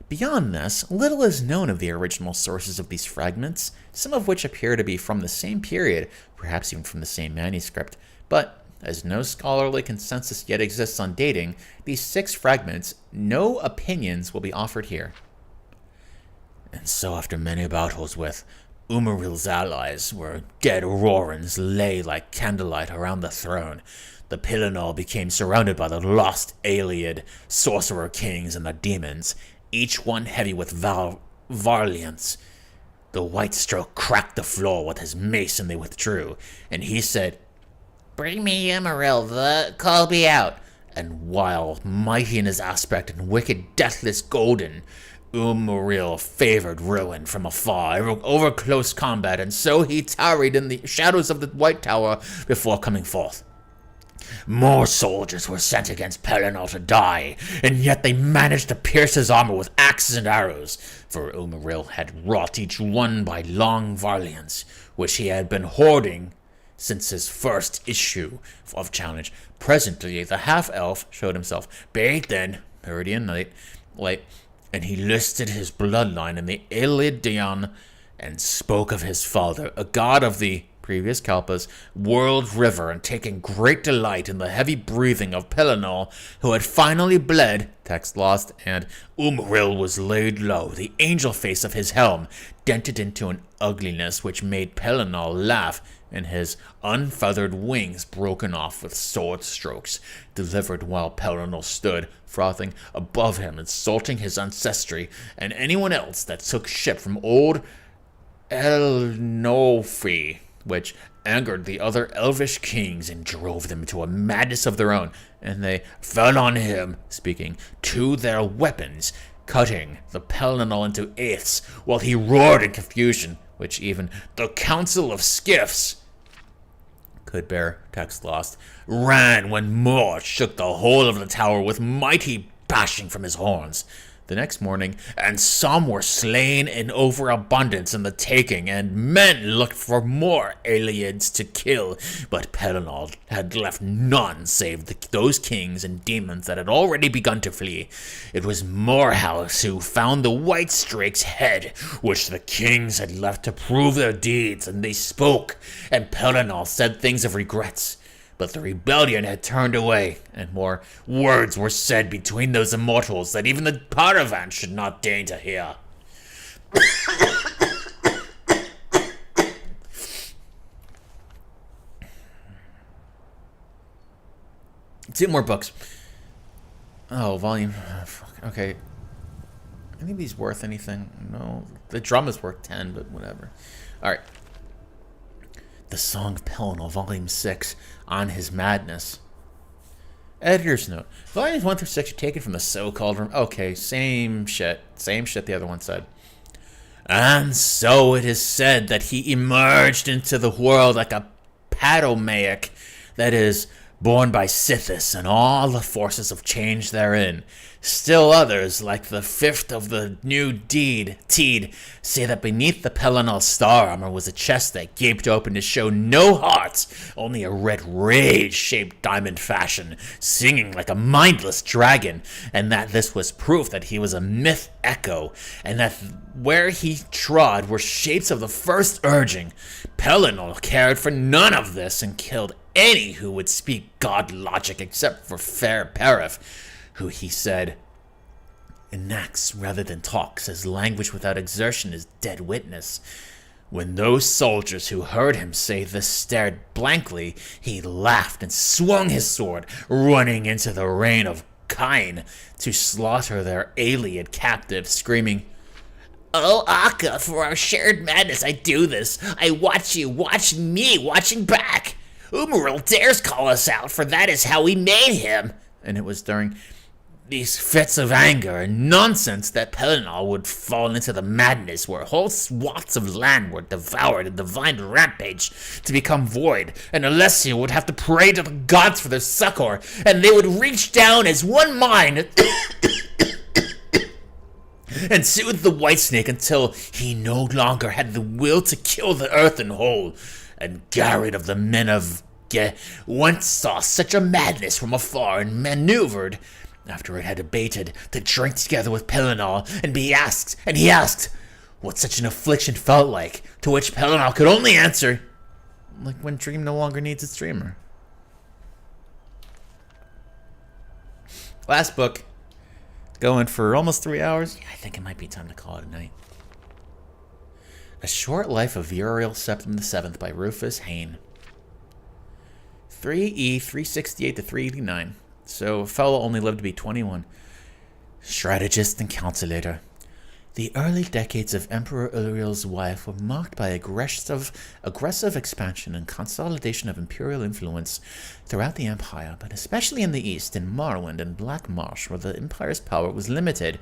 Beyond this, little is known of the original sources of these fragments, some of which appear to be from the same period, perhaps even from the same manuscript. But As no scholarly consensus yet exists on dating these 6 fragments, no opinions will be offered here. And so after many battles with Umaril's allies, where dead Aurorans lay like candlelight around the throne, the Pilinol became surrounded by the lost Ayleid sorcerer kings and the demons, each one heavy with valiance. The White Stroke cracked the floor with his mace and they withdrew, and he said, "Bring me Umaril, the call be out." And while mighty in his aspect and wicked deathless golden, Umaril favored ruin from afar over close combat, and so he tarried in the shadows of the White Tower before coming forth. More soldiers were sent against Pelinal to die, and yet they managed to pierce his armor with axes and arrows, for Umaril had wrought each one by long valiance, which he had been hoarding since his first issue of challenge. Presently, the half-elf showed himself, bathed in meridian light, and he listed his bloodline in the Elidion and spoke of his father, a god of the previous Kalpa's world river, and taking great delight in the heavy breathing of Pelinal, who had finally bled, text lost, and Umaril was laid low, the angel face of his helm dented into an ugliness which made Pelinal laugh, and his unfeathered wings broken off with sword strokes, delivered while Pelinal stood, frothing above him, insulting his ancestry, and anyone else that took ship from old Elnofi, which angered the other elvish kings and drove them into a madness of their own, and they fell on him, speaking to their weapons, cutting the Pelinal into eighths, while he roared in confusion, which even the Council of Skiffs could bear, text lost, ran when Mor shook the whole of the tower with mighty bashing from his horns. The next morning, and some were slain in overabundance in the taking, and men looked for more Ayleids to kill, but Pelinal had left none save those kings and demons that had already begun to flee. It was Morehouse who found the White Strake's head, which the kings had left to prove their deeds, and they spoke, and Pelinal said things of regrets. But the rebellion had turned away, and more words were said between those immortals that even the Paravan should not deign to hear. 2 more books. Oh, volume. Okay. Any of these worth anything? No. The drum is worth 10, but whatever. Alright. The Song of Pelinal, Volume 6, On His Madness. Editor's note. Volumes 1 through 6 are taken from the so-called room. Okay, same shit. Same shit the other one said. And so it is said that he emerged into the world like a padomaic, that is, born by Sithis and all the forces of change therein. Still others, like the 5th of the new Teed, say that beneath the Pelinal star armor was a chest that gaped open to show no hearts, only a red rage-shaped diamond fashion, singing like a mindless dragon, and that this was proof that he was a myth echo, and that where he trod were shapes of the first urging. Pelinal cared for none of this and killed any who would speak god logic except for fair Perif, who he said enacts rather than talks, as language without exertion is dead witness. When those soldiers who heard him say this stared blankly, he laughed and swung his sword, running into the reign of Kain to slaughter their Ayleid captives, screaming, "Oh, Akka, for our shared madness I do this. I watch you, watching me, watching back. Umaril dares call us out, for that is how we made him." And it was during these fits of anger and nonsense that Pelinal would fall into the madness where whole swaths of land were devoured in divine rampage to become void, and Alessia would have to pray to the gods for their succor, and they would reach down as one mind and soothe the White Snake until he no longer had the will to kill the earthen whole. And Garrett of the men of once saw such a madness from afar and maneuvered, after it had abated, to drink together with Pelinal, and he asked what such an affliction felt like, to which Pelinal could only answer, like when dream no longer needs its dreamer. Last book. Going for almost 3 hours. Yeah, I think it might be time to call it a night. A Short Life of Uriel Septim VII by Rufus Hain. 3E 368 to 389. So, fellow only lived to be 21. Strategist and calculator. The early decades of Emperor Uriel's wife were marked by aggressive expansion and consolidation of imperial influence throughout the empire, but especially in the east, in Morrowind and Black Marsh, where the empire's power was limited,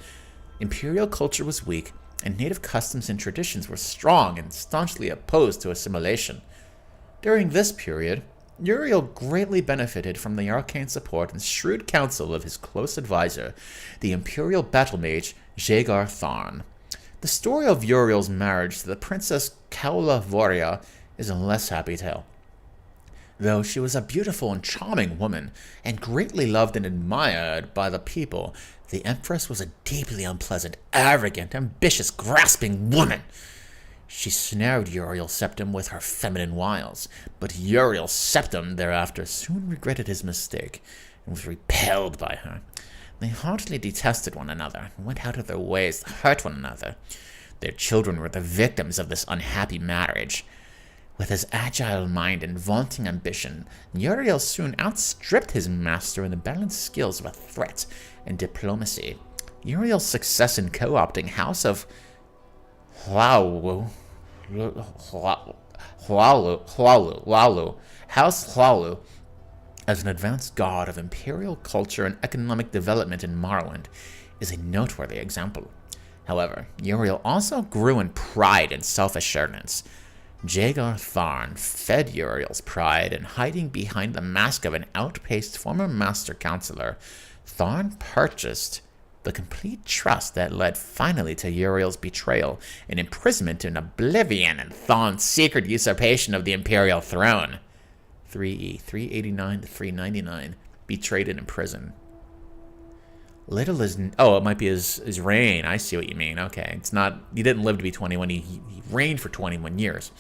imperial culture was weak, and native customs and traditions were strong and staunchly opposed to assimilation. During this period, Uriel greatly benefited from the arcane support and shrewd counsel of his close advisor, the imperial battle mage Jaegar Tharn. The story of Uriel's marriage to the Princess Kaula Voria is a less happy tale. Though she was a beautiful and charming woman, and greatly loved and admired by the people, the Empress was a deeply unpleasant, arrogant, ambitious, grasping woman. She snared Uriel Septim with her feminine wiles, but Uriel Septim thereafter soon regretted his mistake and was repelled by her. They heartily detested one another and went out of their ways to hurt one another. Their children were the victims of this unhappy marriage. With his agile mind and vaunting ambition, Uriel soon outstripped his master in the balanced skills of a threat and diplomacy. Uriel's success in co-opting House of House Hlalu as an advanced god of imperial culture and economic development in Morrowind is a noteworthy example. However, Uriel also grew in pride and self-assurance. Jaegar Tharn fed Uriel's pride, and hiding behind the mask of an outpaced former master counselor, Tharn purchased the complete trust that led finally to Uriel's betrayal and imprisonment in oblivion and Tharn's secret usurpation of the imperial throne. 3E 389 to 399, betrayed and imprisoned. Little is... Oh, it might be his reign. I see what you mean. Okay, it's not... He didn't live to be 21. He reigned for 21 years.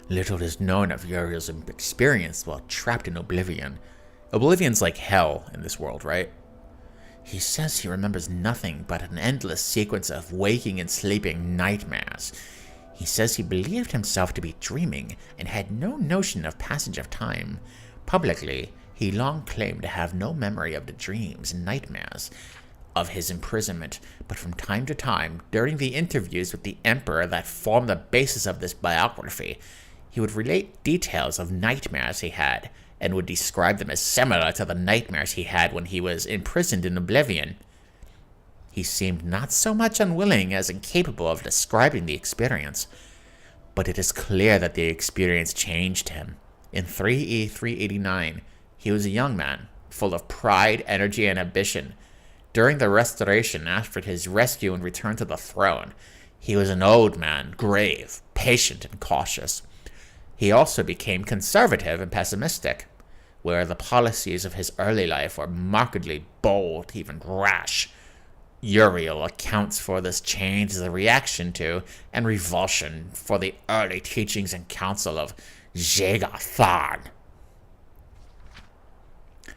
Little is known of Uriel's experience while trapped in oblivion. Oblivion's like hell in this world, right? He says he remembers nothing but an endless sequence of waking and sleeping nightmares. He says he believed himself to be dreaming and had no notion of passage of time. Publicly, he long claimed to have no memory of the dreams and nightmares of his imprisonment, but from time to time, during the interviews with the Emperor that formed the basis of this biography, he would relate details of nightmares he had, and would describe them as similar to the nightmares he had when he was imprisoned in oblivion. He seemed not so much unwilling as incapable of describing the experience, but it is clear that the experience changed him. In 3E 389, he was a young man, full of pride, energy, and ambition. During the Restoration, after his rescue and return to the throne, he was an old man, grave, patient, and cautious. He also became conservative and pessimistic, where the policies of his early life were markedly bold, even rash. Uriel accounts for this change as a reaction to and revulsion for the early teachings and counsel of Jaegar Tharn.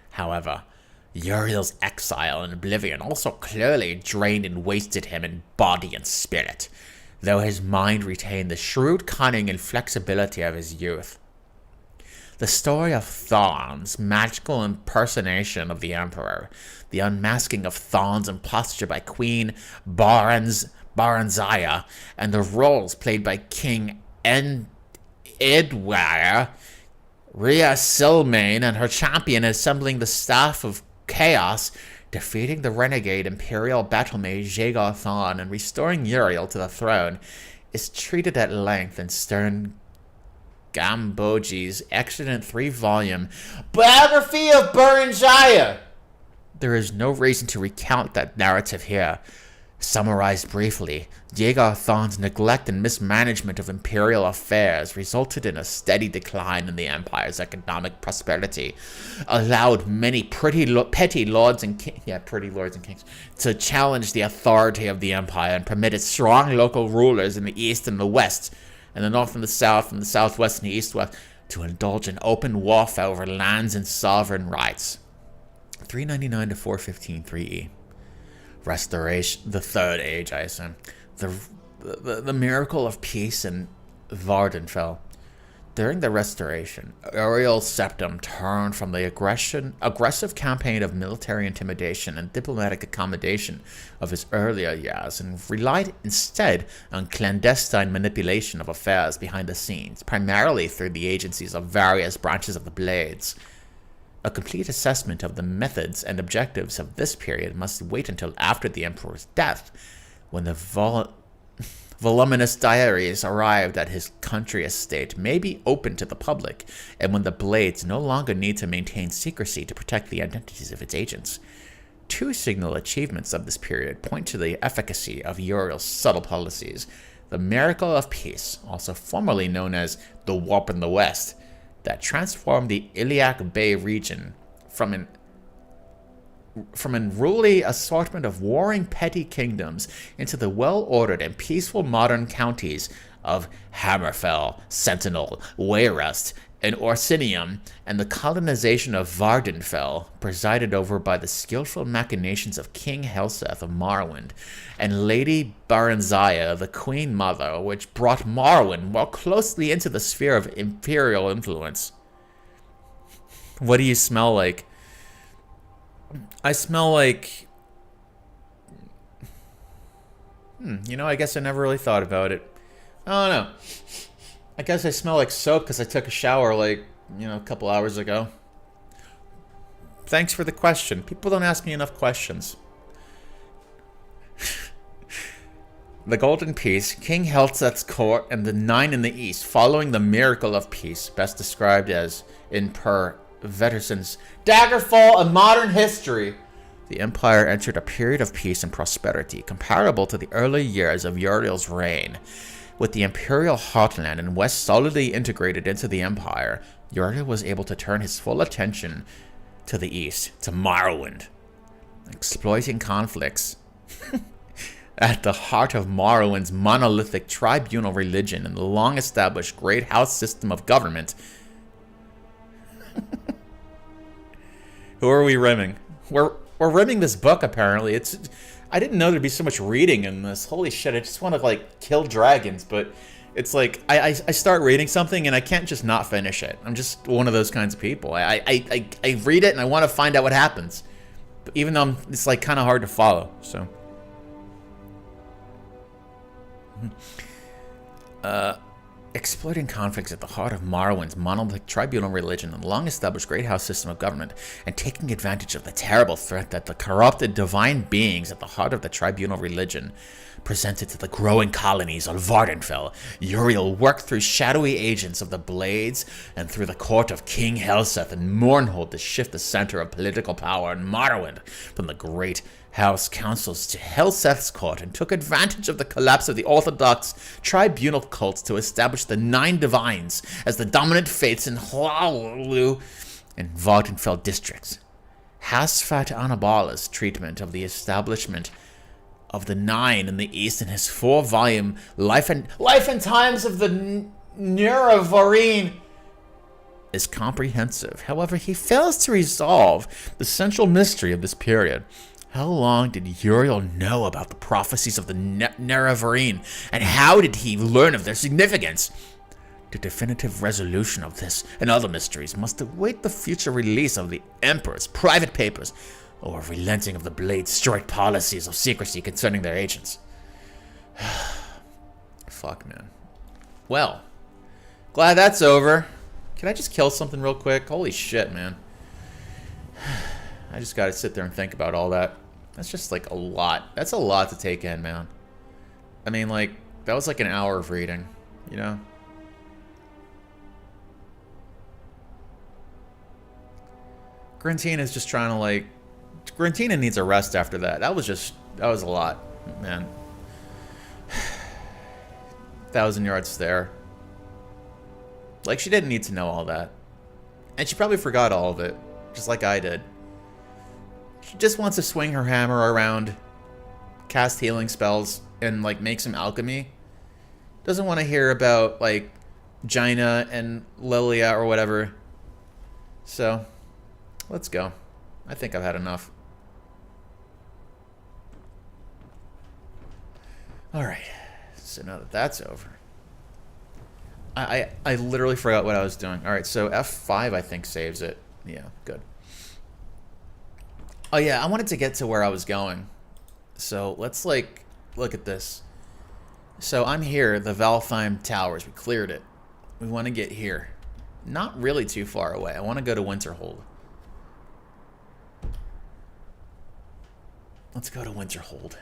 However, Uriel's exile and oblivion also clearly drained and wasted him in body and spirit, though his mind retained the shrewd cunning and flexibility of his youth. The story of Tharn's magical impersonation of the Emperor, the unmasking of Tharn's imposture by Queen Baranzaya, and the roles played by King Edwire, Rhea Silmain and her champion assembling the staff of chaos, defeating the renegade imperial battle mage Jaegar Tharn, and restoring Uriel to the throne, is treated at length in Stern Gambogi's excellent 3-volume Biography of Baranzaya. There is no reason to recount that narrative here. Summarized briefly, Jaegar Tharn's neglect and mismanagement of imperial affairs resulted in a steady decline in the empire's economic prosperity, allowed many petty lords and kings to challenge the authority of the empire, and permitted strong local rulers in the east and the west, and the north and the south, and the southwest and the east-west, to indulge in open warfare over lands and sovereign rights. 399 to 415 3E. Restoration, the Third Age, I assume. The miracle of peace in Vardenfell. During the Restoration, Uriel's septum turned from the aggressive campaign of military intimidation and diplomatic accommodation of his earlier years and relied instead on clandestine manipulation of affairs behind the scenes, primarily through the agencies of various branches of the Blades. A complete assessment of the methods and objectives of this period must wait until after the Emperor's death, when the voluminous diaries arrived at his country estate may be open to the public, and when the Blades no longer need to maintain secrecy to protect the identities of its agents. Two signal achievements of this period point to the efficacy of Uriel's subtle policies. The Miracle of Peace, also formerly known as the Warp in the West, that transformed the Iliac Bay region from an unruly assortment of warring petty kingdoms into the well-ordered and peaceful modern counties of Hammerfell, Sentinel, Wayrest, and Orsinium, and the colonization of Vardenfell, presided over by the skillful machinations of King Helseth of Morrowind, and Lady Baranzaya, the Queen Mother, which brought Morrowind more closely into the sphere of imperial influence. What do you smell like? I smell like... I guess I never really thought about it. I don't know. I guess I smell like soap because I took a shower a couple hours ago. Thanks for the question. People don't ask me enough questions. The Golden Peace, King Helseth's court, and the Nine in the East, following the Miracle of Peace, best described as in Per Vetterson's Daggerfall: A Modern History. The Empire entered a period of peace and prosperity, comparable to the early years of Uriel's reign. With the Imperial Heartland and West solidly integrated into the Empire, Uriel was able to turn his full attention to the East, to Morrowind, exploiting conflicts at the heart of Morrowind's monolithic tribunal religion and the long-established Great House system of government. Who are we rimming? We're rimming this book, apparently. I didn't know there'd be so much reading in this. Holy shit, I just want to, kill dragons, but it's like, I start reading something and I can't just not finish it. I'm just one of those kinds of people. I read it and I want to find out what happens. But even though it's, kind of hard to follow, so... Exploiting conflicts at the heart of Morrowind's monolithic tribunal religion and long-established Great House system of government, and taking advantage of the terrible threat that the corrupted divine beings at the heart of the tribunal religion presented to the growing colonies on Vardenfell, Uriel worked through shadowy agents of the Blades and through the court of King Helseth and Mournhold to shift the center of political power in Morrowind from the Great House councils to Helseth's court, and took advantage of the collapse of the Orthodox tribunal cults to establish the Nine Divines as the dominant faiths in Hlaalu and Vardenfell districts. Hasfat Anabala's treatment of the establishment of the Nine in the East in his 4-volume Life and Times of the Nerevarine is comprehensive. However, he fails to resolve the central mystery of this period. How long did Uriel know about the prophecies of the Nerevarine, and how did he learn of their significance? The definitive resolution of this and other mysteries must await the future release of the Emperor's private papers, or relenting of the Blade's strict policies of secrecy concerning their agents. Fuck, man. Well, glad that's over. Can I just kill something real quick? Holy shit, man. I just gotta sit there and think about all that. That's just a lot. That's a lot to take in, man. I mean, that was an hour of reading, you know? Grantina's just trying to, Grantina needs a rest after that. That was a lot, man. 1,000 yard stare. She didn't need to know all that. And she probably forgot all of it, just like I did. She just wants to swing her hammer around, cast healing spells, and, make some alchemy. Doesn't want to hear about, Jaina and Lilia or whatever. So, let's go. I think I've had enough. Alright. So now that that's over. I literally forgot what I was doing. Alright, so F5 I think saves it. Yeah, good. Oh yeah, I wanted to get to where I was going. So let's like look at this. So I'm here, the Valtheim Towers. We cleared it. We want to get here. Not really too far away. I want to go to Winterhold. Let's go to Winterhold.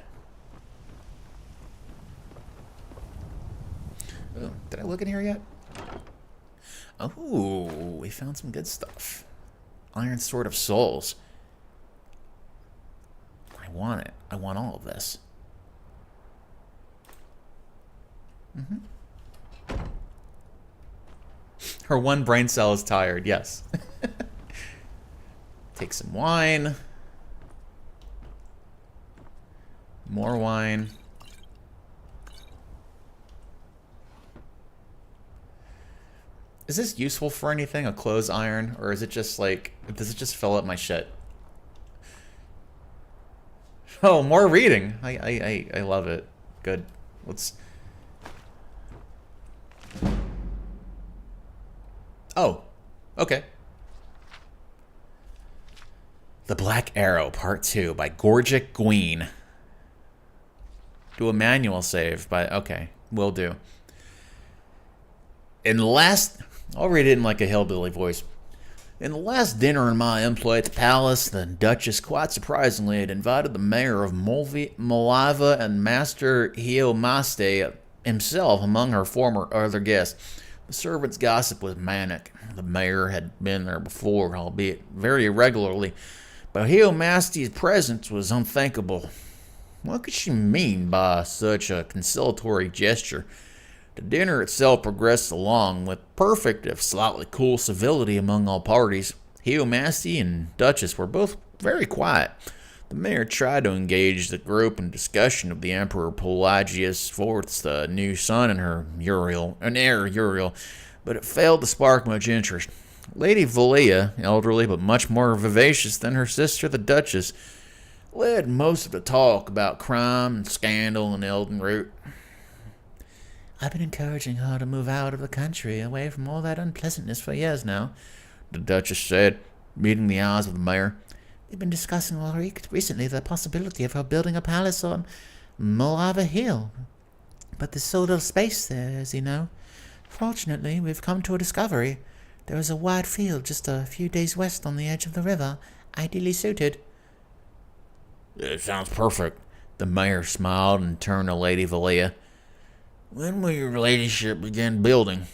Oh, did I look in here yet? Oh, we found some good stuff. Iron Sword of Souls. I want it. I want all of this. Her one brain cell is tired, yes. Take some wine. More wine. Is this useful for anything, a clothes iron? Or is it just like, does it just fill up my shit? Oh, more reading. I love it. Good. Let's... Oh, okay. The Black Arrow, Part 2 by Gorgic Gween. Do a manual save by... Okay, will do. In the last... I'll read it in like a hillbilly voice. In the last dinner in my employ at the palace, the Duchess, quite surprisingly, had invited the mayor of Moliva and Master Hiomaste himself among her former other guests. The servants' gossip was manic. The mayor had been there before, albeit very irregularly, but Hiomaste's presence was unthinkable. What could she mean by such a conciliatory gesture? The dinner itself progressed along with perfect, if slightly cool, civility among all parties. Hiomaste and Duchess were both very quiet. The mayor tried to engage the group in discussion of the Emperor Pelagius IV's new son and heir Uriel, but it failed to spark much interest. Lady Valia, elderly but much more vivacious than her sister the Duchess, led most of the talk about crime and scandal and Eldenroot. I've been encouraging her to move out of the country, away from all that unpleasantness for years now, the Duchess said, meeting the eyes of the mayor. We've been discussing recently the possibility of her building a palace on Moliva Hill. But there's so little space there, as you know. Fortunately, we've come to a discovery. There is a wide field just a few days west on the edge of the river, ideally suited. It sounds perfect. The mayor smiled and turned to Lady Valia. When will your ladyship begin building?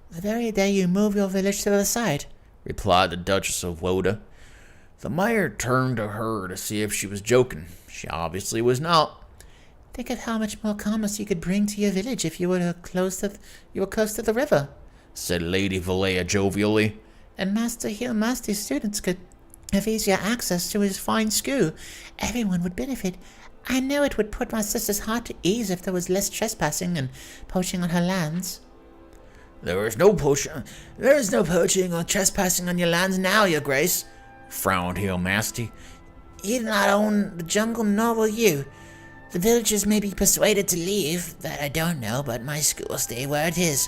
The very day you move your village to the side, replied the Duchess of Woda. The mayor turned to her to see if she was joking. She obviously was not. Think of how much more commerce you could bring to your village if you were close to the river, said Lady Valia jovially. And Master Hiomaste's students could have easier access to his fine school. Everyone would benefit. I know it would put my sister's heart to ease if there was less trespassing and poaching on her lands. There is no poaching or trespassing on your lands now, your grace, frowned Hiomaste. You do not own the jungle, nor will you. The villagers may be persuaded to leave, that I don't know, but my school will stay where it is.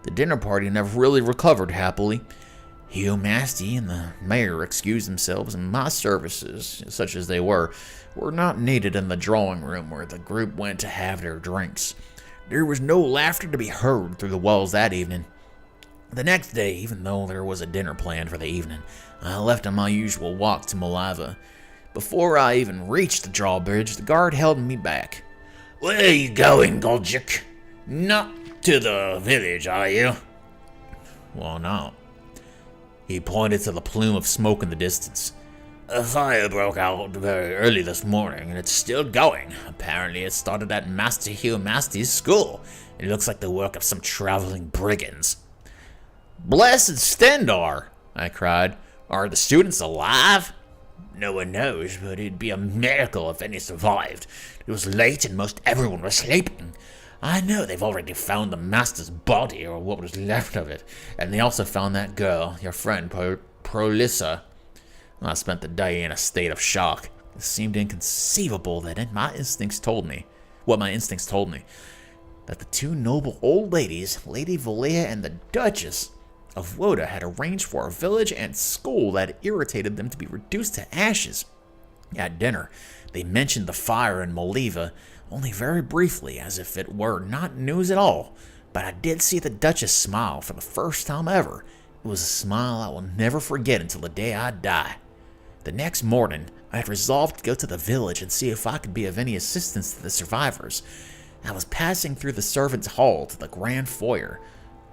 The dinner party never really recovered happily. Hiomaste and the mayor excused themselves, and my services, such as they were not needed in the drawing room where the group went to have their drinks. There was no laughter to be heard through the walls that evening. The next day, even though there was a dinner planned for the evening, I left on my usual walk to Moliva. Before I even reached the drawbridge, the guard held me back. Where are you going, Golgic? Not to the village, are you? Well, no. He pointed to the plume of smoke in the distance. A fire broke out very early this morning, and it's still going. Apparently, it started at Master Hiomaste's school. It looks like the work of some traveling brigands. Blessed Stendar! I cried. Are the students alive? No one knows, but it'd be a miracle if any survived. It was late and most everyone was sleeping. I know they've already found the master's body, or what was left of it, and they also found that girl, your friend, Prolissa. I spent the day in a state of shock. It seemed inconceivable that my instincts told me, that the two noble old ladies, Lady Valea and the Duchess of Woda, had arranged for a village and school that irritated them to be reduced to ashes. At dinner, they mentioned the fire in Moliva only very briefly, as if it were not news at all, but I did see the Duchess smile for the first time ever. It was a smile I will never forget until the day I die. The next morning, I had resolved to go to the village and see if I could be of any assistance to the survivors. I was passing through the servants' hall to the grand foyer,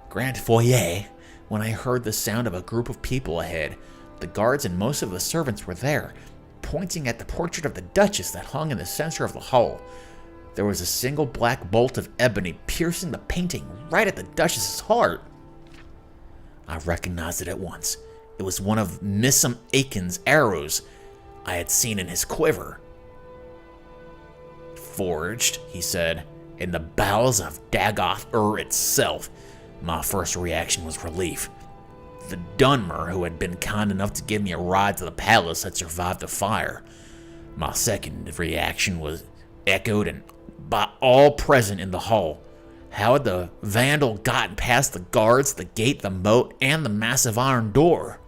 when I heard the sound of a group of people ahead. The guards and most of the servants were there, pointing at the portrait of the Duchess that hung in the center of the hall. There was a single black bolt of ebony piercing the painting right at the Duchess's heart. I recognized it at once. It was one of Missam Aiken's arrows I had seen in his quiver. Forged, he said, in the bowels of Dagoth itself. My first reaction was relief. The Dunmer, who had been kind enough to give me a ride to the palace, had survived the fire. My second reaction was echoed and by all present in the hall. How had the vandal gotten past the guards, the gate, the moat, and the massive iron door?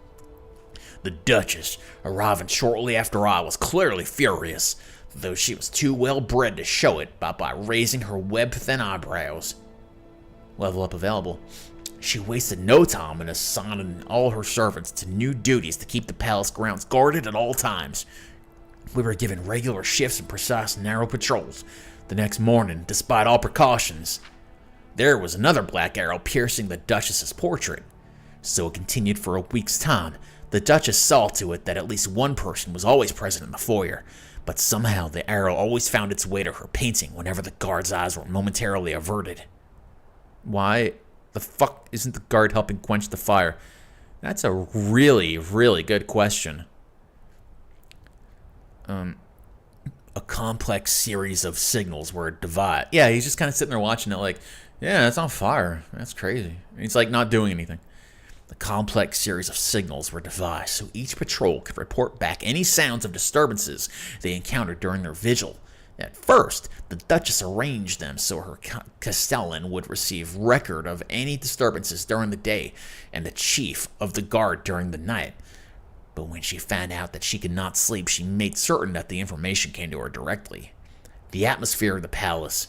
The Duchess, arriving shortly after I, was clearly furious, though she was too well bred to show it by raising her web-thin eyebrows. Level up available. She wasted no time in assigning all her servants to new duties to keep the palace grounds guarded at all times. We were given regular shifts and precise narrow patrols. The next morning, despite all precautions, there was another black arrow piercing the Duchess's portrait. So it continued for a week's time. The Duchess saw to it that at least one person was always present in the foyer, but somehow the arrow always found its way to her painting whenever the guard's eyes were momentarily averted. Why the fuck isn't the guard helping quench the fire? That's a really, really good question. A complex series of signals were divided. Yeah, he's just kind of sitting there watching it like, yeah, it's on fire. That's crazy. He's like not doing anything. The complex series of signals were devised so each patrol could report back any sounds of disturbances they encountered during their vigil. At first, the Duchess arranged them so her castellan would receive record of any disturbances during the day and the chief of the guard during the night. But when she found out that she could not sleep, she made certain that the information came to her directly. The atmosphere of the palace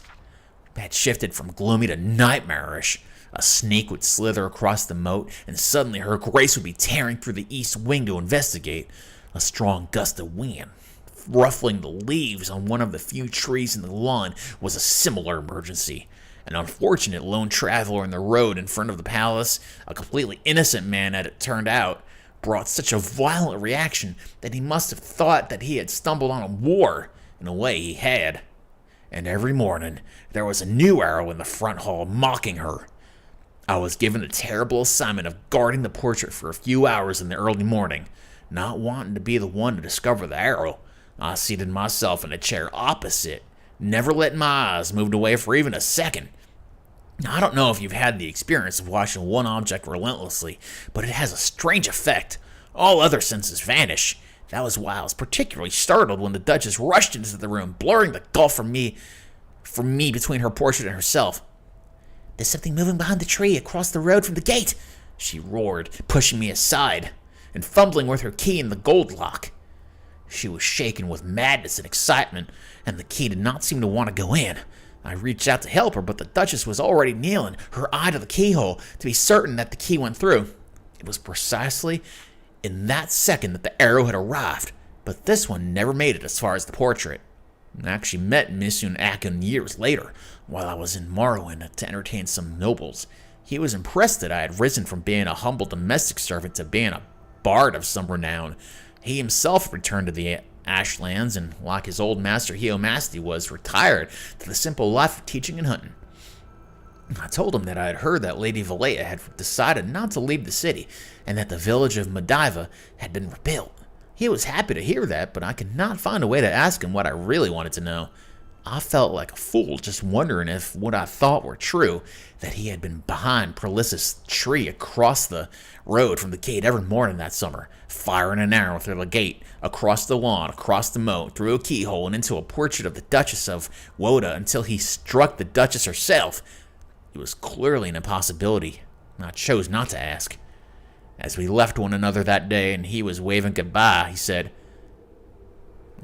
had shifted from gloomy to nightmarish. A snake would slither across the moat, and suddenly her grace would be tearing through the east wing to investigate. A strong gust of wind, ruffling the leaves on one of the few trees in the lawn, was a similar emergency. An unfortunate lone traveler in the road in front of the palace, a completely innocent man as it turned out, brought such a violent reaction that he must have thought that he had stumbled on a war. In a way, he had. And every morning, there was a new arrow in the front hall mocking her. I was given the terrible assignment of guarding the portrait for a few hours in the early morning. Not wanting to be the one to discover the arrow, I seated myself in a chair opposite, never letting my eyes move away for even a second. Now, I don't know if you've had the experience of watching one object relentlessly, but it has a strange effect. All other senses vanish. That was why I was particularly startled when the Duchess rushed into the room, blurring the gulf from me between her portrait and herself. "There's something moving behind the tree across the road from the gate," she roared, pushing me aside and fumbling with her key in the gold lock. She was shaken with madness and excitement, and the key did not seem to want to go in. I reached out to help her, but the Duchess was already kneeling, her eye to the keyhole, to be certain that the key went through. It was precisely in that second that the arrow had arrived, but this one never made it as far as the portrait. I actually met Missam Aiken years later, while I was in Morrowind to entertain some nobles. He was impressed that I had risen from being a humble domestic servant to being a bard of some renown. He himself returned to the Ashlands, and like his old master Heomasti, was retired to the simple life of teaching and hunting. I told him that I had heard that Lady Valea had decided not to leave the city, and that the village of Modiva had been rebuilt. He was happy to hear that, but I could not find a way to ask him what I really wanted to know. I felt like a fool just wondering if what I thought were true, that he had been behind Perlissus' tree across the road from the gate every morning that summer, firing an arrow through the gate, across the lawn, across the moat, through a keyhole, and into a portrait of the Duchess of Woda until he struck the Duchess herself. It was clearly an impossibility, and I chose not to ask. As we left one another that day and he was waving goodbye, he said,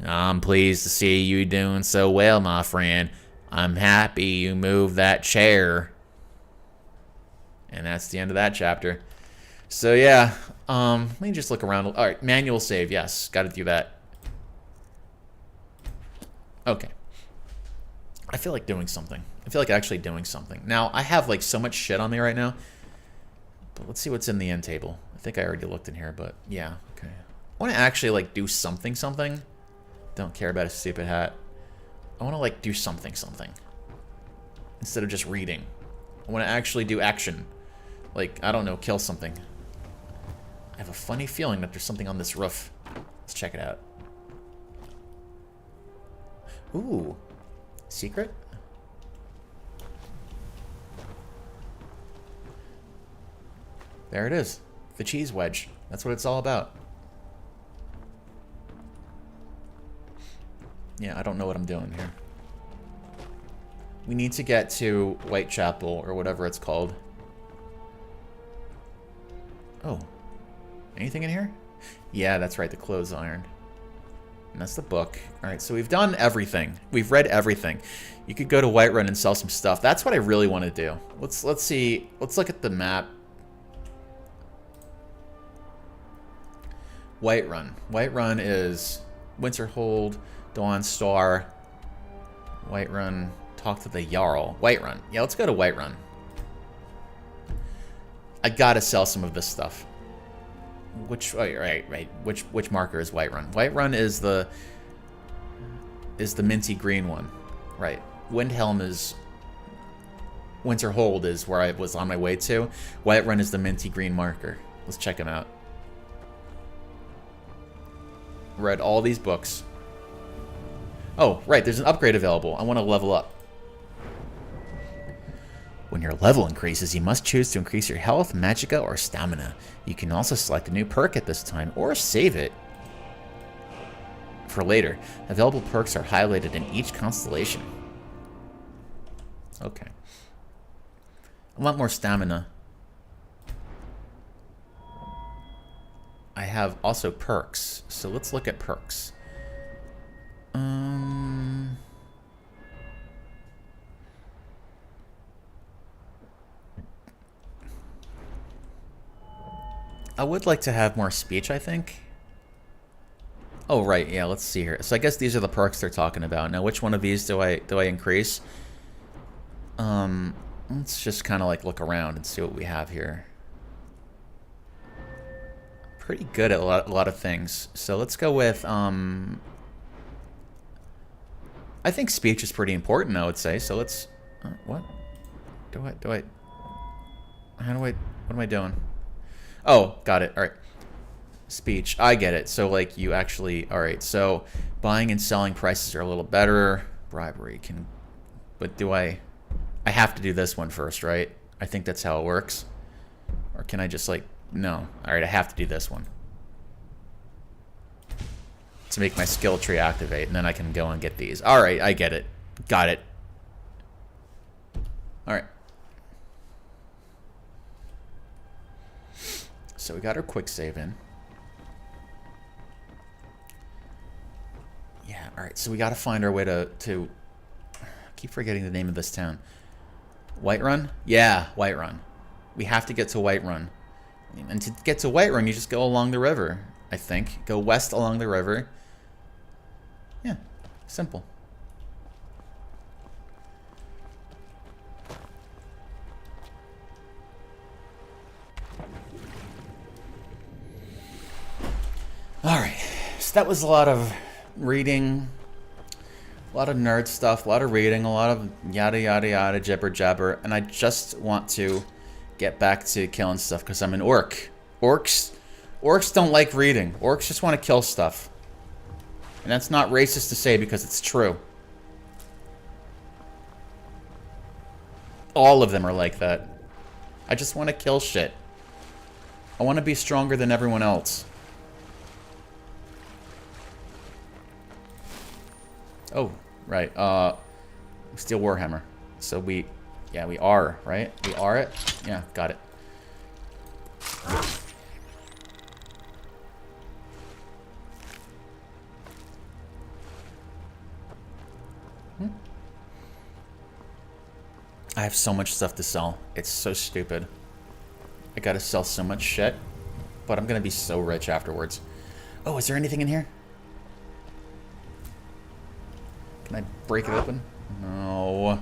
I'm pleased to see you doing so well, my friend. I'm happy you moved that chair. And that's the end of that chapter. So yeah, let me just look around. All right, manual save, yes, got to do that. Okay. I feel like doing something. I feel like actually doing something. Now, I have like so much shit on me right now. But let's see what's in the end table. I think I already looked in here, but yeah, okay. I want to actually like do something. Don't care about a stupid hat. I want to like do something. Instead of just reading. I want to actually do action. Like, I don't know, kill something. I have a funny feeling that there's something on this roof. Let's check it out. Ooh. Secret? There it is. The cheese wedge. That's what it's all about. Yeah, I don't know what I'm doing here. We need to get to Whitechapel, or whatever it's called. Oh. Anything in here? Yeah, that's right, the clothes iron. And that's the book. Alright, so we've done everything. We've read everything. You could go to Whiterun and sell some stuff. That's what I really want to do. Let's see. Let's look at the map. Whiterun. Whiterun is Winterhold, Dawnstar, Whiterun, talk to the Jarl. Whiterun. Yeah, let's go to Whiterun. I gotta sell some of this stuff. Which, oh, right. Which marker is Whiterun? Whiterun is the minty green one. Right. Windhelm is... Winterhold is where I was on my way to. Whiterun is the minty green marker. Let's check them out. Read all these books. Oh, right, there's an upgrade available. I want to level up. When your level increases, you must choose to increase your health, magicka, or stamina. You can also select a new perk at this time, or save it for later. Available perks are highlighted in each constellation. Okay. I want more stamina. I have also perks, so let's look at perks. I would like to have more speech, I think. Oh, right, yeah, let's see here. So I guess these are the perks they're talking about. Now, which one of these do I increase? Let's just kind of like look around and see what we have here. Pretty good at a lot of things. So let's go with, I think speech is pretty important, I would say. So let's, what am I doing? Oh, got it. All right. Speech. I get it. So, like, you actually... All right. So, buying and selling prices are a little better. Bribery can... But do I have to do this one first, right? I think that's how it works. Or can I just, like... No. All right. I have to do this one. To make my skill tree activate. And then I can go and get these. All right. I get it. Got it. All right. So we got our quick save in. Yeah, alright, so we gotta find our way to I keep forgetting the name of this town. Whiterun? Yeah, Whiterun. We have to get to Whiterun. And to get to Whiterun, you just go along the river, I think. Go west along the river. Yeah, simple. Alright, so that was a lot of reading, a lot of nerd stuff, a lot of reading, a lot of yada yada yada, jibber jabber, and I just want to get back to killing stuff because I'm an orc. Orcs don't like reading. Orcs just want to kill stuff. And that's not racist to say because it's true. All of them are like that. I just want to kill shit. I want to be stronger than everyone else. Oh, right. Steel Warhammer. So we are, right? We are it? Yeah, got it. I have so much stuff to sell. It's so stupid. I gotta sell so much shit. But I'm gonna be so rich afterwards. Oh, is there anything in here? Can I break it open? No.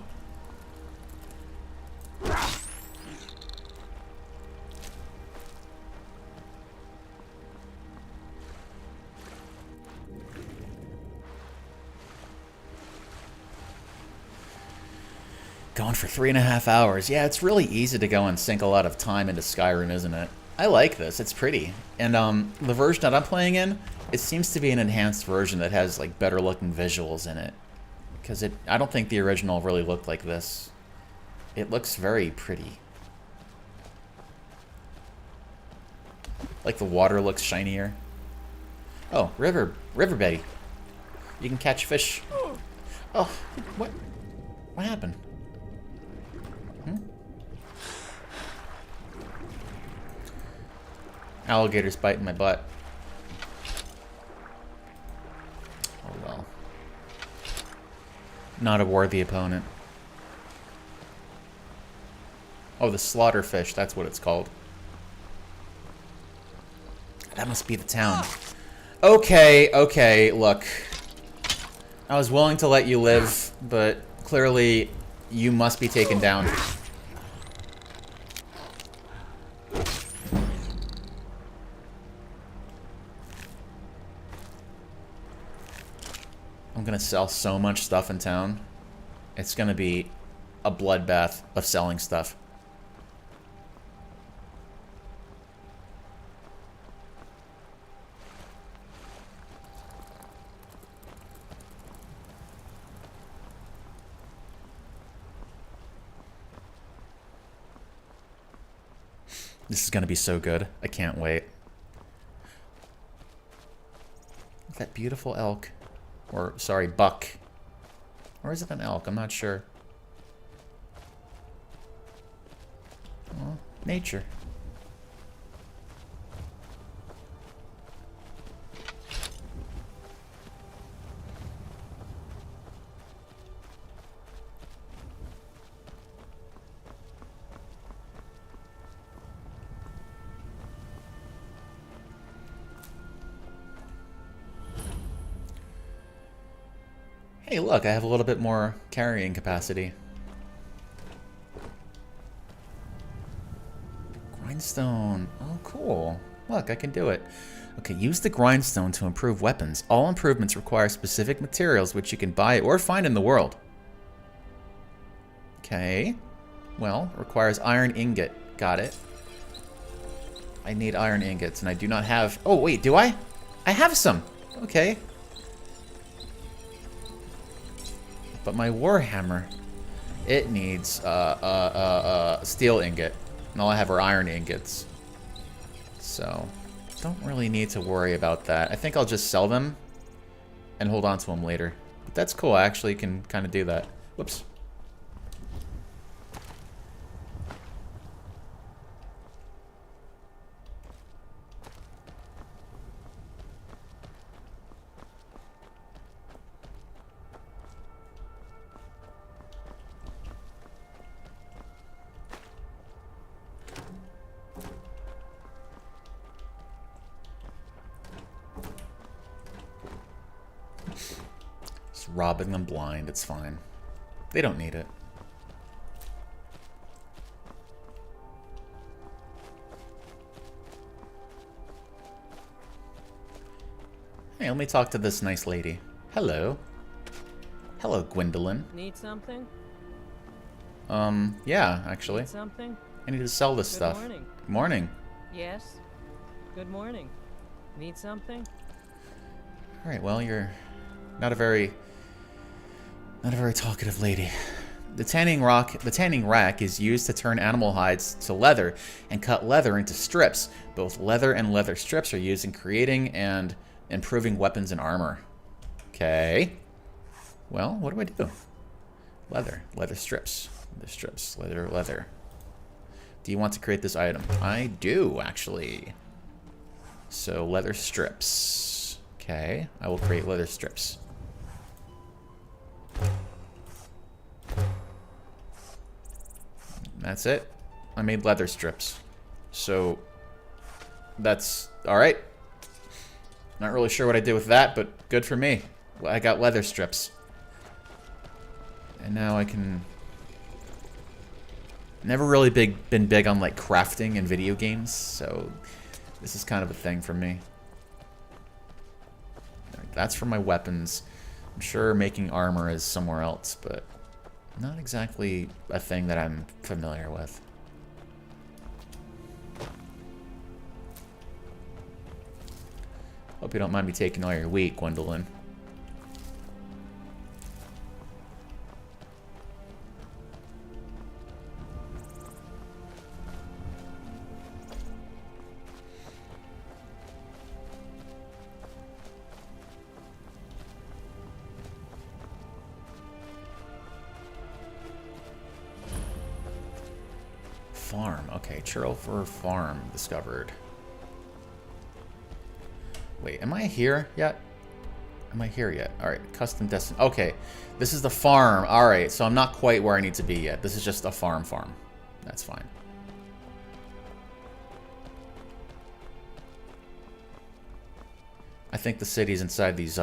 Going for 3.5 hours. Yeah, it's really easy to go and sink a lot of time into Skyrim, isn't it? I like this. It's pretty. And the version that I'm playing in, it seems to be an enhanced version that has like better looking visuals in it. Because I don't think the original really looked like this. It looks very pretty. Like the water looks shinier. Oh, riverbed. You can catch fish. Oh, what happened? Alligators biting my butt. Oh well. Not a worthy opponent. Oh, the slaughterfish, that's what it's called. That must be the town. Okay, look. I was willing to let you live, but clearly you must be taken down. I'm gonna sell so much stuff in town. It's gonna be a bloodbath of selling stuff. This is gonna be so good. I can't wait. That beautiful elk. Or, sorry, buck. Or is it an elk? I'm not sure. Well, nature. Hey, look, I have a little bit more carrying capacity. Grindstone. Oh, cool. Look, I can do it. Okay, use the grindstone to improve weapons. All improvements require specific materials which you can buy or find in the world. Okay. Well, requires iron ingot. Got it. I need iron ingots, and I do not have... Oh, wait, do I? I have some. Okay. But my warhammer, it needs steel ingot, and all I have are iron ingots. So, don't really need to worry about that. I think I'll just sell them and hold on to them later. But that's cool. I actually can kind of do that. Whoops. Robbing them blind, it's fine. They don't need it. Hey, let me talk to this nice lady. Hello. Hello, Gwendolyn. Need something? Yeah, actually. Need something? I need to sell this stuff. Good morning. Good morning. Yes? Good morning. Need something? Alright, well, you're not a very talkative lady. The tanning rack is used to turn animal hides to leather and cut leather into strips. Both leather and leather strips are used in creating and improving weapons and armor. Okay. Well, what do I do? Leather strips, leather. Do you want to create this item? I do, actually. So, leather strips. Okay, I will create leather strips. That's it. I made leather strips. So, that's alright. Not really sure what I did with that, but good for me. I got leather strips. And now I can... Never really been big on, like, crafting in video games, so this is kind of a thing for me. That's for my weapons. I'm sure making armor is somewhere else, but not exactly a thing that I'm familiar with. Hope you don't mind me taking all your wheat, Gwendolyn. Farm. Okay, churl for farm discovered. Wait, am I here yet? Am I here yet? Alright, custom destination. Okay, this is the farm. Alright, so I'm not quite where I need to be yet. This is just a farm. That's fine. I think the city's inside these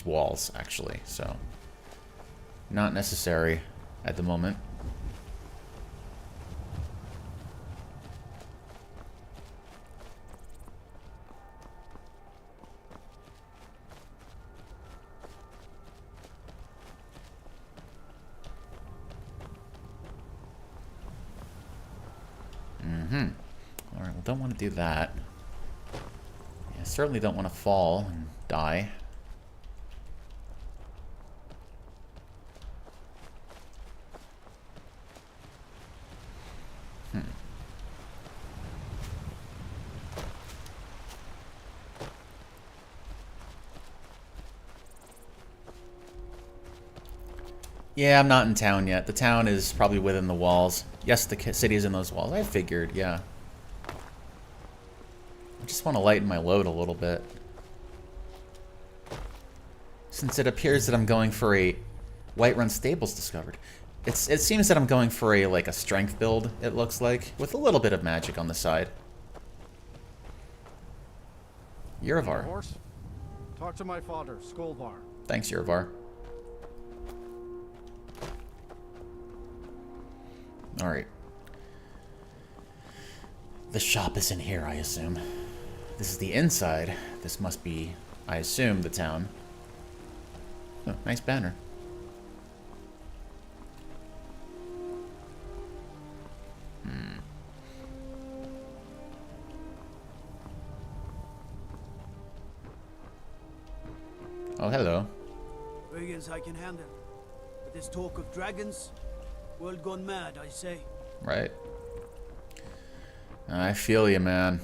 walls, actually, so not necessary at the moment. Alright, well, don't want to do that. Yeah, certainly don't want to fall and die. Yeah, I'm not in town yet. The town is probably within the walls. Yes, the city is in those walls. I figured, yeah. I just want to lighten my load a little bit. Since it appears that I'm going for a Whiterun Stables discovered. It seems that I'm going for a strength build, it looks like, with a little bit of magic on the side. Yurvar. Horse? Talk to my father, Skolvar. Thanks, Yurvar. Alright. The shop is in here, I assume. This is the inside. This must be, I assume, the town. Oh, nice banner. Oh, hello. Brigands I can handle. But this talk of dragons, world gone mad, I say. Right. I feel you, man.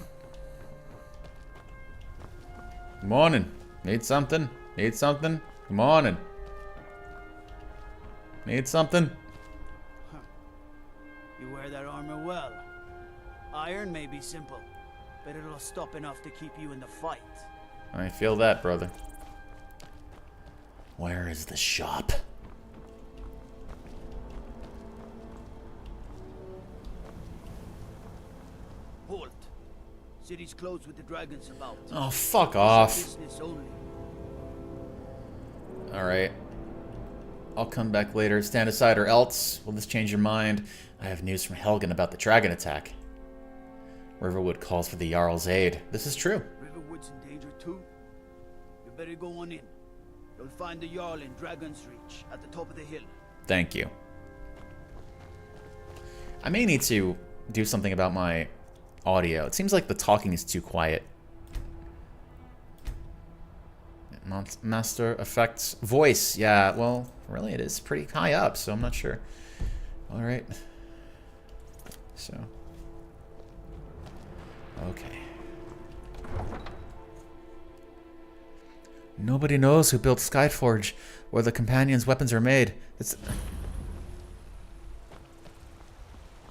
Good morning. Need something? Need something? Good morning. Need something? Huh. You wear that armor well. Iron may be simple, but it'll stop enough to keep you in the fight. I feel that, brother. Where is the shop? Halt. City's closed with the dragons about. Oh, fuck off. Business only. Alright. I'll come back later. Stand aside or else. Will this change your mind? I have news from Helgen about the dragon attack. Riverwood calls for the Jarl's aid. This is true. Riverwood's in danger too. You better go on in. You'll find the Jarl in Dragon's Reach, at the top of the hill. Thank you. I may need to do something about my audio. It seems like the talking is too quiet. Master effects voice. Yeah, well, really it is pretty high up, so I'm not sure. Alright. So. Okay. Nobody knows who built Skyforge, where the companions' weapons are made. It's...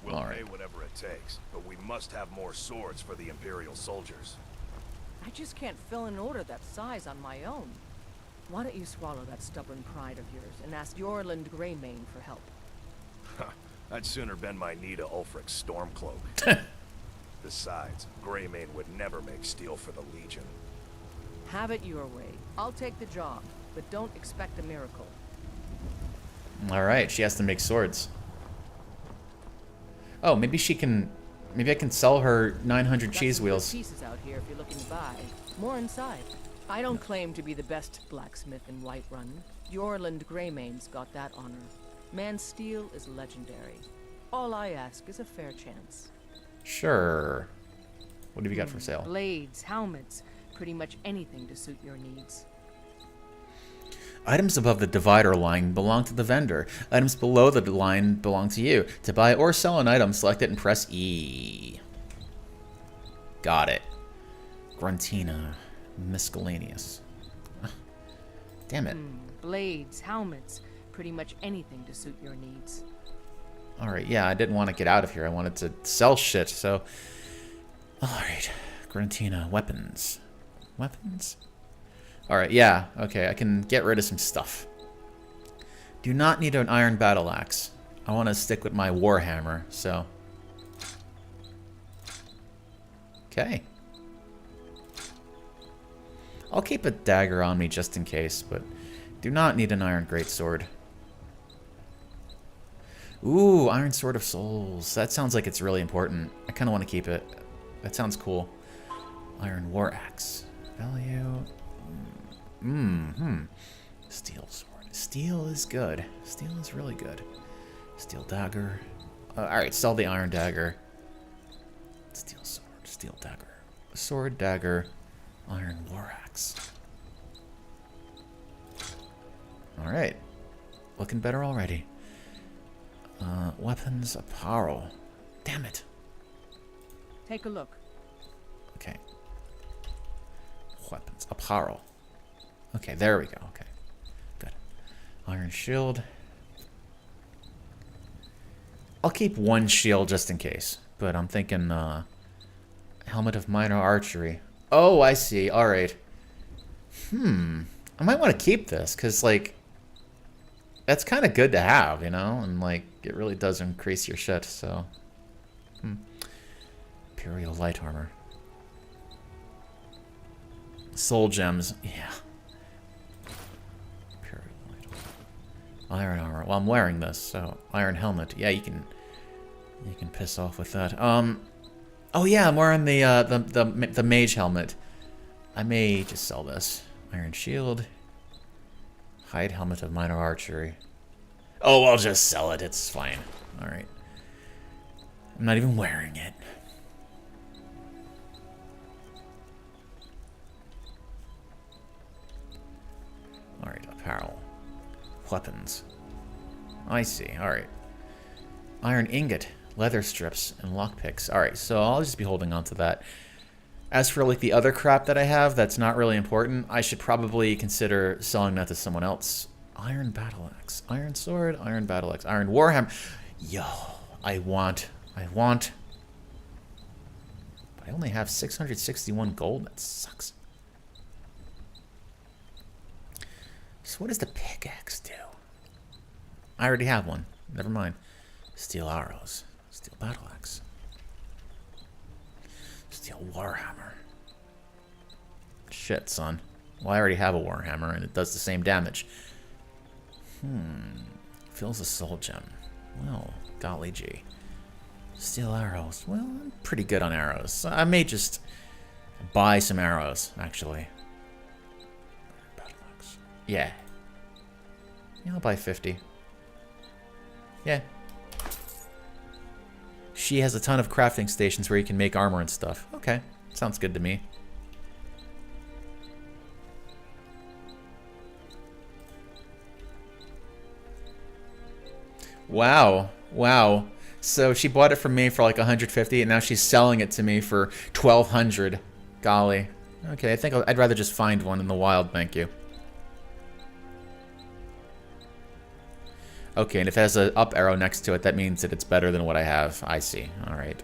We'll pay whatever it takes, but we must have more swords for the Imperial soldiers. I just can't fill an order that size on my own. Why don't you swallow that stubborn pride of yours and ask Yorland Greymane for help? I'd sooner bend my knee to Ulfric's Stormcloak. Besides, Greymane would never make steel for the Legion. Have it your way. I'll take the job, but don't expect a miracle. Alright, she has to make swords. Oh, maybe she can... Maybe I can sell her 900 cheese wheels. Pieces out here if you're looking to buy. More inside. I don't claim to be the best blacksmith in Whiterun. Yorland Greymane's got that honor. Man's steel is legendary. All I ask is a fair chance. Sure. What have you got for sale? Blades, helmets, pretty much anything to suit your needs. Items above the divider line belong to the vendor. Items below the line belong to you. To buy or sell an item, select it and press E. Got it. Gruntina. Miscellaneous. Damn it. Blades, helmets, pretty much anything to suit your needs. Alright, yeah, I didn't want to get out of here. I wanted to sell shit, so... Alright. Gruntina. Weapons. Weapons? Alright, yeah, okay, I can get rid of some stuff. Do not need an iron battle axe. I want to stick with my warhammer, so... Okay. I'll keep a dagger on me just in case, but do not need an iron greatsword. Ooh, Iron Sword of Souls. That sounds like it's really important. I kind of want to keep it. That sounds cool. Iron War Axe. Value... Steel sword. Steel is good. Steel is really good. Steel dagger. Alright, sell the iron dagger. Steel sword. Steel dagger. Sword, dagger. Iron war axe. Alright. Looking better already. Weapons, apparel. Damn it. Take a look. Okay. Weapons, apparel. Okay, there we go. Okay, good. Iron shield. I'll keep one shield just in case, but I'm thinking helmet of minor archery. Oh, I see. All right. I might want to keep this because, like, that's kind of good to have, you know, and like it really does increase your shit. So, Imperial light armor. Soul gems. Yeah. Iron armor. Well, I'm wearing this, so iron helmet. Yeah, you can piss off with that. Oh yeah, I'm wearing the mage helmet. I may just sell this. Iron shield. Hide helmet of minor archery. Oh, I'll just sell it. It's fine. All right. I'm not even wearing it. All right, apparel. Weapons. I see. Alright. Iron ingot, leather strips, and lockpicks. Alright, so I'll just be holding on to that. As for like the other crap that I have that's not really important, I should probably consider selling that to someone else. Iron battle axe. Iron sword, iron battle axe, iron warhammer. Yo, I want. But I only have 661 gold. That sucks. So what does the pickaxe do? I already have one. Never mind. Steel arrows. Steel battle axe. Steel warhammer. Shit, son. Well, I already have a warhammer, and it does the same damage. Fills a soul gem. Well, golly gee. Steel arrows. Well, I'm pretty good on arrows. I may just buy some arrows, actually. Yeah. Yeah, I'll buy 50. Yeah. She has a ton of crafting stations where you can make armor and stuff. Okay, sounds good to me. Wow. Wow. So she bought it from me for like 150, and now she's selling it to me for 1,200. Golly. Okay, I think I'd rather just find one in the wild, thank you. Okay, and if it has an up arrow next to it, that means that it's better than what I have. I see. All right.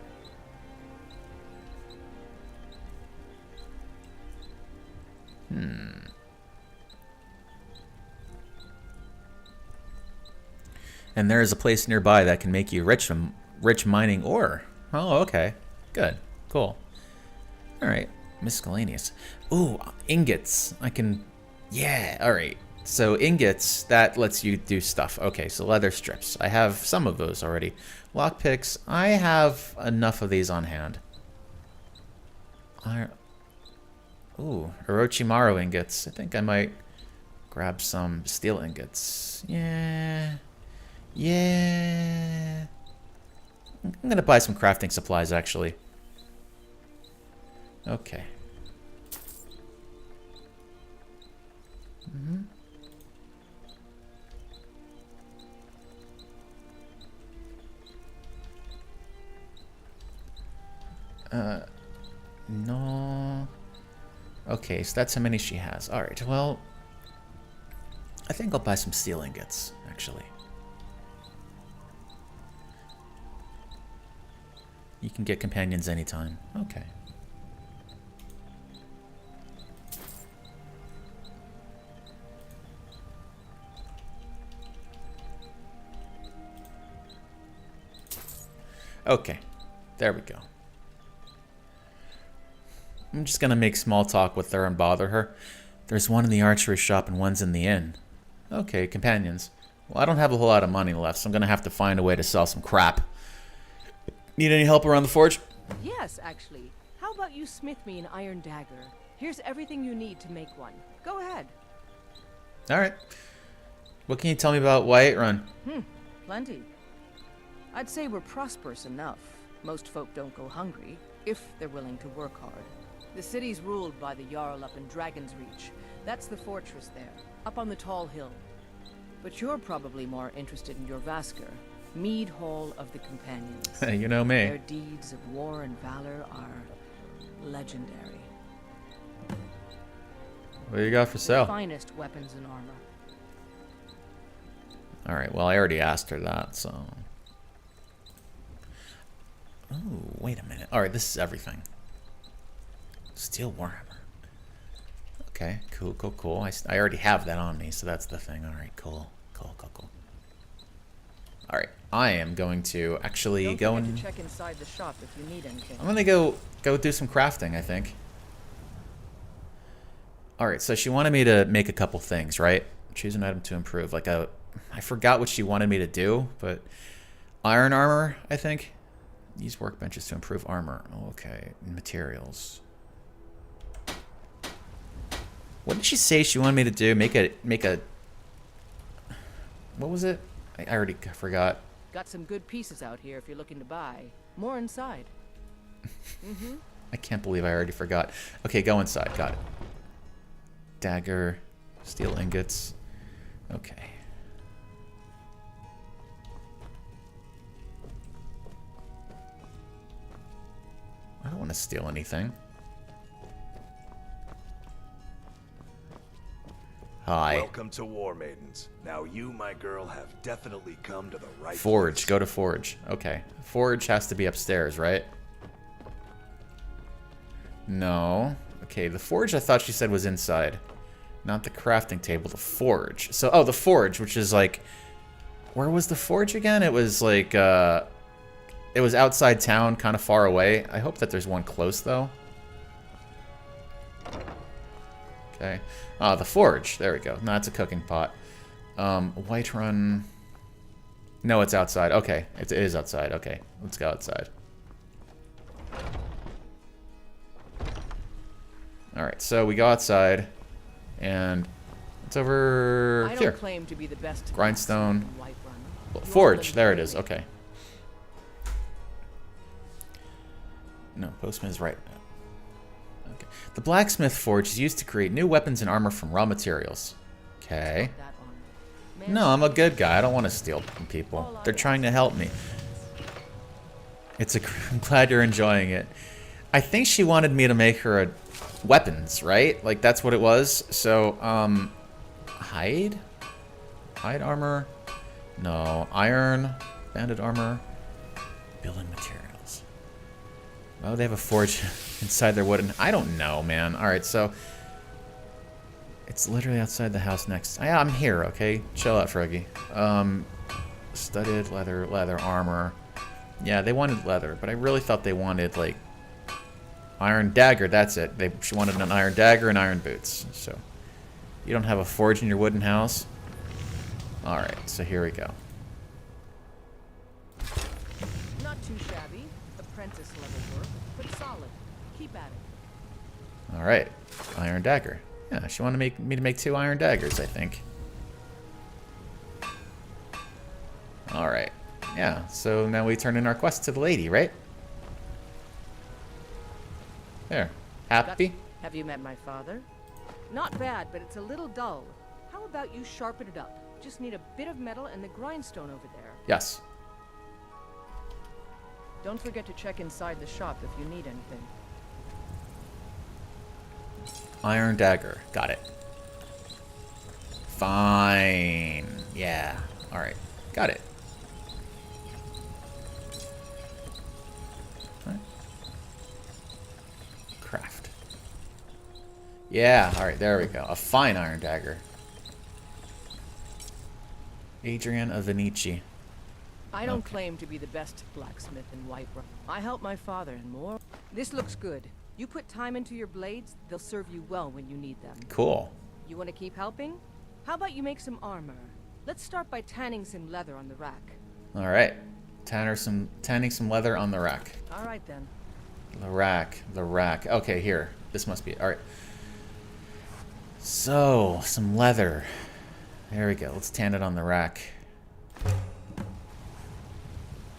And there is a place nearby that can make you rich from rich mining ore. Oh, okay. Good. Cool. All right. Miscellaneous. Ooh, ingots. I can... Yeah, all right. So ingots, that lets you do stuff. Okay, so leather strips. I have some of those already. Lockpicks. I have enough of these on hand. Ooh, Orochimaru ingots. I think I might grab some steel ingots. Yeah. Yeah. I'm going to buy some crafting supplies, actually. Okay. No. Okay, so that's how many she has. Alright, well, I think I'll buy some steel ingots, actually. You can get companions anytime. Okay. Okay, there we go. I'm just gonna make small talk with her and bother her. There's one in the archery shop and one's in the inn. Okay, companions. Well, I don't have a whole lot of money left, so I'm gonna have to find a way to sell some crap. Need any help around the forge? Yes, actually. How about you smith me an iron dagger? Here's everything you need to make one. Go ahead. Alright. What can you tell me about Whiterun? Plenty. I'd say we're prosperous enough. Most folk don't go hungry, if they're willing to work hard. The city's ruled by the Jarl up in Dragon's Reach. That's the fortress there, up on the tall hill. But you're probably more interested in your Vasker, Mead Hall of the Companions. You know me. Their deeds of war and valor are legendary. What do you got for sale? The finest weapons and armor. Alright, well, I already asked her that, so... Oh, wait a minute. Alright, this is everything. Steel warhammer. Okay, cool, cool, cool. I already have that on me, so that's the thing. Alright, cool. Cool, cool, cool. Alright, I am going to actually go and... to check inside the shop if you need anything. I'm gonna go do some crafting, I think. Alright, so she wanted me to make a couple things, right? Choose an item to improve. Like a... I forgot what she wanted me to do, but... Iron armor, I think. Use workbenches to improve armor. Okay, materials. What did she say she wanted me to do? Make a... What was it? I already forgot. Got some good pieces out here if you're looking to buy. More inside. I can't believe I already forgot. Okay, go inside. Got it. Dagger. Steel ingots. Okay. I don't want to steal anything. Hi. Welcome to War Maidens. Now you, my girl, have definitely come to the right Forge. place. Go to Forge. Okay. Forge has to be upstairs, right? No. Okay, the Forge I thought she said was inside. Not the crafting table, the Forge. So, oh, the Forge, which is like... Where was the Forge again? It was like, it was outside town, kind of far away. I hope that there's one close, though. Okay. Ah, the Forge. There we go. No, it's a cooking pot. Whiterun... No, it's outside. Okay, it is outside. Okay, let's go outside. Alright, so we go outside, and it's over here. I don't claim to be the best Grindstone. Forge, there it is. Okay. No, Postman is right. Okay. The blacksmith forge is used to create new weapons and armor from raw materials. Okay. No, I'm a good guy. I don't want to steal from people. They're trying to help me. I'm glad you're enjoying it. I think she wanted me to make her a weapons, right? Like, that's what it was. So, hide? Hide armor? No. Iron? Banded armor? Building materials. Oh, they have a forge inside their wooden... I don't know, man. Alright, so... It's literally outside the house next... I'm here, okay? Chill out, Froggy. Studded leather armor. Yeah, they wanted leather, but I really thought they wanted, like... Iron dagger, that's it. She wanted an iron dagger and iron boots. So, you don't have a forge in your wooden house? Alright, so here we go. Not too shabby. Apprentice level work, but solid. Keep at it. Alright, iron dagger. Yeah, she wanted me to make 2 iron daggers, I think. Alright. Yeah, so now we turn in our quest to the lady, right? There. Happy? Have you met my father? Not bad, but it's a little dull. How about you sharpen it up? Just need a bit of metal and the grindstone over there. Yes. Don't forget to check inside the shop if you need anything. Iron dagger. Got it. Fine. Yeah. Alright. Got it. Craft. Yeah, alright, there we go. A fine iron dagger. Adrian of Venice. I don't claim to be the best blacksmith in Whiterun. I help my father and more. This looks good. You put time into your blades, they'll serve you well when you need them. Cool. You want to keep helping? How about you make some armor? Let's start by tanning some leather on the rack. Alright. Tanning some leather on the rack. Alright then. The rack. Okay, here. This must be it. Alright. So, some leather. There we go. Let's tan it on the rack.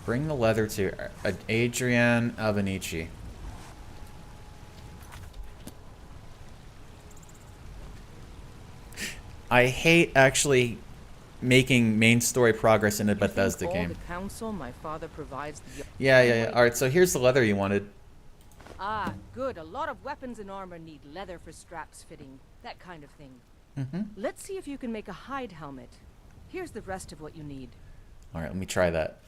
Bring the leather to Adrian Albanici. I hate actually making main story progress in a Bethesda game. The council my father provides the... Yeah. Alright, so here's the leather you wanted. Ah, good. A lot of weapons and armor need leather for straps fitting. That kind of thing. Let's see if you can make a hide helmet. Here's the rest of what you need. Alright, let me try that.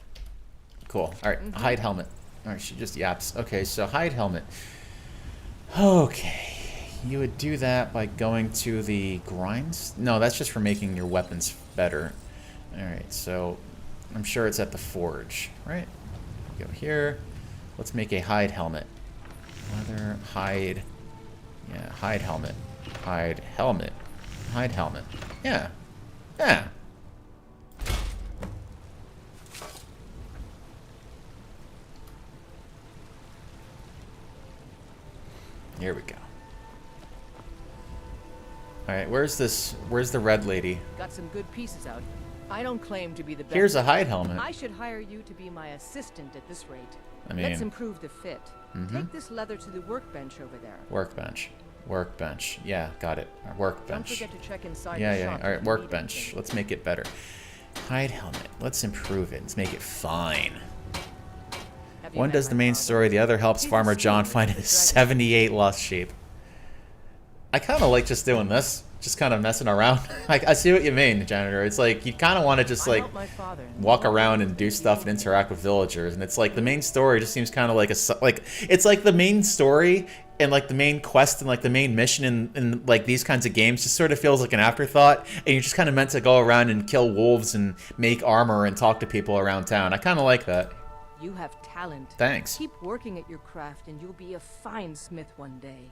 Cool. Alright, hide helmet. Alright, she just yaps. Okay, so hide helmet. Okay. You would do that by going to the grinds? No, that's just for making your weapons better. Alright, so I'm sure it's at the forge, right? Go here. Let's make a hide helmet. Leather, hide. Yeah, hide helmet. Hide helmet. Hide helmet. Yeah. Yeah. Here we go. Alright, where's the red lady? Got some good pieces out. I don't claim to be the best. Here's a hide helmet. I should hire you to be my assistant at this rate. I mean... Let's improve the fit. Take this leather to the workbench over there. Workbench. Yeah, got it. Workbench. Don't forget to check inside the Yeah. shop. Alright, workbench. Let's make it better. Hide helmet. Let's improve it. Let's make it fine. One does the main story, the other helps Farmer John find his 78 lost sheep. I kind of like just doing this. Just kind of messing around. I see what you mean, Janitor. It's like, you kind of want to just, like, walk around and do stuff and interact with villagers. And it's like, the main story just seems kind of like it's like the main story and, like, the main quest and, like, the main mission in like, these kinds of games just sort of feels like an afterthought. And you're just kind of meant to go around and kill wolves and make armor and talk to people around town. I kind of like that. You have talent. Thanks. Keep working at your craft and you'll be a fine smith one day.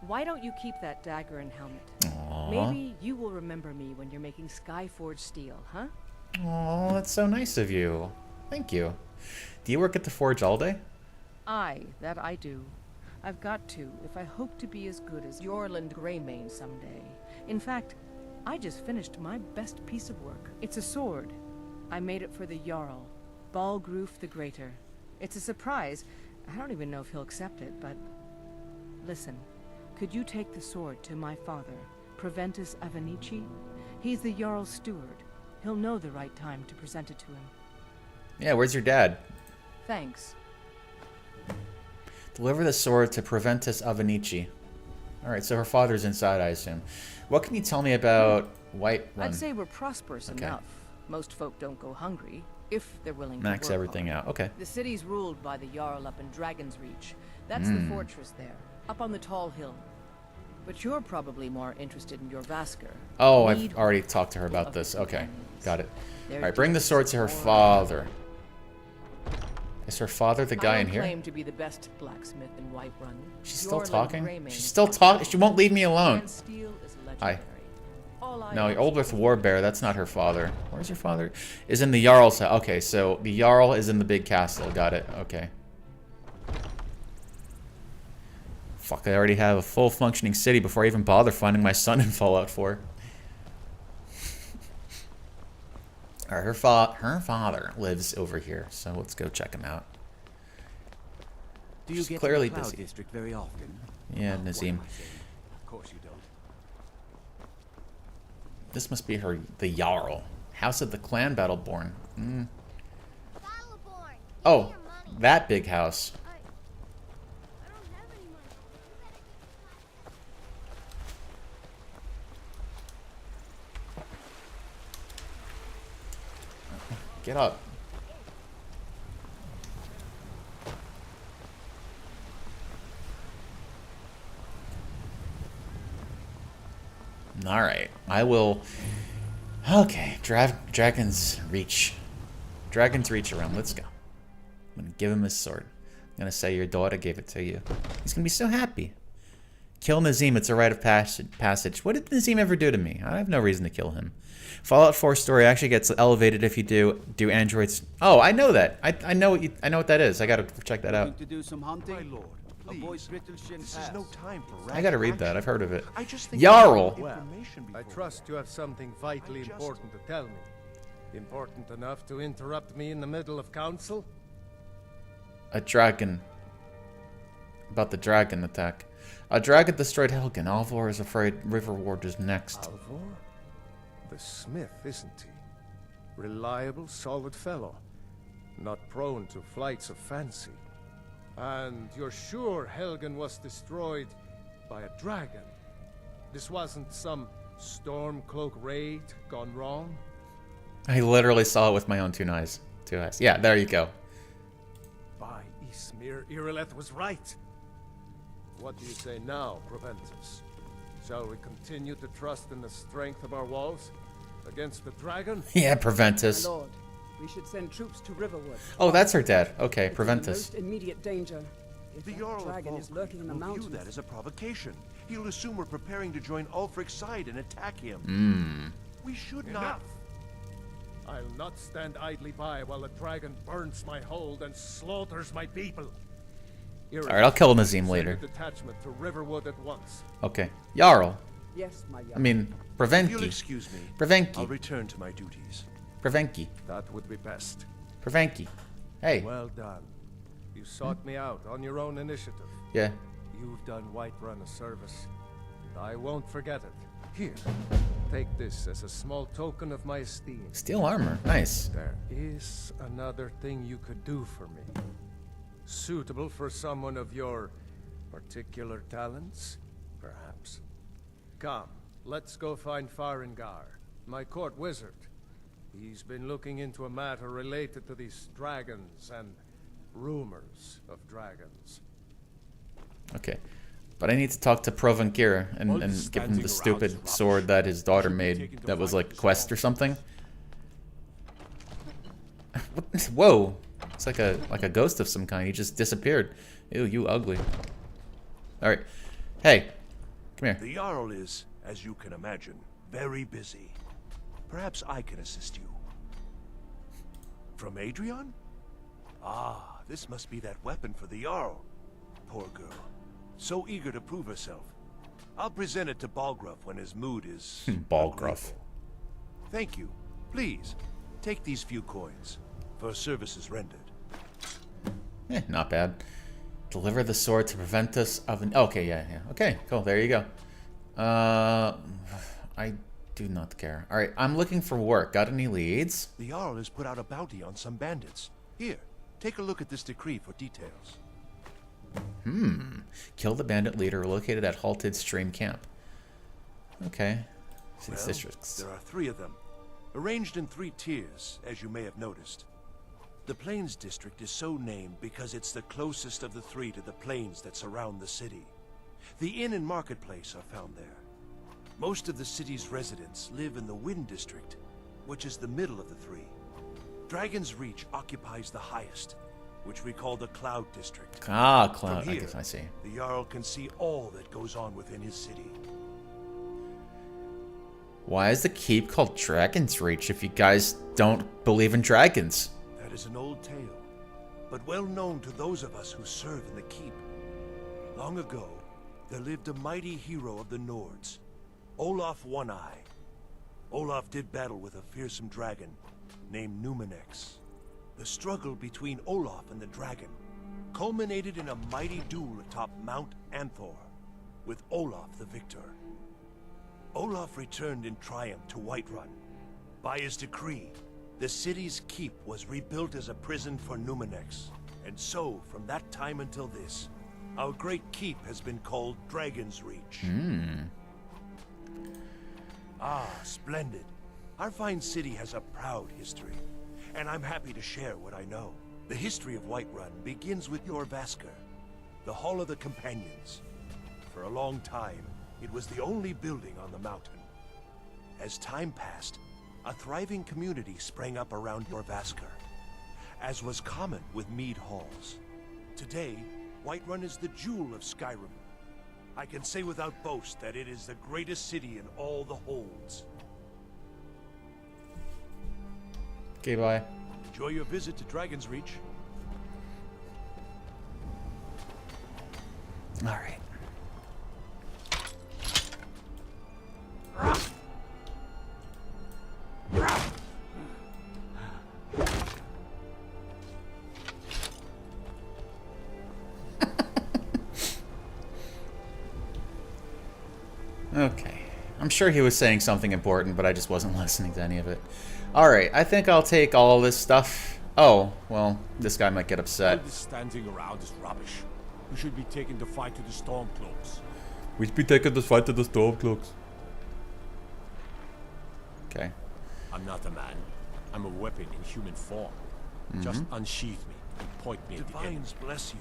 Why don't you keep that dagger and helmet? Aww. Maybe you will remember me when you're making Skyforge steel, huh? Oh, that's so nice of you. Thank you. Do you work at the forge all day? That I do. I've got to, if I hope to be as good as Yorland Greymane someday. In fact, I just finished my best piece of work. It's a sword. I made it for the Jarl, Balgroof the Greater. It's a surprise. I don't even know if he'll accept it, but... Listen. Could you take the sword to my father, Proventus Avenici? He's the Jarl's steward. He'll know the right time to present it to him. Yeah, where's your dad? Thanks. Deliver the sword to Preventus Avenici. Alright, so her father's inside, I assume. What can you tell me about White Run? I'd say we're prosperous enough. Most folk don't go hungry, if they're willing to Max work everything hard. out. Okay. The city's ruled by the Jarl up in Dragon's Reach. That's the fortress there, up on the tall hill. But you're probably more interested in your Vasker. Oh, I've already talked to her about this. Okay, got it. Alright, bring the sword to her father. Is her father the guy in here? I claim to be the best blacksmith in Whiterun. She's still talking? She's still talking? She won't leave me alone. Hi. No, Oldrith Warbear, that's not her father. Where's her father? Is in the Jarl's house. Okay, so the Jarl is in the big castle. Got it. Okay. Fuck, I already have a full functioning city before I even bother finding my son in Fallout 4. Alright, her father lives over here, so let's go check him out. Do you She's get clearly to the Cloud busy. District very often? Yeah, Nazim. Of course you don't. This must be the Jarl. House of the Clan Battleborn. Oh, that big house. Get up. Alright, I will... Okay, Dragon's Reach. Dragon's Reach around, let's go. I'm gonna give him his sword. I'm gonna say your daughter gave it to you. He's gonna be so happy. Kill Nazim, it's a rite of passage. What did Nazim ever do to me? I have no reason to kill him. Fallout 4 story actually gets elevated if you do androids. Oh, I know that. I know what that is. I gotta check that out. To do some hunting? My lord, please. This is no time for I gotta read that. I've heard of it. I just think Jarl. Well, I trust you have something vitally important to tell me. Important enough to interrupt me in the middle of council? A dragon. About the dragon attack. A dragon destroyed Helgen. Alvor is afraid Riverward is next. Alvor? The smith, isn't he? Reliable, solid fellow. Not prone to flights of fancy. And you're sure Helgen was destroyed by a dragon? This wasn't some Stormcloak raid gone wrong? I literally saw it with my own two eyes. Yeah, there you go. By Ysmir, Irileth was right. What do you say now, Proventus? Shall we continue to trust in the strength of our walls against the dragon? Yeah, Proventus. My lord, we should send troops to Riverwood. Oh, that's her dad. Okay, It's Proventus. the most immediate danger. If The that Jarl of dragon is Falkreath lurking in the will mountains. view that as a provocation. He'll assume we're preparing to join Ulfric's side and attack him. We should not. Enough! I'll not stand idly by while the dragon burns my hold and slaughters my people. Alright, I'll kill Nazim Send a later. detachment to Riverwood at once. Okay. Jarl. Yes, my young. I mean, If you'll Prevenki. excuse me, I'll Prevenki. return to my duties. Prevenki. That would be best. Prevenki. Hey. Well done. You sought me out on your own initiative. Yeah. You've done Whiterun a service, and I won't forget it. Here, take this as a small token of my esteem. Steel armor. Nice. There is another thing you could do for me. Suitable for someone of your particular talents, perhaps. Come, let's go find Farengar, my court wizard. He's been looking into a matter related to these dragons and rumors of dragons. Okay. But I need to talk to Provenkir and give him the stupid sword that his daughter made that was like a quest or something. Whoa. It's like a ghost of some kind. He just disappeared. Ew, you ugly. Alright. Hey. Come here. The Jarl is, as you can imagine, very busy. Perhaps I can assist you. From Adrian? Ah, this must be that weapon for the Jarl. Poor girl. So eager to prove herself. I'll present it to Balgruff when his mood is... Balgruff. Thank you. Please, take these few coins for services rendered. Not bad. Deliver the sword to prevent us of an... Okay, yeah. Okay, cool. There you go. I do not care. Alright, I'm looking for work. Got any leads? The Jarl has put out a bounty on some bandits. Here, take a look at this decree for details. Kill the bandit leader located at halted stream camp. Okay. Well, Districts. there are 3 of them, arranged in 3 tiers, as you may have noticed. The Plains District is so named because it's the closest of the 3 to the plains that surround the city. The inn and marketplace are found there. Most of the city's residents live in the Wind District, which is the middle of the 3. Dragon's Reach occupies the highest, which we call the Cloud District. Ah, Cloud. From here, I see. the Jarl can see all that goes on within his city. Why is the keep called Dragon's Reach if you guys don't believe in dragons? That is an old tale, but well known to those of us who serve in the keep. Long ago, there lived a mighty hero of the Nords, Olaf One-Eye. Olaf did battle with a fearsome dragon named Numenex. The struggle between Olaf and the dragon culminated in a mighty duel atop Mount Anthor, with Olaf the victor. Olaf returned in triumph to Whiterun. By his decree, the city's keep was rebuilt as a prison for Numenex. And so, from that time until this, our great keep has been called Dragon's Reach. Ah, splendid. Our fine city has a proud history, and I'm happy to share what I know. The history of Whiterun begins with Jorrvaskr, the Hall of the Companions. For a long time, it was the only building on the mountain. As time passed, a thriving community sprang up around Jorrvaskr, as was common with mead halls. Today, Whiterun is the jewel of Skyrim. I can say without boast that it is the greatest city in all the holds. Okay, bye. Enjoy your visit to Dragon's Reach. Alright. Okay. I'm sure he was saying something important, but I just wasn't listening to any of it. Alright, I think I'll take all this stuff. Oh, well, this guy might get upset. All this standing around is rubbish. We should be taking the fight to the Stormcloaks. We should be taking this fight to the Stormcloaks. Okay. I'm not a man. I'm a weapon in human form. Just unsheath me and point me at the enemy. Divines bless you.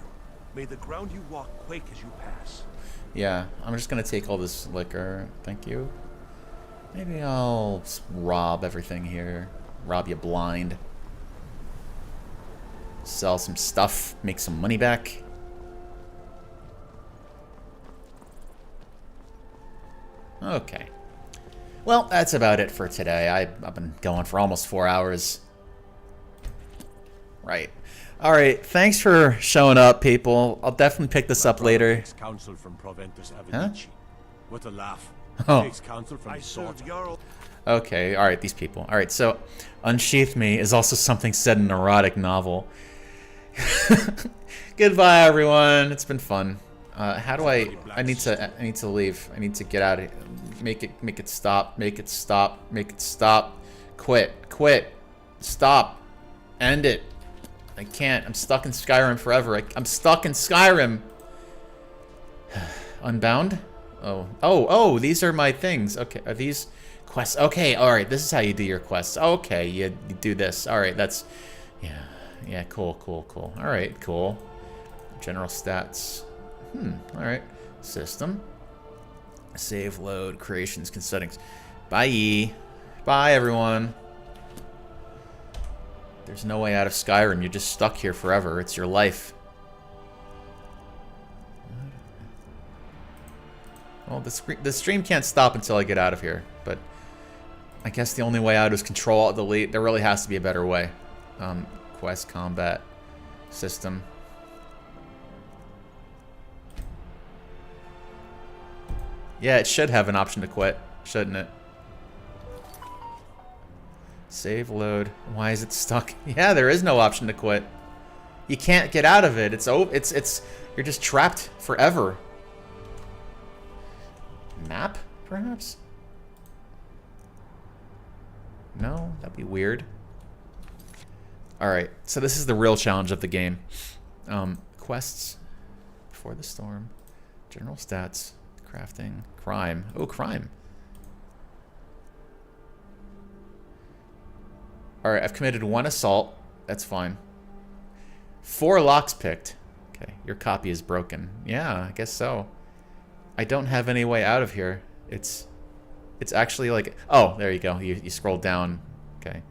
May the ground you walk quake as you pass. Yeah, I'm just gonna take all this liquor. Thank you. Maybe I'll rob everything here. Rob you blind. Sell some stuff. Make some money back. Okay. Well, that's about it for today. I've been going for almost 4 hours. Right. Alright, thanks for showing up, people. I'll definitely pick this up later. Takes counsel from Proventus Avenici. What a laugh. Oh. Takes counsel from the served Jarl. Okay, alright, these people. Alright, so Unsheath Me is also something said in an erotic novel. Goodbye, everyone. It's been fun. How do I need to leave. I need to get out of here. Make it stop. Make it stop. Make it stop. Quit. Stop. End it. I can't. I'm stuck in Skyrim forever. I'm stuck in Skyrim. Unbound? Oh, these are my things. Okay, are these quests? Okay, alright, this is how you do your quests. Okay, you do this. Alright, that's... Yeah, cool. Alright, cool. General stats. Alright. System. Save, load, creations, settings. Bye, everyone. There's no way out of Skyrim. You're just stuck here forever. It's your life. Well, the stream can't stop until I get out of here, but I guess the only way out is Control Alt Delete. There really has to be a better way. Quest, combat, system. Yeah, it should have an option to quit, shouldn't it? Save, load. Why is it stuck? Yeah, there is no option to quit. You can't get out of it. You're just trapped forever. Map, perhaps? No? That'd be weird. Alright, so this is the real challenge of the game. Quests before the storm. General stats. Crafting. Crime. Oh, crime. Alright, I've committed 1 assault. That's fine. 4 locks picked. Okay, your copy is broken. Yeah, I guess so. I don't have any way out of here. It's actually like... Oh, there you go. You scroll down. Okay.